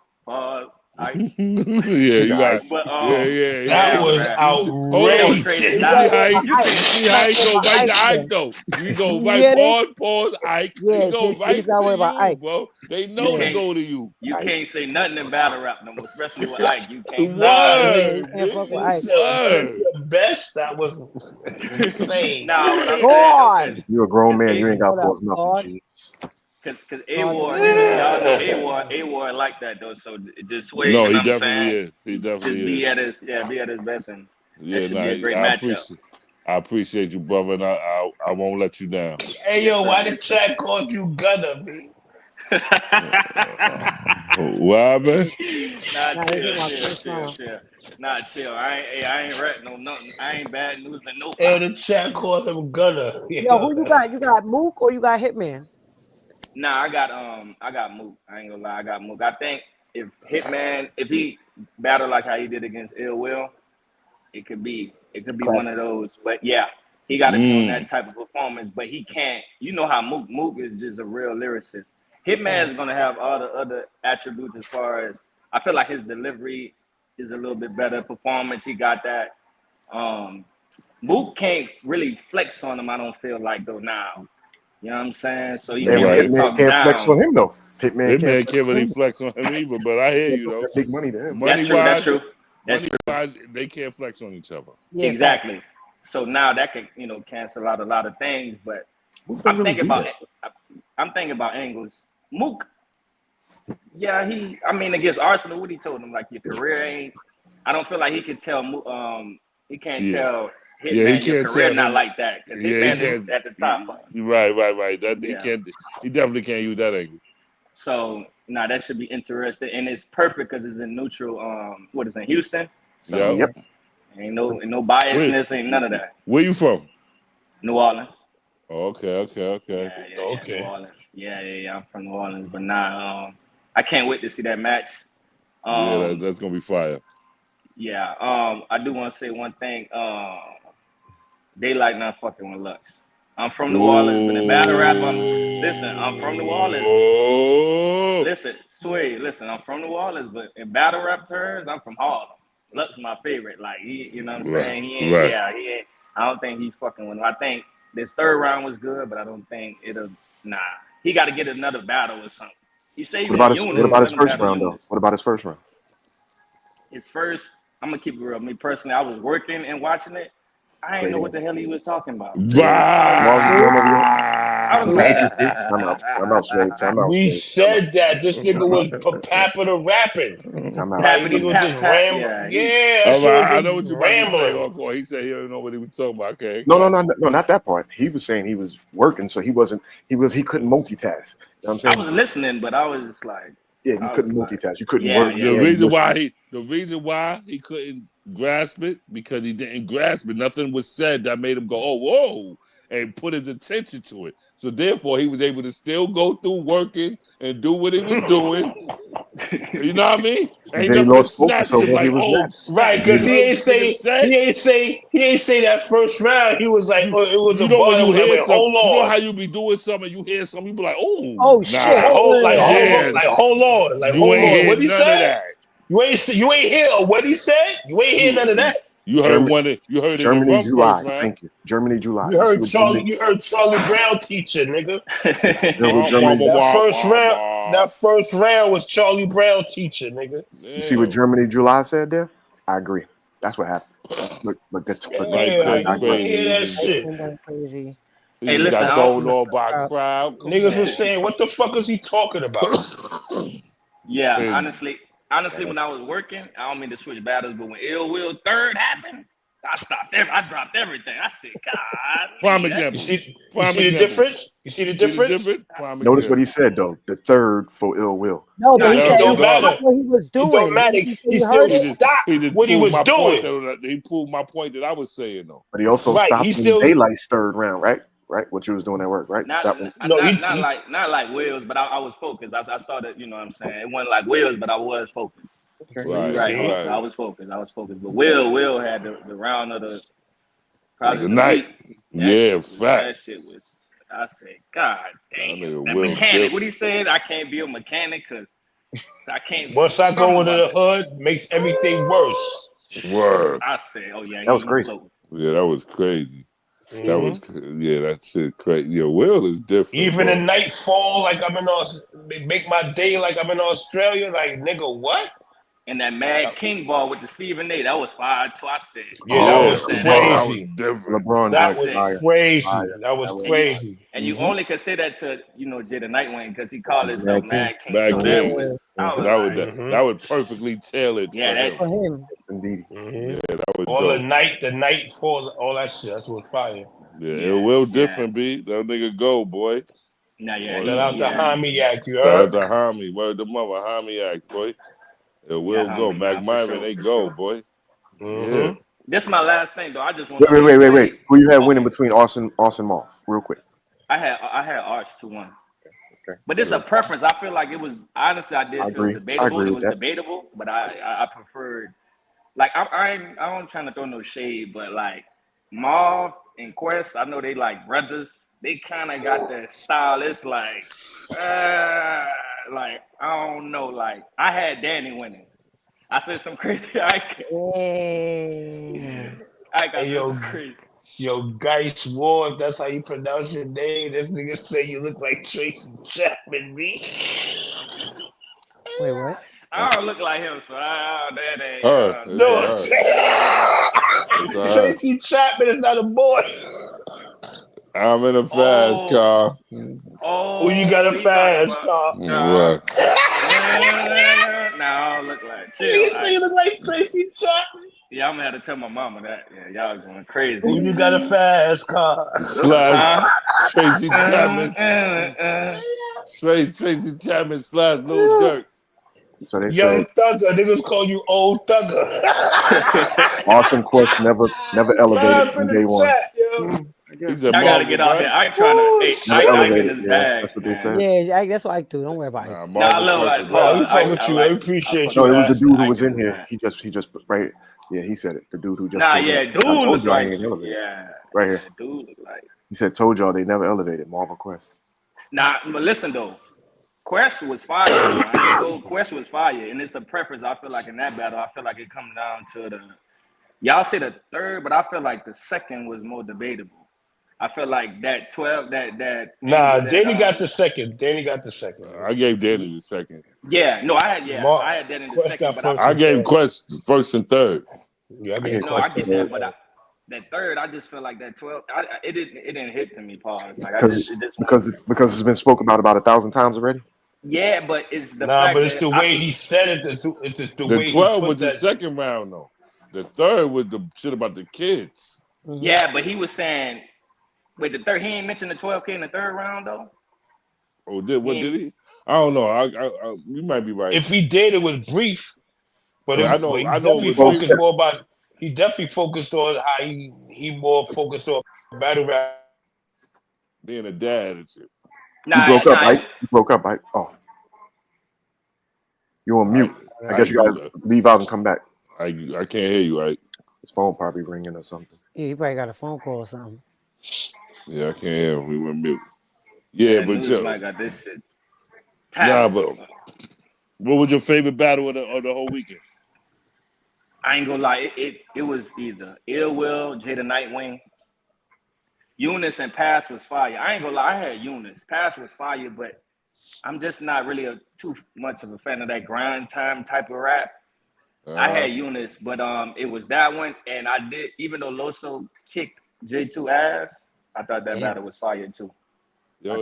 Yeah, you got. That was outrageous. See how he go right to Ike though. You go right pause Ike. You go right to you, bro. They know to go to you. You can't say nothing in battle rap no more, especially with Ike. You can't. The best. That was insane. You're a grown man. You ain't got to pause nothing. Because A-War like that though, so just wait. No, he definitely is. He definitely is. Be at his best, and that should be a great matchup. I appreciate you, brother, and I won't let you down. Hey yo, why the chat called you Gunner, B? What happened? Chill. I ain't ratting no nothing. I ain't bad news and no. Hey, the chat called him Gunner. Yo, who you got? You got Mook or you got Hitman? Nah, I got Mook. I ain't gonna lie, I got Mook. I think if Hitman, if he battled like how he did against Ill Will, it could be one of those. But yeah, he got to be on that type of performance. But he can't. You know how Mook is just a real lyricist. Hitman is gonna have all the other attributes as far as I feel like his delivery is a little bit better. Performance, he got that. Mook can't really flex on him. I don't feel like though now. You know what I'm saying? So you Hitman can't flex on him though. Hitman can't really flex on him either. But I hear you though. Big money to him. That's true. They can't flex on each other. Yeah, exactly. So now that can cancel out a lot of things. But I'm thinking about angles. Mook. Yeah, against Arsonal, what he told him like your career ain't. I don't feel like he could tell. He can't tell. Hitman, he can't career not like that because Hitman is at the top. Right. He definitely can't use that angle. So that should be interesting, and it's perfect because it's in neutral. What is it, Houston? So, yep. Ain't no biasness, ain't none of that. Where you from? New Orleans. Oh, okay. Yeah, New Orleans. Yeah. I'm from New Orleans, but I can't wait to see that match. That's gonna be fire. Yeah. I do want to say one thing. Daylyt not fucking with Lux. I'm from New Orleans, but in battle rap, I'm from New Orleans. Listen, I'm from New Orleans, but in battle rap terms, I'm from Harlem. Lux my favorite. Like you know what I'm saying? He ain't. I don't think he's fucking with him. I think this third round was good, but I don't think it'll. Nah, he got to get another battle or something. He says. What about his first round though? What about his first round? His first, I'm gonna keep it real. Me personally, I was working and watching it. I didn't know what the hell he was talking about. I was like, I'm out, Strait. Time out. We Strait. said that this nigga was Papa the rapping. Time out. Like nigga was just rambling. Yeah, I know what you about to say, rambling. Uncle. He said he didn't know what he was talking about. Okay. No, not that part. He was saying he was working, so he couldn't multitask. You know what I'm saying? I was listening, but I was just like, yeah, you couldn't multitask. You couldn't Yeah, work. yeah. The reason why he couldn't grasp it because he didn't grasp it. Nothing was said that made him go, oh, whoa, and put his attention to it. So therefore, he was able to still go through working and do what he was doing. You know what I mean? And then he lost focus over like, right, because he ain't say that first round. He was like, it was a ball. Hold on. You know how you be doing something, you hear something, you be like, shit. Hold on. What he said? You ain't hear what he said? You ain't hear none of that. You heard Germany, July. Thank you. Germany, July. You heard Charlie Brown teacher, nigga. That first round was Charlie Brown teacher, nigga. You see what Germany, July said there? I agree. That's what happened. I hear that shit. Crazy. Hey, listen, got thrown off by a crowd. Niggas was saying, what the fuck is he talking about? Yeah, honestly, when I was working, I don't mean to switch battles, but when Ill Will third happened, I stopped I dropped everything. I said, God. Prime example. You see the difference? You see the difference? Notice what he said though. The third for Ill Will. No, but he said don't matter. what he was doing. It don't matter. He still stopped what he was doing. He proved my point that I was saying though. But he also stopped in Daylyt's third round, right? Right, what you was doing at work, right? Not like Wills, but I was focused. I started, you know what I'm saying? It wasn't like Wills, but I was focused. Right. I was focused. But Will had the round of the night. Yeah, fact. That shit was. I said, God damn. That mechanic. What he said? I can't be a mechanic because I can't. Once I go into the hood, makes everything worse. Word. I said, oh yeah, that was crazy. Yeah, that was crazy. That was that shit crazy. Yeah, Will is different. Even a nightfall, like I'm in make my day like I'm in Australia. Like nigga, what? And that Mad King ball with the Stephen A. That was fire too. I said, that was crazy. LeBron, that was crazy. That was crazy. And you only could say that to Jey the NiteWing because he called himself Mad King. That would perfectly tail it. Yeah, that's for him. Indeed. Yeah, that was all dope. the night for all that shit. That's what fire. Yeah, it will different, B. That nigga go, boy. Shout out to Hami Act, you heard? Shout out to Hami. Word the mother, Hami Act, boy. It will go. Mac Myron, they go, boy. Yeah. This is my last thing, though. I just want wait. Who you had winning between Arson Marv? Real quick. I had Arch 2-1. Okay. But it's a preference. I feel like it was honestly I did feel debatable. It was debatable, but I preferred like I'm trying to throw no shade, but like Marv and Quest, I know they like brothers. They kind of got that style. It's like I don't know. Like I had Danny winning. I said some crazy. I got some crazy. Yo, Geist Ward, that's how you pronounce your name. This nigga say you look like Tracy Chapman, me. Wait, what? I don't look like him, so that ain't. No, Tracy Chapman is not a boy. I'm in a fast car. Oh, you got a fast car? Right. No, I don't look like. Chill. You say you look like Tracy Chapman? Yeah, I'm gonna have to tell my mama that. Yeah, y'all going crazy. Oh, you got a fast car? Tracy Chapman. Tracy Chapman slash Lil Durk. So they Young Thugger, niggas call you Old Thugger. Awesome Quest never elevated from day one. I gotta get out there. I ain't trying to. I get his bag. That's what they say. Yeah, that's what I do. Don't worry about it. I love it. I appreciate you. No, it was the dude who was in here. He just right. Yeah, he said it. The dude who just. Dude looked like. Yeah. Right here. Dude looked like. He said, "Told y'all they never elevated Marvel Quest." Nah, but listen though, Quest was fire. Quest was fire, and it's a preference. I feel like in that battle, I feel like it comes down to the. Y'all say the third, but I feel like the second was more debatable. I feel like that 12, that. Nah, Danny got the second. Danny got the second. I gave Danny the second. Yeah, no, I had Danny the second. I gave Quest first and third. Yeah, I gave I get that, but that third, I just feel like that 12. It didn't hit to me, pause. Like because it's been spoken about 1,000 times already. Yeah, but it's the fact but that it's the way he said it. It's the way 12 he was the second round though. The third was the shit about the kids. Mm-hmm. Yeah, but he was saying with the third, he ain't mentioned the 12K in the third round though. Oh, did he? I don't know. I you might be right. If he did, it was brief. But I know. He focused more about. He definitely focused on how he more focused on battle rap. Being a dad and shit. You broke up, Ike. You broke up, Ike. Oh, you're on mute. I guess you gotta leave out and come back. I can't hear you, Ike. His phone probably ringing or something. Yeah, he probably got a phone call or something. Yeah, I can't hear him. We went mute. Yeah, but I got this shit. Nah, but what was your favorite battle of the whole weekend? I ain't gonna lie, it was either Ill Will, Jey the NiteWing, Yunus, and B.A.R.S was fire. I ain't gonna lie, I had Yunus. B.A.R.S was fire, but I'm just not really too much of a fan of that grind time type of rap. I had Yunus, but it was that one, and I did. Even though Loso kicked J2 ass, I thought that battle was fire too. Yo,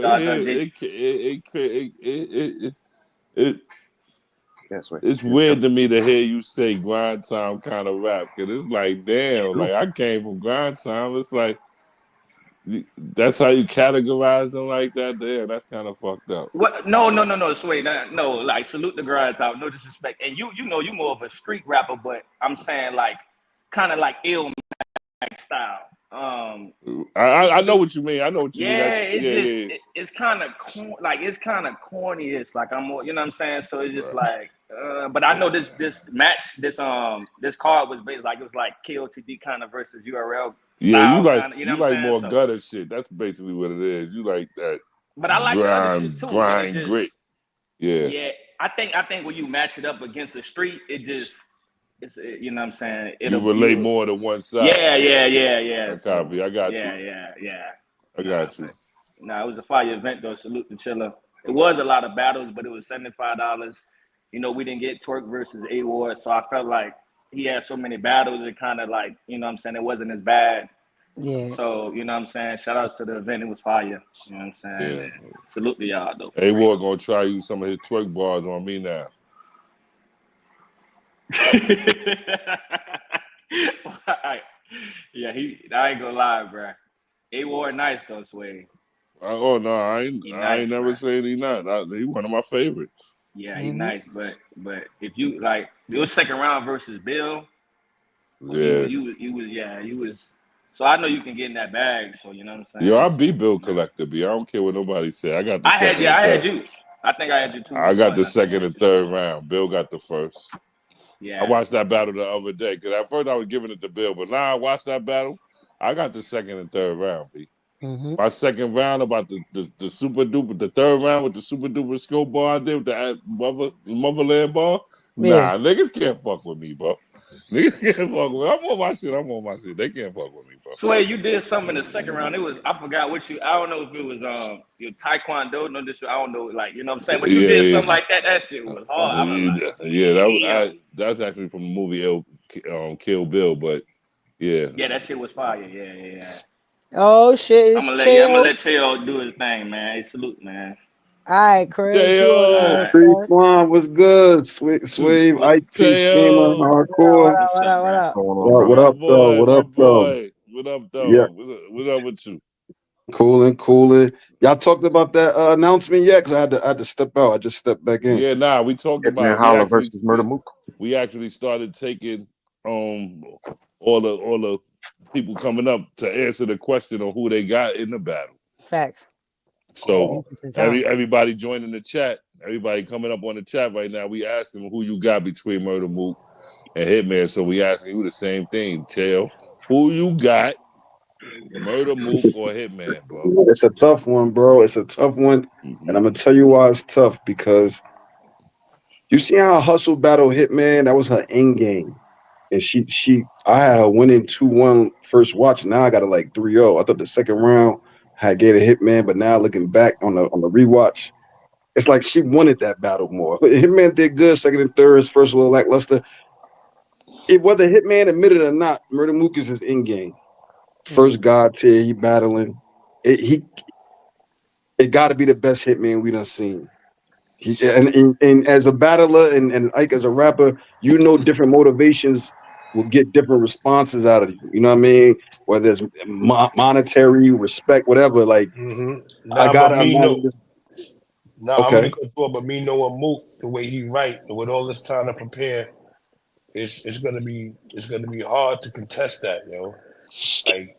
it's weird to me to hear you say grind time kind of rap, because it's like, damn, like I came from grind time. It's like that's how you categorize them like that. Damn, that's kind of fucked up. What? No. Sway, no. Like salute the grind time. No disrespect. And you know you more of a street rapper, but I'm saying like kind of like Illmac style. I know what you mean. I know what you mean. It's kind of corny. It's like I'm more, you know what I'm saying? So it's just like, but I know this match, this card was based like it was like KOTD kind of versus URL. Yeah, you like more gutter shit. That's basically what it is. You like that. But I like grind grit. Yeah. Yeah, I think when you match it up against the street, it's you know what I'm saying. You relate more to one side. Yeah. I copy. I got you. Yeah. I got you. No, it was a fire event though. Salute to Chilla. It was a lot of battles, but it was $75. You know, we didn't get Twerk versus A-War, so I felt like he had so many battles. It kind of like, you know what I'm saying, it wasn't as bad. Yeah. So, you know what I'm saying? Shout outs to the event. It was fire. You know what I'm saying? Yeah. Salute to y'all though. A-War gonna try you some of his twerk bars on me now. Yeah, I ain't gonna lie, bro. A-War nice though, Sway. Oh no, I ain't never said he not. He one of my favorites. Yeah, he nice, but if you like, it was second round versus Bill. Yeah, he was. So I know you can get in that bag. So you know what I'm saying. Yo, I beat Bill Collector. B. I don't care what nobody say. I got the second. I had you. I think I had you too. I got the second and third round. Bill got the first. Yeah. I watched that battle the other day because at first I was giving it to Bill, but now I watched that battle. I got the second and third round, B. Mm-hmm. My second round about the super duper, the third round with the super duper scope bar I did with the motherland bar. Yeah. Nah, niggas can't fuck with me, bro. Niggas can't fuck with me. I'm on my shit. They can't fuck with me, bro. Sway, you did something in the second round. It was, I forgot what I don't know if it was your taekwondo, no this, I don't know, like, you know what I'm saying? But you did something like that. That shit was hard. That's actually from the movie Kill Bill, but yeah. Yeah, that shit was fire. Yeah. Oh shit! I'm gonna let Chayo do his thing, man. Hey, salute, man. All right, Chris. Free Flan was good. Swave, Ike P, Schemer, Hardcore. What up, though? What up, though? Yeah. What up with you? Cooling. Y'all talked about that announcement yet? Because I had to step out. I just stepped back in. Yeah, nah, we talked about Holla versus Murder Mook. We actually started taking all the people coming up to answer the question on who they got in the battle. Facts. So everybody joining the chat, everybody coming up on the chat right now, we asking who you got between Murder Mook and Hitman. So we asking you the same thing, Chayo. Who you got, Murder Mook or Hitman, bro? It's a tough one, bro. It's a tough one. Mm-hmm. And I'm gonna tell you why it's tough, because you see how Hustle battle Hitman, that was her end game. And I had her winning 2-1 first watch. Now I got it like 3-0. I thought the second round I gave a Hitman, but now looking back on the rewatch, it's like she wanted that battle more. Hitman did good, second and third. His first a little lackluster. Whether Hitman admitted or not, Murder Mook is his end game. First God tier, he battling. It got to be the best Hitman we done seen. And as a battler and like as a rapper, you know different motivations will get different responses out of you. You know what I mean? Whether it's monetary, respect, whatever. Like I gotta imagine this. I'm gonna go through it, but me knowing Mook, the way he write, with all this time to prepare, it's gonna be hard to contest that, yo. Like,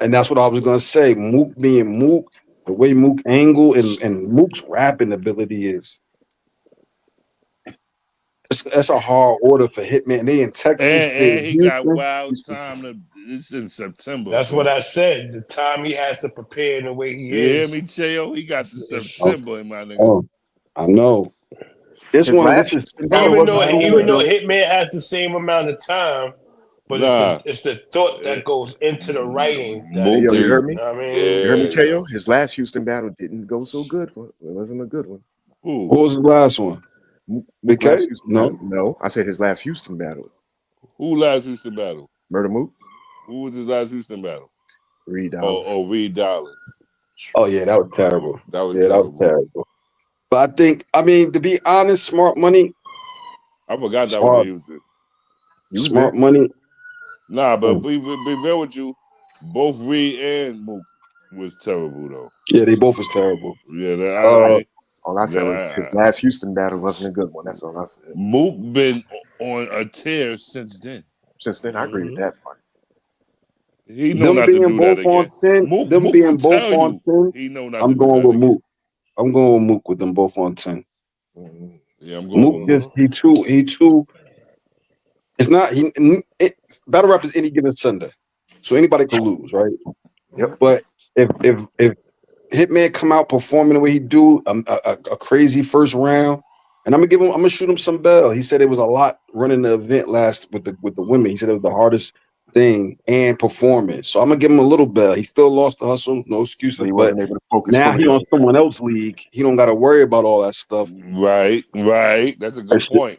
and that's what I was gonna say. Mook being Mook, the way Mook angle and Mook's rapping ability is. That's a hard order for Hitman. They in Texas. And he got wild time. It's in September. That's what I said. The time he has to prepare in the way he is. You hear me, Cheo? He got to September, my nigga. Oh, I know. This is even though Hitman has the same amount of time, but it's the thought that goes into the writing. You heard me? I mean, you heard me, Cheo? His last Houston battle didn't go so good. It wasn't a good one. Who? What was his last one? Because no, I said his last Houston battle. Who last Houston battle? Murder Mook. Who was his last Houston battle? Reed Dollars. Reed Dollars. Oh yeah, that was terrible. That was terrible. But I mean, to be honest, Smart Money. I forgot that was Houston. Smart Money. Nah, but be real with you, both Reed and Mook was terrible though. Yeah, they both was terrible. Yeah, all I said was his last Houston battle wasn't a good one. That's all I said. Mook been on a tear since then. I agree with that part. He know not to do that again. Mook being both on 10. He know not I'm going with Mook. I'm going with Mook with them both on 10. Yeah, I'm going Mook with just he too. It's not battle rap is any given Sunday, so anybody can lose, right? Yep. But if Hitman come out performing the way he do, a crazy first round, and I'm gonna shoot him some bell. He said it was a lot running the event last with the women. He said it was the hardest thing and performing. So I'm gonna give him a little bell. He still lost the hustle, no excuses. He wasn't able to focus. Now he on someone else's league. He don't got to worry about all that stuff. Right. That's a good point.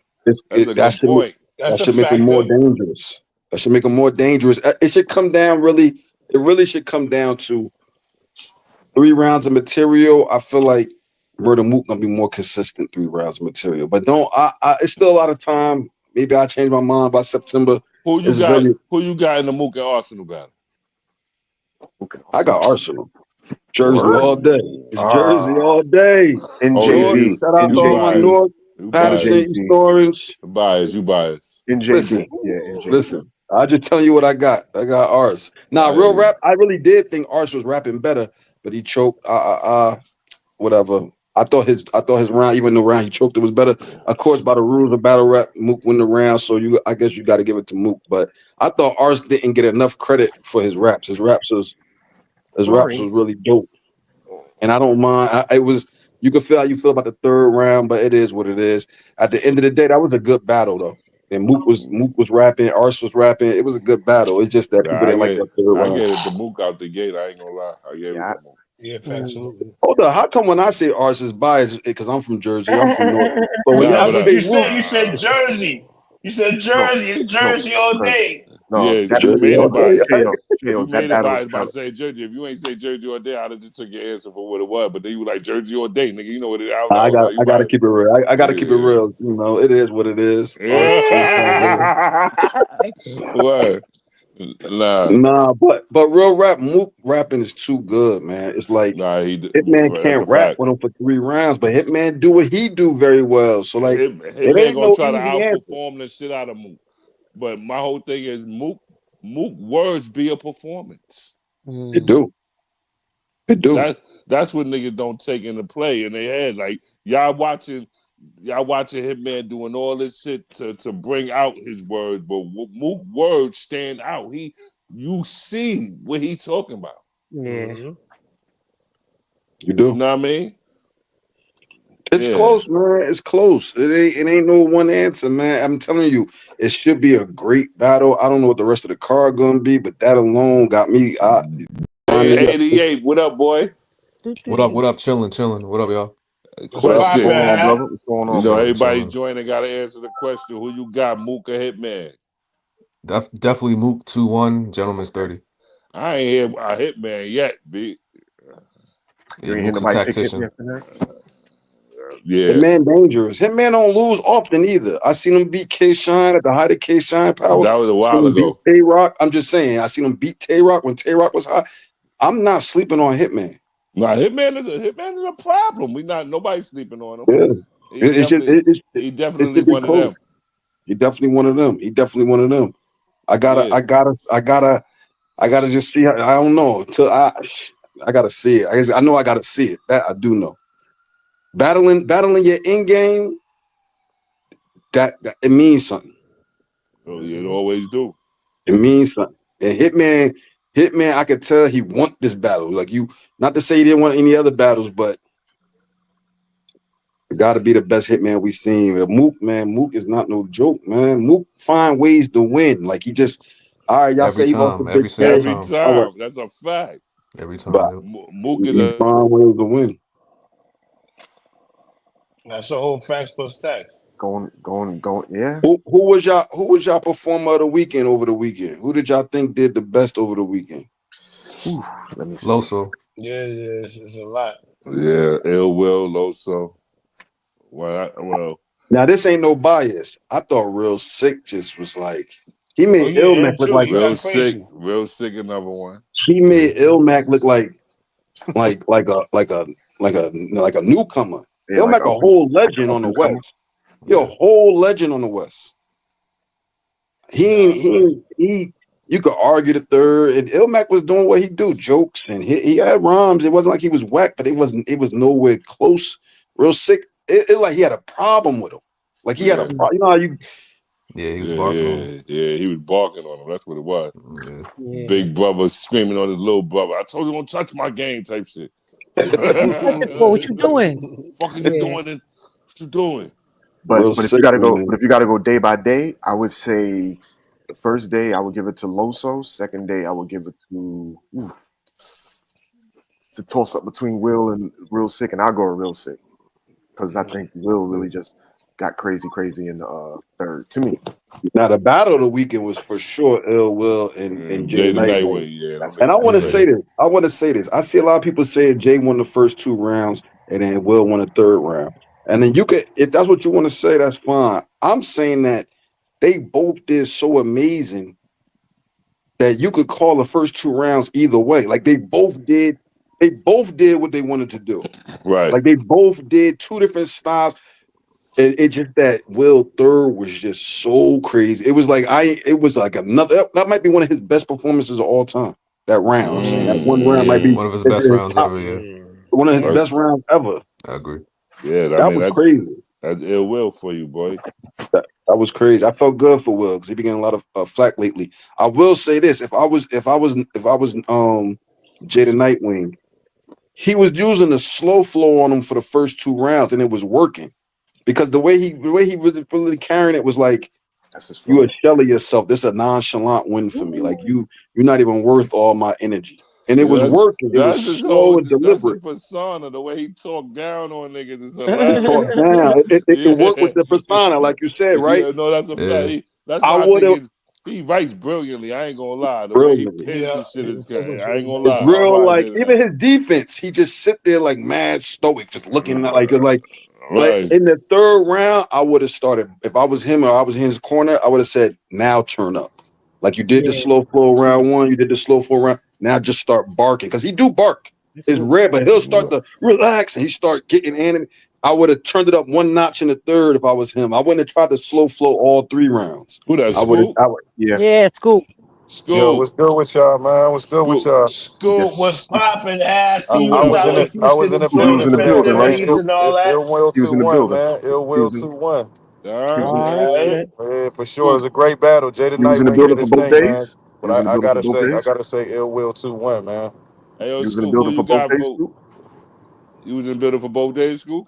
That should make him more dangerous. That should make him more dangerous. It should come down It really should come down to 3 rounds of material. I feel like Murder Mook gonna be more consistent 3 rounds of material. But it's still a lot of time. Maybe I'll change my mind by September. Who you got in the Mook and Arsonal battle? I got Arsonal. Jersey all day. It's Jersey all day. NJB. Shout out to all my North, Patterson, East Orange. You bias. NJB. Listen, I just tell you what I got. I got Ars. Now, real rap, I really did think Ars was rapping better, but he choked. Whatever. I thought his round, even the round he choked, it was better. Of course, by the rules of battle rap, Mook win the round, so I guess you got to give it to Mook. But I thought Ars didn't get enough credit for his raps. His raps was really dope, and I don't mind. You can feel how you feel about the 3rd round, but it is what it is. At the end of the day, that was a good battle though. And Mook was rapping, Ars was rapping. It was a good battle. It's just that people didn't like that 3rd round. I gave it to Mook out the gate. I ain't gonna lie. I gave it to Mook. Yeah, absolutely. Hold on. How come when I say Ars is biased, because I'm from Jersey, I'm from North. But you said Jersey. You said Jersey. It's Jersey all day. No, you made it biased by saying Jersey. If you ain't say Jersey all day, I'd have just took your answer for what it was. But then you were like Jersey all day, nigga. You know what it is. I got to keep it real. I got to keep it real. You know, it is what it is. What? Nah, but real rap, Mook rapping is too good, man. It's like Hitman can't rap with him for 3 rounds, but Hitman do what he do very well. So like, Hitman gonna try to outperform the shit out of Mook. But my whole thing is Mook words be a performance. It do. That's what niggas don't take into play in their head. Like y'all watching Hitman doing all this shit to bring out his words, but Mook words stand out. You see what he talking about. Yeah. You do. You know what I mean? It's close, man. It's close. It ain't no one answer, man. I'm telling you, it should be a great battle. I don't know what the rest of the card gonna be, but that alone got me. 88, what up, boy? What up? Chilling. What up, y'all? Question. What's going on? You know, everybody joining got to answer the question. Who you got, Mook or Hitman? Definitely Mook 2-1, Gentleman's 30. I ain't hear a Hitman yet, B. You ain't hear nobody pick Hitman tonight? Yeah. Hitman dangerous. Hitman don't lose often either. I seen him beat K-Shine at the height of K-Shine power. That was a while ago. Beat Cheyraq. I'm just saying. I seen him beat Cheyraq when Cheyraq was hot. I'm not sleeping on Hitman. No, Hitman is a problem. Nobody's sleeping on him. Yeah. He definitely one of them. He definitely one of them. I gotta just see. I don't know until I gotta see it. I know I gotta see it. That I do know. Battling your in game. That it means something. Oh, yeah, it always do. It means something. And Hitman, I could tell he want this battle. Like not to say he didn't want any other battles, but it got to be the best Hitman we've seen. Mook is not no joke, man. Mook find ways to win. Like he just, all right, y'all say he lost the big every time. That's a fact. Every time. But Mook is he find ways to win. That's a whole facts plus facts. Going, yeah. Who was y'all performer of the weekend over the weekend? Who did y'all think did the best over the weekend? Let me see. Loso. Yeah, it's a lot. Yeah, Ill Will, Loso. Well. Now this ain't no bias. I thought Real Sikh just was like he made Illmac look like Real Sikh another one. He made Illmac look like a newcomer. Yeah, Illmac a whole legend on the West. You're a whole legend on the West. He you could argue the third, and Illmac was doing what he do, jokes, and he had rhymes. It wasn't like he was whack, but it was nowhere close. Real Sikh. It like he had a problem with him. Like he had a problem. You know how you. Yeah, he was barking on him. Yeah, he was barking on him. That's what it was. Yeah. Big brother screaming on his little brother. I told you don't touch my game type shit. Well, what you doing? Fucking you doing it? What you doing? But if you gotta go day by day, I would say the first day I would give it to Loso. Second day I would give it to it's a toss up between Will and Real Sikh, and I'll go Real Sikh because I think Will really just got crazy in the third to me. Now the battle of the weekend was for sure Ill Will and Jey the NiteWing. Yeah, and I want to say this. I see a lot of people saying Jey won the first 2 rounds and then Will won the 3rd round. And then you could, if that's what you want to say, that's fine. I'm saying that they both did so amazing that you could call the first 2 rounds either way. Like they both did what they wanted to do. Right. Like they both did 2 different styles. It just that Will third was just so crazy. It was like another. That might be one of his best performances of all time. That round, I'm saying that one round might be one of his best rounds ever. Yeah, one of his best rounds ever. I agree. Yeah, that was crazy. That's Ill Will for you, boy. That was crazy. I felt good for Will because he been getting a lot of flack lately. I will say this: if I was Jey the NiteWing, he was using the slow flow on him for the first 2 rounds, and it was working. Because the way he was really carrying it was like you a shell of yourself. This is a nonchalant win for me. Like you're not even worth all my energy. And it was working. It was slow and deliberate. That's his persona. The way he talked down on niggas is talk down. It worked with the persona, like you said, right? Yeah, no, that's a fact. That's why he writes brilliantly. I ain't gonna lie. The way he pins his shit is good. I ain't gonna lie. It's real, like even his defense, he just sit there like mad stoic, just looking like. But in the 3rd round, I would have started. If I was him or I was in his corner, I would have said, "Now turn up." Like you did the slow flow round 1, you did the slow flow round. Now just start barking because he do bark. It's rare, but he'll start to relax and he start getting animated. I would have turned it up 1 notch in the 3rd if I was him. I wouldn't have tried to slow flow all 3 rounds. Who that? Scoop. Scoop. Yo, what's good with y'all, man? What's good with y'all? Scoop, what's popping, ass? I was in the building, right? And all that. Ill Will 2-1, man. Ill Will 2-1. Yeah, for sure. It was a great battle. Jey the NiteWing did his thing, man. But I gotta say Ill Will 2-1, man. Hey, yo, Scoop, who you got for? You was in the building for both days, Scoop?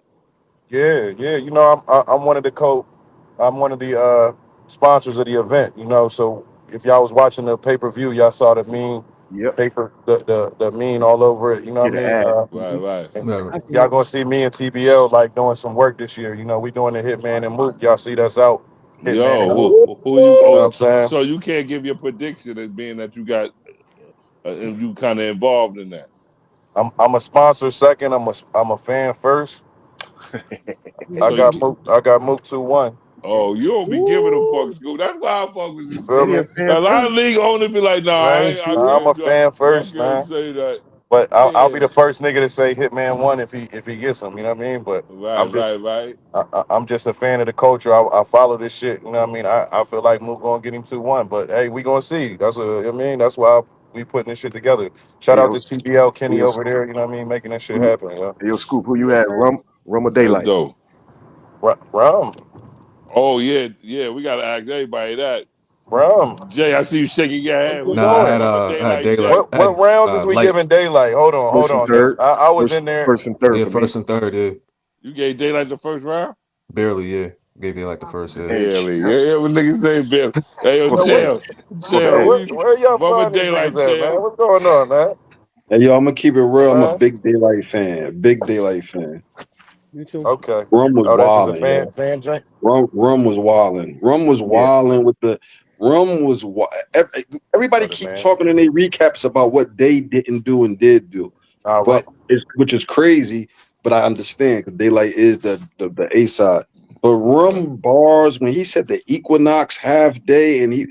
Yeah. You know, I'm one of the sponsors of the event. You know, so if y'all was watching the pay-per-view, y'all saw the mean the mean all over it. You know what I mean? Right. Y'all gonna see me and TBL like doing some work this year. You know, we doing the Hitman and Mook. Y'all see that's out. Hitman who you? know what I'm saying? So you can't give your prediction as being that you got and you kind of involved in that. I'm a sponsor second. I'm a fan first. I got Mook 2-1. Oh, you don't be giving a fuck, Scoop. That's why I fuck with you. Feel me? A lot of league owners be like, nah, I'm a fan first, I can't man. say that. But I'll be the first nigga to say Hitman won if he gets him. You know what I mean? But right. I'm just a fan of the culture. I follow this shit. You know what I mean? I feel like Mook gonna get him 2-1. But hey, we gonna see. You know what I mean? That's why we putting this shit together. Shout out to TBL Kenny over there. You know what I mean? Making this shit happen. Yo, Scoop, who you had? Rum or That's Daylyt? dope. Rum. Oh yeah. We gotta ask everybody that. Rum. Jay, I see you shaking your head. Nah, I had Daylyt. What rounds is we giving Daylyt? Hold on. I was in there. First and third. Yeah, first and third. Yeah. You gave Daylyt the first round? Barely, yeah. Gave Daylyt the first. Yeah. Barely. Yeah, what niggas say barely. Hey, yo, chill. Where y'all find these niggas at, man? What's going on, man? Hey, yo, I'm gonna keep it real. I'm a big Daylyt fan. Big Daylyt fan. Me too. Okay. Rum was wilding. wilding. Fan drink. Rum was wilding. Rum was wilding with the. Rum was. Everybody keep talking in their recaps about what they didn't do and did do, which is crazy. But I understand because Daylyt is the A side. But Rum bars when he said the Equinox half day and he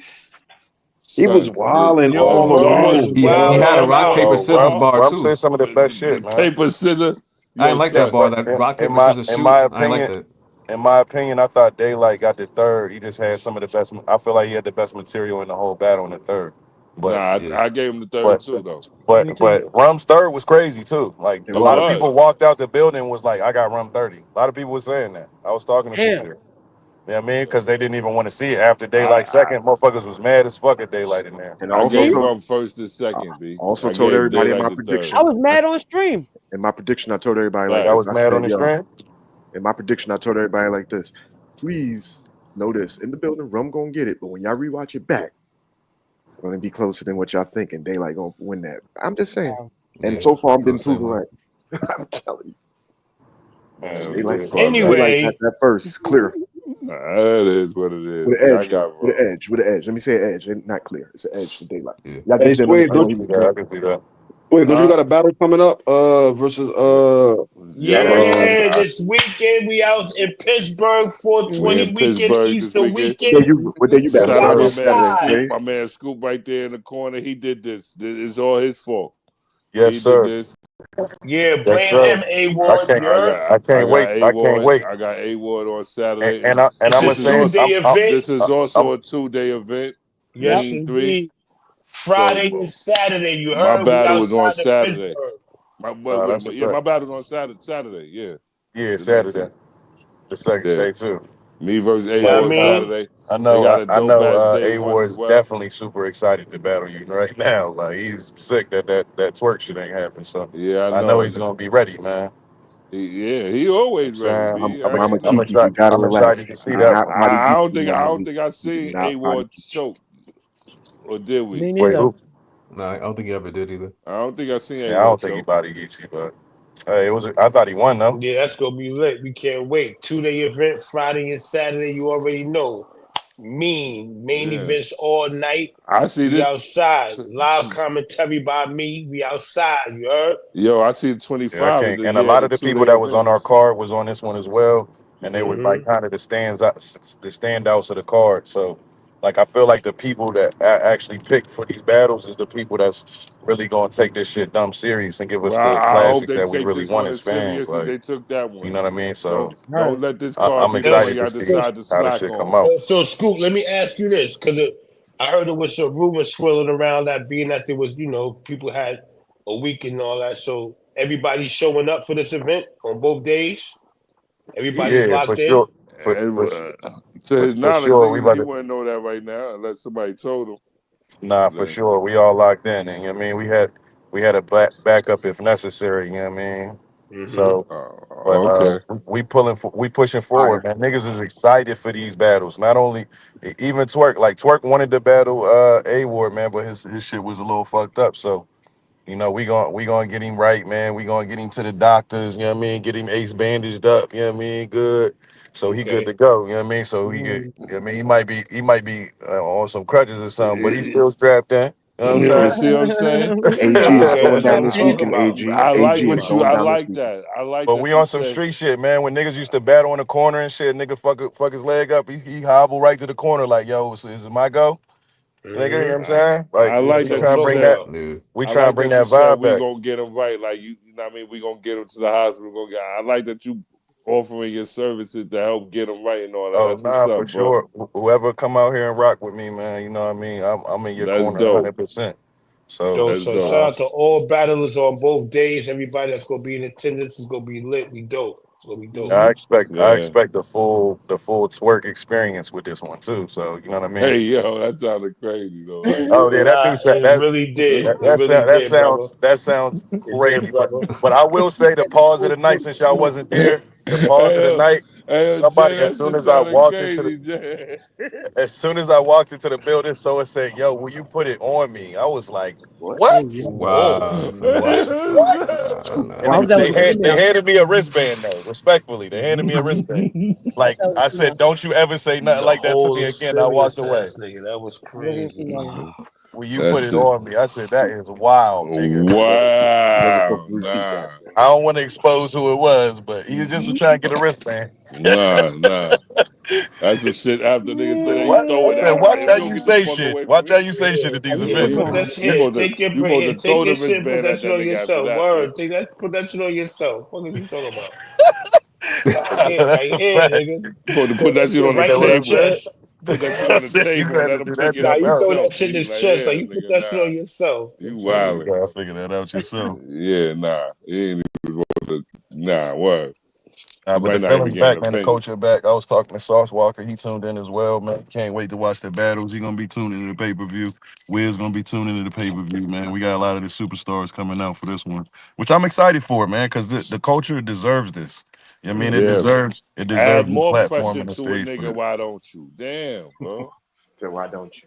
was wilding all around. He had a rock paper scissors bar Rum too. said some of the best shit, man. Paper scissors. I didn't like that bar. That rock paper scissors shoot. I didn't like that. In my opinion, I thought Daylyt got the third. He just had some of the best. I feel like he had the best material in the whole battle in the third. But I gave him the third too, though. But Rum's third was crazy too. Like a lot of people walked out the building and was like, "I got Rum 30." A lot of people were saying that. I was talking to people there. You know what I mean? Because they didn't even want to see it after Daylyt second. Motherfuckers was mad as fuck at Daylyt in there. And I gave Rum first and second. B. Also told everybody in my prediction. I was mad on stream. In my prediction, I told everybody I was mad on the stream. In my prediction, I told everybody like this. Please know this. In the building, Rum gonna get it. But when y'all rewatch it back, it's gonna be closer than what y'all think. And Daylyt gonna win that. I'm just saying. And so far, I've been proven right. I'm telling you. Anyway, that first clear. It is what it is. With an edge. Let me say an edge. Not clear. It's an edge to Daylyt. Yeah. Hey, Sway, don't you got a battle coming up? Versus this weekend we out in Pittsburgh 420 weekend, Easter weekend. What day you bet? My man Scoop right there in the corner. He did this. It's all his fault. Yes, sir. Did this. Yeah, blame him, A-Ward. I can't wait. I got A-Ward on Saturday. And I'm gonna say this is also a 2-day event. Yes, indeed. Friday and Saturday. You heard? My battle was on Saturday. My battle was on Saturday. Yeah, Saturday. The second day too. Me versus A-Ward Saturday. I know A-Ward's definitely super excited to battle you right now. Like he's sick that twerk shit ain't happening. So yeah, I know he's gonna be ready, man. He always ready. I'm excited to see that. I don't think I've seen A-Ward choke. Or did we? Me neither. No, I don't think he ever did either. I don't think I've seen A-Ward I don't think he body Geechi, but hey, I thought he won though. Yeah, that's gonna be lit. We can't wait. 2-day event, Friday and Saturday. You already know. Main events all night. I see we this outside. Live commentary by me. We outside. You heard? Yo, I see 25. And a lot of the people that was on our card was on this one as well, and they were like kind of the standouts of the card. So, like, I feel like the people that actually picked for these battles is the people that's really gonna take this shit dumb serious and give us the classics that we really want as fans. Like, they took that one. You know what I mean? So don't let this card. I'm excited to see how this shit come out. So, Scoop, let me ask you this, because I heard there was some rumors swirling around that being that there was, people had a week and all that. So everybody's showing up for this event on both days. Everybody's locked in. To his knowledge, he wouldn't know that right now unless somebody told him. Nah, for sure. We all locked in, and you know what I mean, we had a backup if necessary. You know what I mean. Mm-hmm. So, we pushing forward, man. Niggas is excited for these battles. Not only even Twerk wanted to battle A-Ward, man, but his shit was a little fucked up. So, we gonna get him right, man. We gonna get him to the doctors. You know what I mean. Get him ace bandaged up. You know what I mean. Good. So he good to go, you know what I mean? So he might be on some crutches or something, but he's still strapped in. You see what I'm saying? AG is going down this weekend. AG, I like AG what is you. going I down this like weekend. that. I like. But that we you on some said- street shit, man. When niggas used to battle in the corner and shit, nigga fuck his leg up. He hobble right to the corner like, yo, is it my go? Nigga, you know what I'm saying? Like, I like that you said. We trying to bring that vibe we back. gonna get him right. Like you know what I mean? We gonna get him to the hospital. I like that you offering your services to help get him right and all that. Oh, That's nah, what's for up, bro. sure. Whoever come out here and rock with me, man, you know what I mean? I'm in your That's corner dope. 100%. So, Yo, so shout out to all battlers on both days. Everybody that's gonna be in attendance is gonna be lit. We dope. It's gonna be dope. I expect the full twerk experience with this one too. So you know what I mean? Hey yo, that sounded crazy though. Like, Oh yeah, that dude said it really did. That sounds crazy. But I will say the pause of the night, since y'all wasn't there, the pause of the night. Somebody, Jay, as soon as I walked into the building, so it said, "Yo, will you put it on me?" I was like, "What? Wow. And they handed me a wristband though. Respectfully, they handed me a wristband. Like I said, "Don't you ever say nothing like that to me again." I walked away. Nigga, that was crazy. Will you put it on me? I said, "That is wild, nigga." Wow. Nah. I don't want to expose who it was, but he just was trying to get a wristband. Nah. That's some shit after niggas say that you throw it at Watch him. how you say shit. Watch how you say shit at these events. Take your shit, put that shit on yourself. Word, put that shit on yourself. What are you talking about? Nigga. Put that shit on the table. Put that shit on the table and let him take it Nah, up you throw himself. that shit in his chest. Like you put that shit on yourself. You wildin'. You gotta figure that out yourself. Yeah, nah. You ain't even word. But the feelings back, man. The culture back. I was talking to Sauce Walker. He tuned in as well, man. Can't wait to watch the battles. He gonna be tuned into the pay-per-view. Wiz gonna be tuned into the pay-per-view, man. We got a lot of the superstars coming out for this one, which I'm excited for, man, because the culture deserves this. You know what I mean? It deserves Add the more platform pressure and the to a stage. nigga. Why don't you? Damn, bro. So why don't you?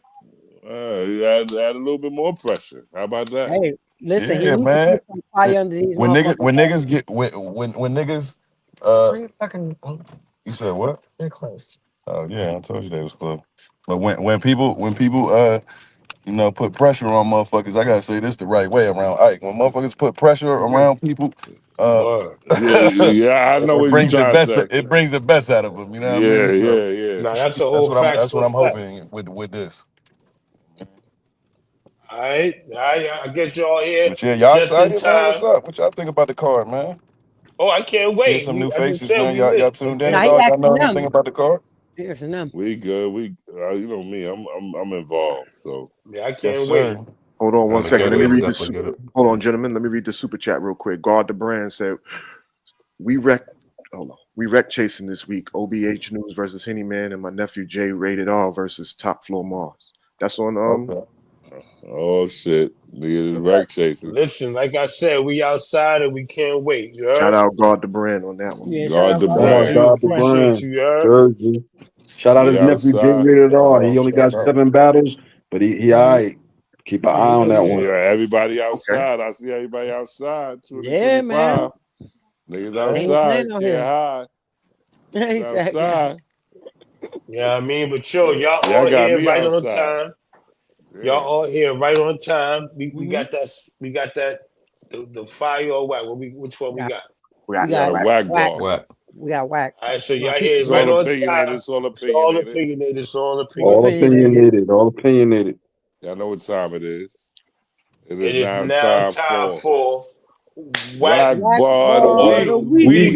You add a little bit more pressure. How about that? Hey, listen, Yeah, he needs to put some fire under these when motherfuckers. niggas you said what? They're closed. Oh yeah, I told you they was closed. But when people put pressure on motherfuckers, I gotta say this the right way around Ike. When motherfuckers put pressure around people, yeah, I know what you're trying to say. It brings the best out of them. You know what I mean? So, yeah. Nah, that's a whole fact. That's what I'm hoping with this. All right, I get y'all here. But yeah, y'all just excited, in time. man? What's up? What y'all think about the card, man? Oh, I can't wait. Seeing some new faces, man. Y'all tuned in, dog. Y'all know anything about the card? We good. You know me. I'm involved. So yeah, I can't wait. Hold on one second. Let me read this. Hold on, gentlemen. Let me read the super chat real quick. Guard the brand said, "We wreck chasing this week. OBH News versus Henny Man and my nephew Jey Rated R versus Top Floor Mars. That's on Oh shit, nigga, wreck chasing. Listen, like I said, we outside and we can't wait. You heard? Shout out Guard the brand on that one. Yeah, Guard the brand. Appreciate you. You heard? Jersey. Shout out his nephew Jey Rated R. He only got 7 battles, but he all right. Keep an eye on that one. Yeah, everybody outside. I see everybody outside. 2025. Yeah, man. Niggas outside. Can't hide. Exactly. Outside. Yeah, I mean, but y'all got all here me right outside. on time. Y'all all here right on time. We got that. We got that. The fire or whack? Which one we got? We got a whack ball. We got whack. All right, so y'all here right on time. It's all opinionated. It's all opinionated. Y'all know what time it is. It is now time for Whack Bar of the Week.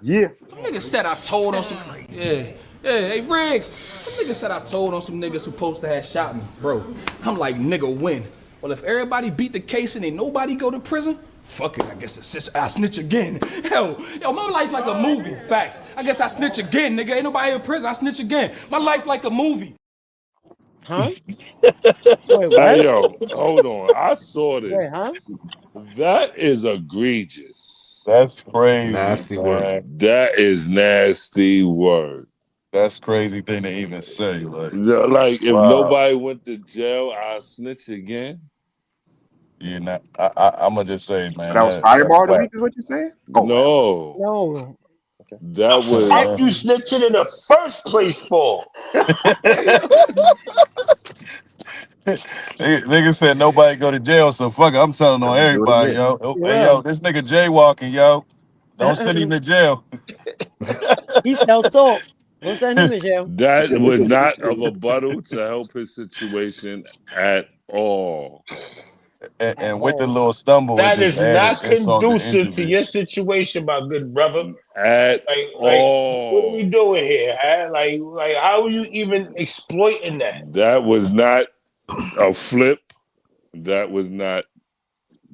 Yeah. Some niggas said I told on some. Yeah. Hey Riggs. Some niggas said I told on some niggas who supposed to have shot me, bro. I'm like, nigga, when? Well, if everybody beat the case and ain't nobody go to prison, fuck it. I guess I snitch again. Hell, my life like a movie. Facts. I guess I snitch again, nigga. Ain't nobody in prison. I snitch again. My life like a movie. Huh? Wait, what? Hey, yo, hold on. I saw this. Wait, huh? That is egregious. That's crazy. Nasty word. That is nasty word. That's crazy thing to even say. Like if nobody went to jail, I'll snitch again. Yeah, I'm gonna just say, man. That was Fireball the week, is what you're saying? Oh, no. That was. Fuck you snitching in the first place for? Nigga said nobody go to jail, so fuck it. I'm telling on everybody, yo. Hey, yo, this nigga jaywalking, yo. Don't send him to jail. He sells salt. Don't send him to jail. That was not a rebuttal to help his situation at all. And with the little stumble, that is not conducive to your situation, my good brother. At all. What are we doing here? Huh? Like, how are you even exploiting that? That was not a flip. That was not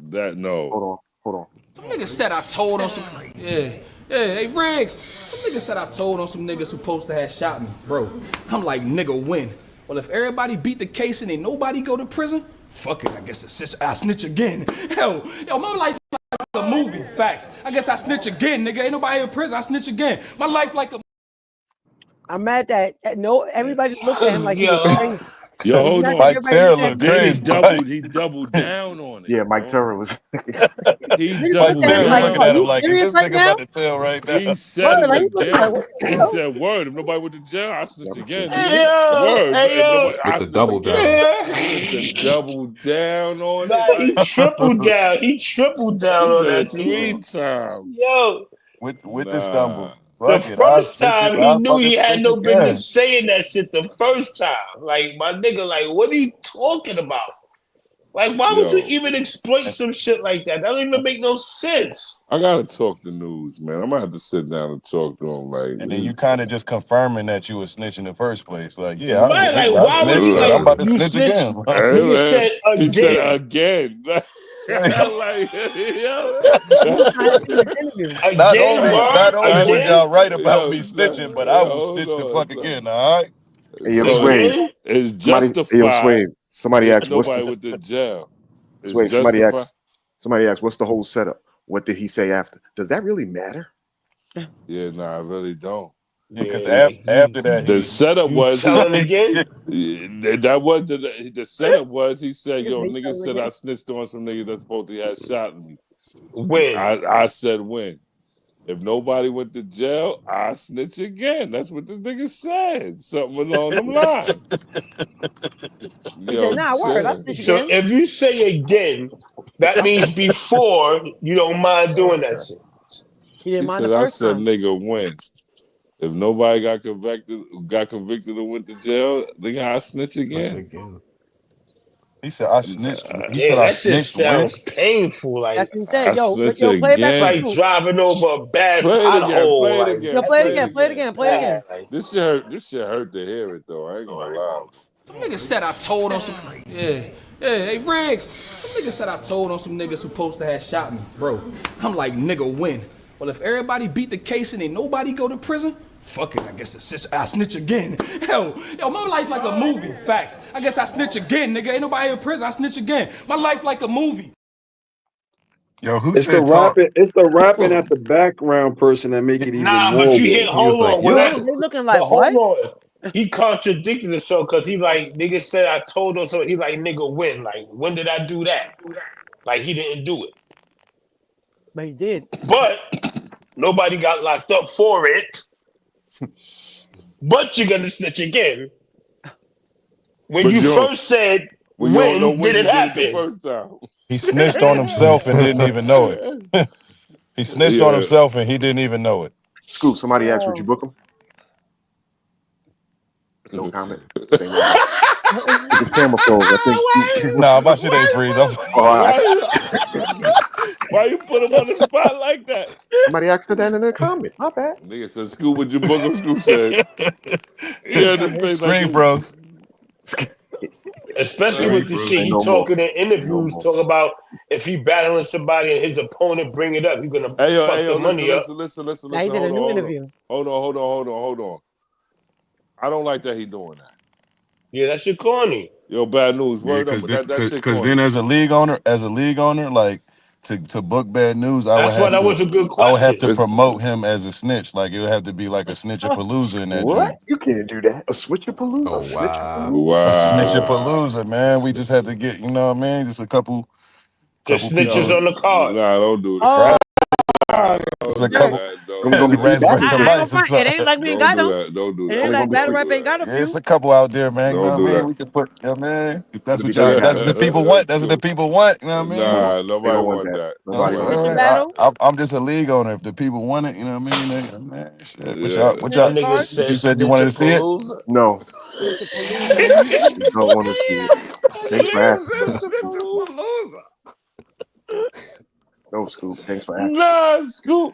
that. No. Hold on. Some niggas said I told on some. Yeah, hey Riggs. Some niggas said I told on some niggas who supposed to have shot me, bro. I'm like, nigga, win. Well, if everybody beat the case and ain't nobody go to prison, fuck it. I guess I snitch again. Hell, yo, my life like a movie. Facts. I guess I snitch again, nigga. Ain't nobody in prison. I snitch again. My life like a. I'm mad that no everybody looked at him like he was crazy. Yo, hold on. Mike Terror looked crazy. He doubled down on it. Yeah, Mike Terror was. He doubled down looking at him like, is this right nigga now? about to tell right now? He said it again. He said, word, if nobody went to jail, I snitch again. Word. With the double down. The double down on it. He tripled down. He tripled down on that 3 times. Yo. With the stumble. The first time he knew he had no business saying that shit the first time. Like, my nigga, like, what are you talking about? Like, why would you even exploit some shit like that? That don't even make no sense. I gotta talk the news, man. I'm gonna have to sit down and talk to him. Like, and then you kind of just confirming that you were snitching in the first place. Like, yeah, right, why would you? I'm about to you snitch again. He said again. Like, not only was y'all right about me snitching, but I will snitch the fuck again. All right. Hey, yo, Sway. It's justified. Somebody asked, "What's the jail?" Sway, somebody asked, "What's the whole setup? What did he say after? Does that really matter?" Yeah, no, I really don't. Because after that, the setup was telling again. That was the setup was he said, "Yo, nigga said I snitched on some niggas that supposed to have shot me." When I said when. If nobody went to jail, I snitch again. That's what this nigga said. Something along them lines. Yo, word, I snitch so again. if you say again, that means before you don't mind doing that shit. He didn't mind the first time. I said nigga win. If nobody got convicted and went to jail, nigga, I snitch again. He said I snitched. He said I that shit sounds painful. Like that's what he said. Yo, play it back. It's like driving over a bad pothole. Play it again. This shit hurt to hear it though. I ain't gonna lie. Some niggas said I told on some. Yeah, hey Riggs. Some niggas said I told on some niggas who supposed to have shot me, bro. I'm like, nigga, win. Well, if everybody beat the case and ain't nobody go to prison, fuck it. I guess I snitch again. Hell, yo, my life like a movie. Facts. I guess I snitch again, nigga. Ain't nobody in prison. I snitch again. My life like a movie. Yo, who it's said the rapping? It's the rapping at the background person that make it even more. But you hear, hold on. They looking like what? Hold on. He contradicted himself because he like, nigga said I told him so. He like, nigga, when? Like, when did I do that? Like, he didn't do it. But he did. But nobody got locked up for it. But you're gonna snitch again. When you first said when did it happen? First time. He snitched on himself and didn't even know it. He snitched on himself and he didn't even know it. Scoop, somebody asked, would you book him? No comment. His camera froze. I think. Nah, my shit ain't freeze. Why you put him on the spot like that? Somebody asked that in the comment. My bad. Nigga said, Scoop, would you book him? Scoop said. Screen froze. Especially with the shit he talking in interviews, talk about if he battling somebody and his opponent bring it up, he's gonna fuck the money up. Listen. Now he did a new interview. Hold on. I don't like that he doing that. Yeah, that shit corny. Yo, bad news. Word up, that shit because then as a league owner, like to book bad news, that was a good question. I would have to promote him as a snitch. Like it would have to be like a snitchapalooza in that joint. You can't do that. A switchapalooza? A snitchapalooza, man. We just had to get, you know what I mean? Just a couple snitches on the card. Nah, don't do that. nah. It's a couple. Gonna be Rats versus the mice. It ain't like we ain't got them. Don't do It that. ain't like battle rap ain't got a few. Yeah, it's a couple out there, man. You know what I mean? That. We can put, you know what I mean? If that's what y'all that's what the people want. That's what the people want. You know what I mean? Nah, nobody want that. I'm just a league owner. If the people want it, you know what I mean? Man, shit. What you said you wanted to see it? No. You don't want to see it. Thanks for asking. No, Scoop. Thanks for asking. Nah, Scoop.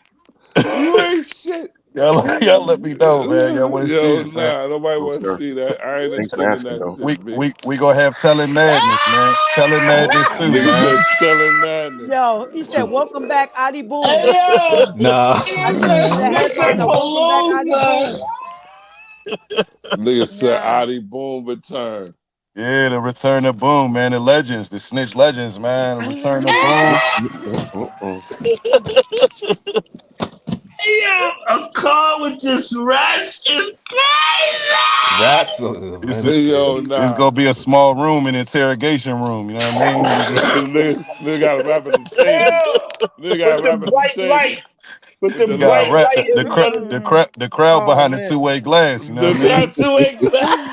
You ain't shit. Y'all let me know, man. Y'all want to see it, man? Nah, nobody want to see that. I ain't extending that shit. We gonna have telling madness, man. Telling madness too, man. Telling madness. Yo, he said, "Welcome back, Adi Boom." Hey yo, nah. I see the headline of "Welcome back, Adi Boom." Nigga said Adi Boom return. Yeah, the return of Boom, man. The legends, the snitch legends, man. The return of Boom. Yo, a car with just rats is crazy. Rats. It's gonna be a small room, an interrogation room. You know what I mean? Nigga got a rap at the table. Nigga got a rap at the table. With the bright light in front of the crowd behind the two-way glass. You know what I mean? Two-way glass.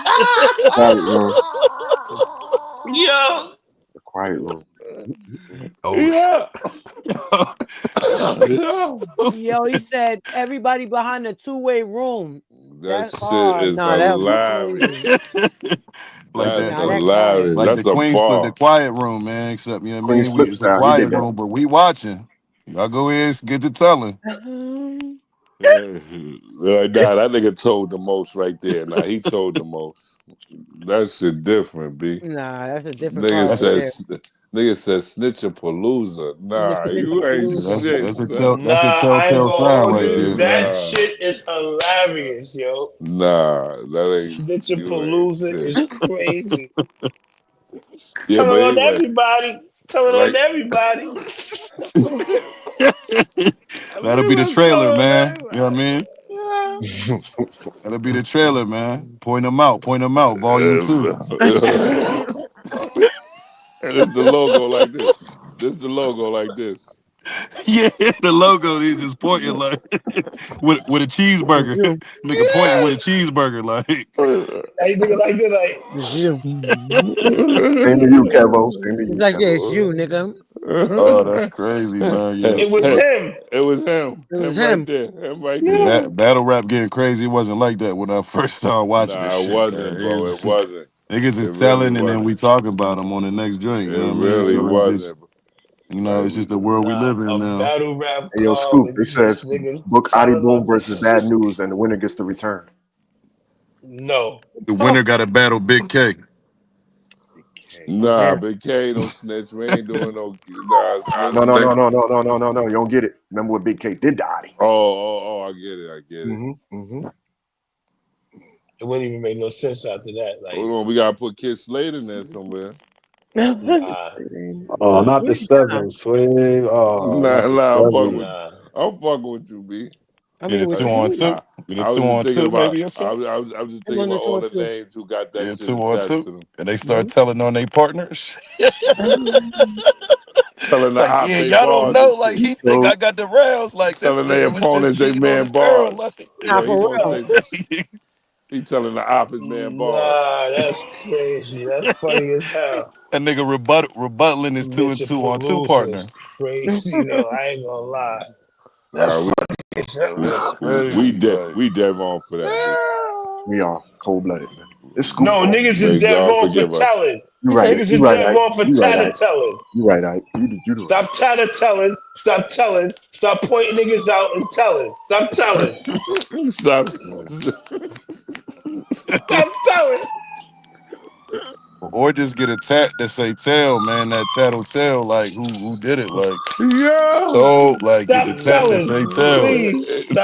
Yo. The quiet room. Yo, he said everybody behind the two-way room. That shit is hilarious. That's hilarious. Like that's the Queens bar. for the quiet room, man. Except you know what I mean? It's a style. quiet room, but we watching. Y'all go in, get to telling. Like, nah, that nigga told the most right there. Nah, he told the most. That shit different, B. Nah, that's a different nigga says Snitchapalooza. Nah, you ain't shit. That's a telltale sign right there. That shit is hilarious, yo. Nah, that ain't. Snitchapalooza is crazy. Yeah, Telling on anyway, everybody. Telling on everybody. That'll be the trailer, man. You know what I mean? That'll be the trailer, man. Point them out, volume 2. And it's the logo like this. This the logo like this. Yeah, the logo is just pointing like with a cheeseburger. Nigga pointing with a cheeseburger like. Hey, nigga like that, like. It's you. Same to you, Kappo. Same to you. It's like, yeah, it's you, nigga. Oh, that's crazy, man. Yeah. It was him. It was him. It was him him. right there. Him right there. Battle rap getting crazy. It wasn't like that when I first started watching this shit. It wasn't, bro. It wasn't. Niggas is telling, and then we talking about them on the next joint. You know what I mean? Really So wasn't. It's just the world we live in now. Battle rap. Hey, yo, Scoop. It says book Adi Boom versus Bad News, and the winner gets the return. No. The winner got to battle Big K. Nah, Big K don't snitch. We ain't doing no. No. You don't get it. Remember what Big K did to Adi? Oh, I get it. It wouldn't even make no sense after that. Like, hold on, we gotta put Kid Slade in there somewhere. Not the 7, swing. I'm fucking with you, B. Get a 2 on 2. Get a 2 on 2, maybe or something. I was just thinking about all the names who got that shit 2 on 2, to them. and they start telling on their partners. Telling the like, yeah, y'all don't know. Like, he think I got the rounds. Like, telling their opponents they man bar. He telling the opposite man bar. Nah, that's crazy. That's funny as hell. That nigga rebuttaling his 2 and 2 on 2 partner. Crazy, no, I ain't gonna lie. That's funny. We dead wrong for that. We are cold-blooded, man. It's no, niggas is dead wrong for telling. You right. Niggas is dead wrong for tattling. You right, Ike. You Stop tattling. Stop telling. Stop pointing niggas out and telling. Stop telling. Stop telling. Or just get a tat that say tell, man. That tattletale, like who did it? Like told, like stop get the tat that say tell.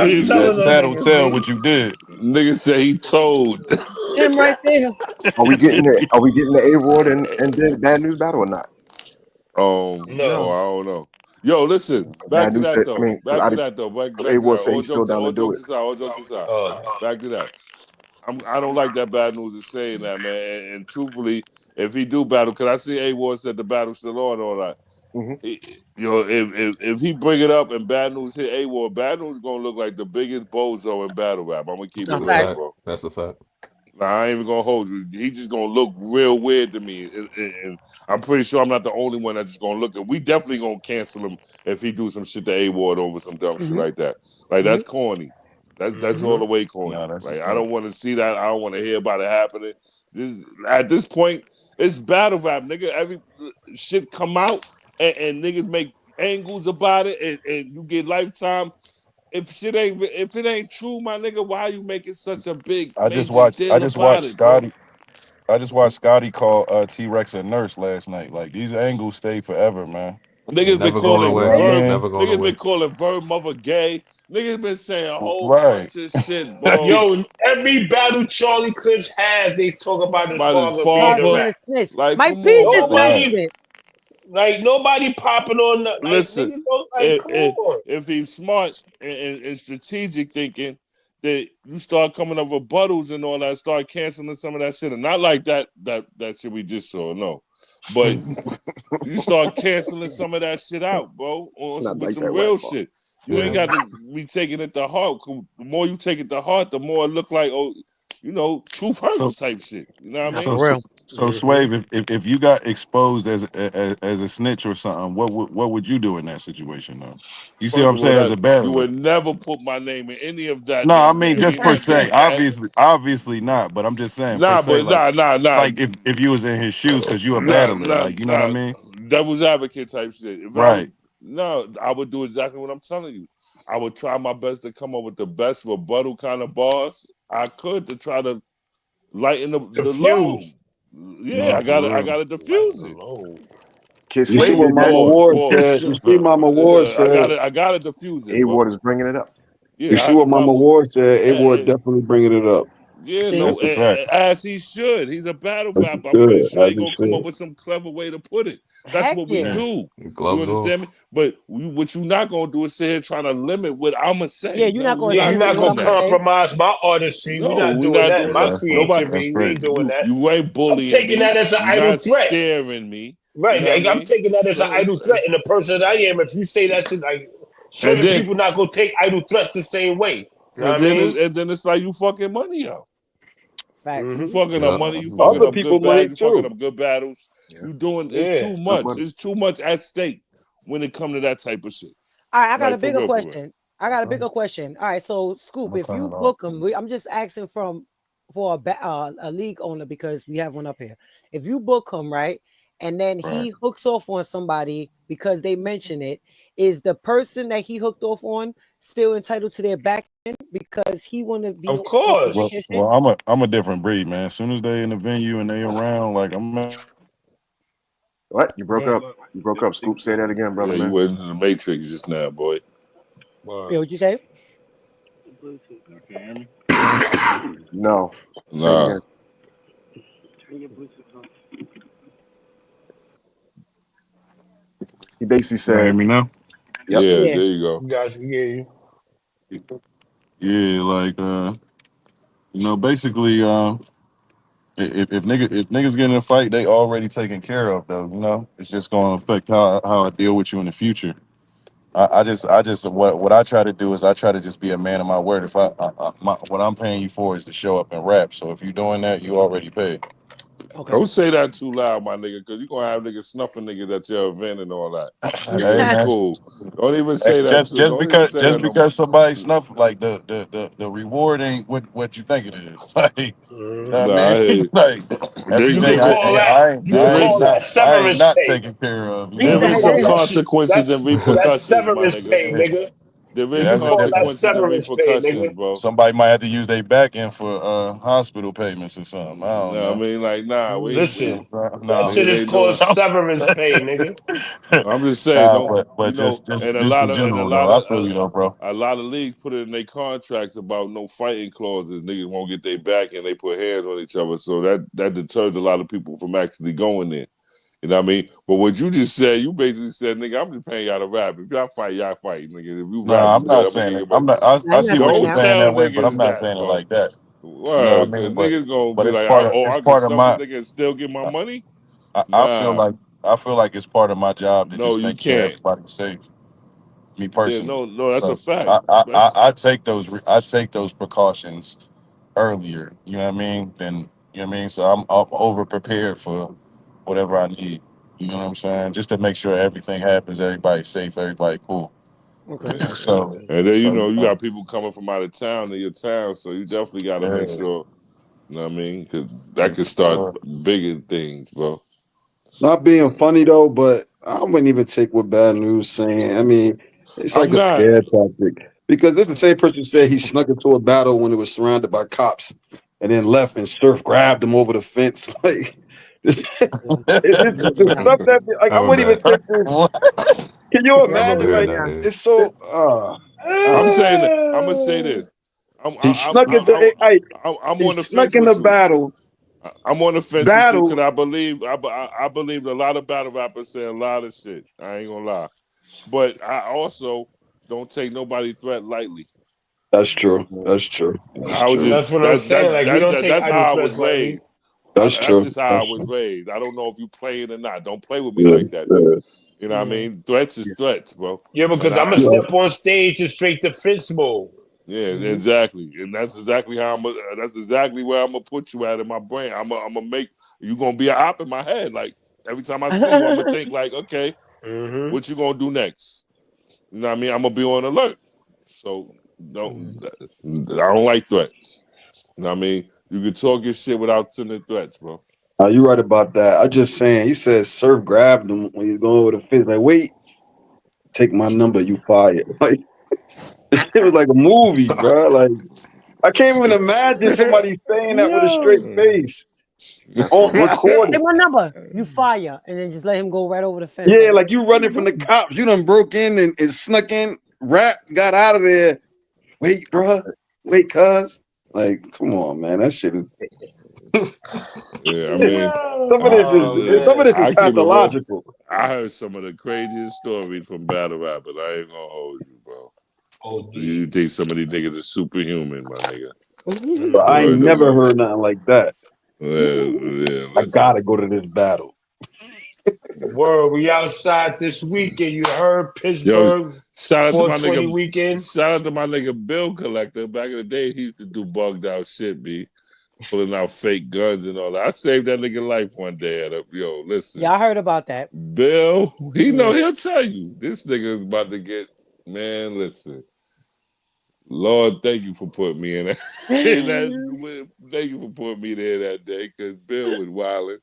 Please. Stop telling. Tattletale what you did. Nigga say he told. Him right there. Are we getting the A-Ward and then Bad News battle or not? No, I don't know. Yo, listen. Back to that though. A-Ward say he's still down to do it. All jokes aside. Back to that. I don't like that Bad News is saying that, man. And truthfully, if he do battle, because I see A-Ward said the battle's still on all that. If he bring it up and Bad News hit A-War, Bad News gonna look like the biggest bozo in battle rap. I'm gonna keep it real, bro. That's a fact. Nah, I ain't even gonna hold you. He just gonna look real weird to me, and I'm pretty sure I'm not the only one that's just gonna look at. We definitely gonna cancel him if he do some shit to A-Ward over some dumb shit like that. Like that's corny. That's all the way corny. Like I don't want to see that. I don't want to hear about it happening. At this point, it's battle rap, nigga. Every shit come out and niggas make angles about it, and you get lifetime. If it ain't true, my nigga, why are you making such a big major deal about it, Scotty. I just watched Scotty call T-Rex a nurse last night. Like these angles stay forever, man. Niggas been calling Verb been calling Verb mother gay. Niggas been saying a whole bunch of shit, bro. Yo, every battle Charlie Clips has, they talk about his father being a rat. Like, Mike P just nobody, like nobody popping on the. Like, listen, niggas don't, like, come on. if he's smart and strategic thinking, that you start coming up with rebuttals and all that, start canceling some of that shit, and not like that shit we just saw, no, but you start canceling some of that shit out, bro, with some real shit. You ain't got to be taking it to heart. The more you take it to heart, the more it look like, truth hurts type shit. You know what I mean? So Swave, if you got exposed as a snitch or something, what would you do in that situation though? You see what I'm saying? As a bad, you would never put my name in any of that. No, I mean just per se. Obviously not. But I'm just saying. Nah. Like if you was in his shoes because you a battler, like you know what I mean? Devil's advocate type shit. I would do exactly what I'm telling you. I would try my best to come up with the best rebuttal kind of bars I could to try to lighten the load. Yeah, I gotta diffuse it. You see what Mama Ward said. You see Mama Ward said. I gotta diffuse it. A-Ward is bringing it up. Yeah, you see what Mama Ward said. A-Ward definitely bringing it up. Yeah, as he should. He's a battle rapper. I'm pretty sure he's gonna come up with some clever way to put it. That's what we do. You understand me? But what you're not gonna do is sit here trying to limit what I'm gonna say. Yeah, you're not gonna compromise my artistry. We're not doing that. My creativity, we ain't doing that. You ain't bullying. I'm taking that as an idle threat. Scaring me. Right, I'm taking that as an idle threat. And the person that I am, if you say that shit, like certain people not gonna take idle threats the same way. And then it's like you fucking money out. Facts. You fucking up money. You fucking up good battles. You fucking up good battles. You doing it's too much. It's too much at stake when it comes to that type of shit. All right, I got a bigger question. All right, so Scoop, if you book him, I'm just asking for a league owner because we have one up here. If you book him, right, and then he hooks off on somebody because they mention it, is the person that he hooked off on still entitled to their back end because he want to be? Of course. Well, I'm a different breed, man. As soon as they in the venue and they around, like I'm. What? You broke up? You broke up. Scoop, say that again, brother. Yeah, you went into the Matrix just now, boy. Yeah, what'd you say? You can hear me? No. Nah. He basically said, hear me now? Yep. Yeah, there you go. Gotcha. Yeah. Yeah, like basically, if niggas get in a fight, they already taken care of though. You know, it's just gonna affect how I deal with you in the future. I just what I try to do is I try to just be a man of my word. If what I'm paying you for is to show up and rap. So if you're doing that, you already paid. Okay. Don't say that too loud, my nigga, because you're gonna have niggas snuffing niggas at your event and all that. Hey, cool. Don't even say that. Just because somebody snuff, like the reward ain't what you think it is. Like, you know what I mean? Like everything I ain't not taking care of. There is some consequences and repercussions, that's severance pay, nigga. There is consequences and repercussions, bro. Somebody might have to use their back end for hospital payments or something. I don't know. I mean, like, nah. Listen, that shit is called severance pay, nigga. I'm just saying, but just and a in lot I feel you though, bro. A lot of leagues put it in their contracts about no fighting clauses. Niggas won't get their back and they put hands on each other, so that deters a lot of people from actually going there. You know what I mean? But what you just said, you basically said, nigga, I'm just paying y'all to rap. If y'all fight, y'all fight, nigga. If you rap, I'm not saying it. I see what you're saying that way, but I'm not saying it like that. Word, you know what I mean? Niggas gonna but be it's like, part of, I it's can part of snuff my. this nigga and still get my money. I I feel like it's part of my job to No, just you make sure can't. everybody's safe. Me Yeah, personally. no, that's a fact. I take those precautions earlier. You know what I mean? Then you know what I mean. So I'm over prepared for whatever I need. You know what I'm saying? Just to make sure everything happens, everybody's safe, everybody cool. Okay. So and then you you got people coming from out of town to your town, so you definitely got to make sure. You know what I mean? Because that could start bigger things, bro. Not being funny though, but I wouldn't even take what Bad News saying. I mean, it's like a scare tactic because this is the same person said he snuck into a battle when it was surrounded by cops and then left and Surf grabbed him over the fence. Like this, the stuff that like I wouldn't even take this. Can you imagine? Like it's so. I'm saying that. I'm gonna say this. He snuck into. I'm he on the snuck fence in with the you. battle. I'm on the fence with you because I believe a lot of battle rappers say a lot of shit. I ain't gonna lie, but I also don't take nobody's threat lightly. That's true. That's true. That's what I'm saying. Like we don't take That's idle how I threats was lightly. raised. That's That's true. just how I was raised. I don't know if you playing or not. Don't play with me like that, though. You know what I mean? Threats is threats, bro. Yeah, because I'm gonna step on stage to straight defense mode. Yeah, exactly, and that's exactly how that's exactly where I'm gonna put you at in my brain. I'm gonna make you gonna be an op in my head. Like every time I see you, I'm gonna think like, okay, what you gonna do next? You know what I mean? I'm gonna be on alert. So I don't like threats. You know what I mean? You can talk your shit without sending threats, bro. You're right about that. I just saying. He says Surf grabbed him when he's going over the fence. Like, wait, take my number. You fired. Like this shit was like a movie, bro. Like I can't even imagine somebody saying that with a straight face. Recorded. Take my number. You fire, and then just let him go right over the fence. Yeah, like you running from the cops. You done broke in and snuck in. Rap got out of there. Wait, bro. Wait, cuz. Like, come on, man. That shit is. Yeah, I mean, some of this is pathological. I heard some of the craziest stories from battle rappers. I ain't gonna hold you, bro. You think some of these niggas are superhuman, my nigga? But I ain't never heard nothing like that. Yeah, I gotta go to this battle. Word, we outside this weekend. You heard Pittsburgh. Shout out to my nigga weekend. Shout out to my nigga Bill Collector. Back in the day, he used to do bugged out shit, B. Pulling out fake guns and all that. I saved that nigga life one day. Yo, listen. Yeah, I heard about that. Bill, he'll tell you. This nigga is about to get, man, listen. Lord, thank you for putting me in that. Thank you for putting me there that day because Bill was wilding.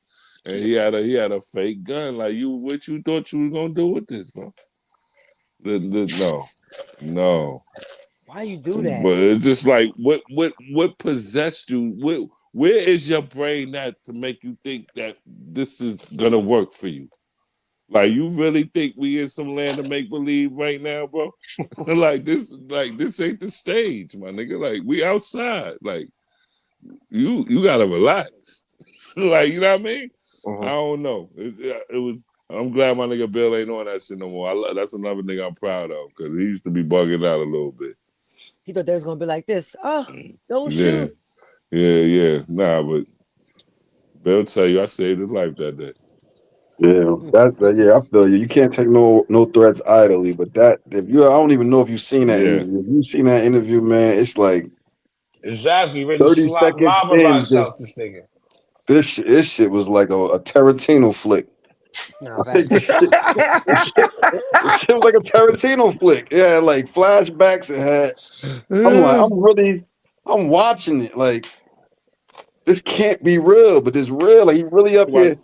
And he had a fake gun. Like what you thought you was gonna do with this, bro? No. Why you do that? But it's just like what possessed you? Where is your brain at to make you think that this is gonna work for you? Like you really think we in some land of make believe right now, bro? like this ain't the stage, my nigga. Like we outside. Like you gotta relax. Like you know what I mean? I don't know. It was. I'm glad my nigga Bill ain't on that shit no more. That's another nigga I'm proud of because he used to be bugging out a little bit. He thought they was gonna be like this. Oh, don't shoot. Yeah. Nah, but Bill tell you I saved his life that day. Yeah, I feel you. You can't take no threats idly. But I don't even know if you've seen that interview. If you've seen that interview, man, it's like exactly 30 seconds in. Just this nigga. This shit was like a Tarantino flick. No, this shit was like a Tarantino flick. Yeah, like flashbacks. It had. I'm watching it. Like this can't be real, but it's real. Like he really up here.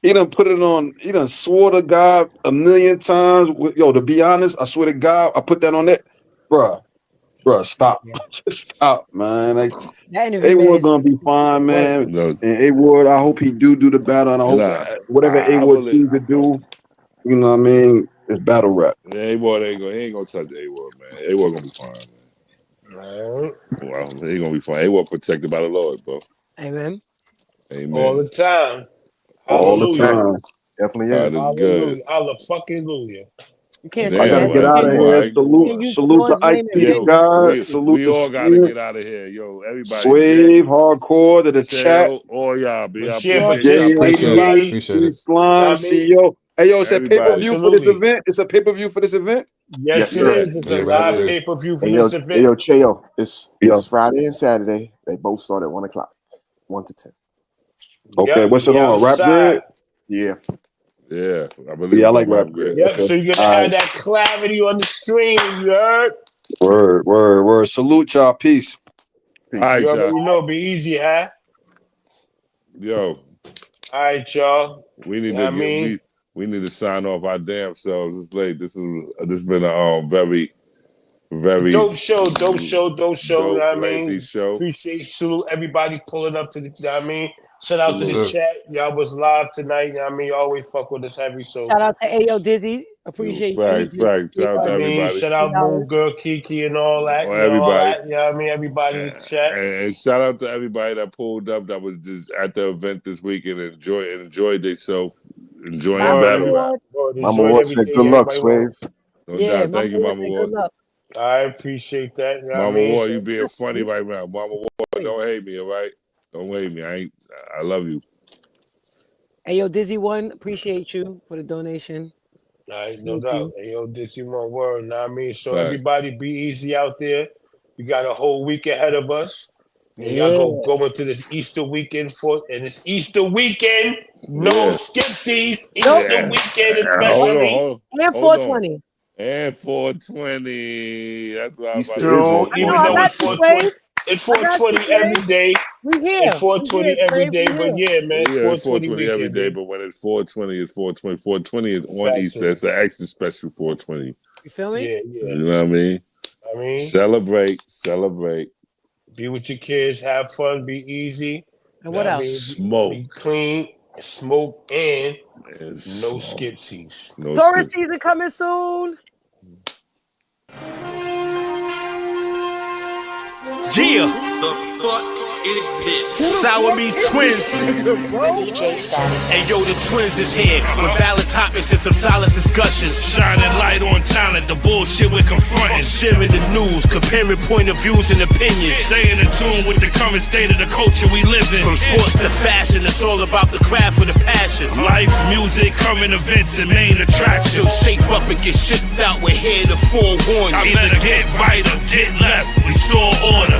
He done put it on. He done swore to God 1,000,000 times. Yo, to be honest, I swear to God, I put that on that, bruh, stop, just stop, man. Like A-Ward gonna be fine, man. And A-Ward, I hope he do the battle, and I hope whatever A-Ward choose to do, you know what I mean, is battle rap. Yeah, A-Ward ain't gonna touch A-Ward, man. A-Ward gonna be fine, man. Well, he gonna be fine. A-Ward protected by the Lord, bro. Amen. All the time. All the time. Definitely God is. is good. Hallelujah. Hallelujah. You can't I gotta get out of here. Salute to IP God. Salute to all gotta get out of here, yo. Everybody, Slave, hardcore to the chat. All y'all, be everybody. Slime, CEO. Hey, yo, it's a pay-per-view for this event. It's a pay-per-view for this event. Yes, it is. It's a live pay-per-view for this event. Hey, yo, Cheyo, it's Friday and Saturday. They both start at 1 o'clock, 1 to 10. Okay, what's it on? Rap Grid? Yeah. Yeah, I believe. Yeah, I like Rap Grid. Yep. Okay. So you're gonna have that clarity on the stream. You heard? Word. Salute y'all. Peace. All right, you already know. Be easy, huh? Yo. All right, y'all. We need to we need to sign off our damn selves. It's late. This has been a very dope show. You know what I mean? Show. Appreciate salute everybody pulling up to the. You know what I mean? Shout out to the chat. Y'all was live tonight. You know what I mean? Always fuck with us heavy. So shout out to Ayo Dizzy. Appreciate you. Fact. Shout out to everybody. Shout out Moon Girl, Kiki, and all that. Everybody. You know what I mean? Everybody in the chat. And shout out to everybody that pulled up that was just at the event this weekend and enjoyed themselves, enjoying battle rap. Mama Won said good luck, Swave. No doubt. Thank you, Mama Won. I appreciate that. You know Mama Won, you being funny right now. Mama Won, don't hate me, all right? Don't hate me. I love you. Hey, yo, Dizzy One, appreciate you for the donation. All right, no doubt. Hey, yo, Dizzy One word, know what I mean? So everybody be easy out there. We got a whole week ahead of us. And y'all go into this Easter weekend and it's Easter weekend. No skipsies. Easter weekend especially. And 420. And 420. That's what I'm about to say. Even though it's 420. It's 420 every day. We here. It's 420 every day, but yeah, man. It's 420 every day, but when it's 420, it's 420. 420 is on Easter. It's an extra special 420. You feel me? Yeah. You know what I mean? Celebrate. Be with your kids, have fun, be easy. And what else? Smoke. Be clean, smoke, and no skipsies. Tourist season coming soon. Yeah. The fuck is this? Sour Me's Twins. Hey yo, the Twins is here with valid topics and some solid discussions. Shining light on talent, the bullshit we're confronting. Sharing the news, comparing point of views and opinions. Staying in tune with the current state of the culture we live in. From sports to fashion, it's all about the craft with a passion. Life, music, current events, and main attractions. So shape up and get shipped out. We're here to forewarn you. I better get right or get left. Restore order.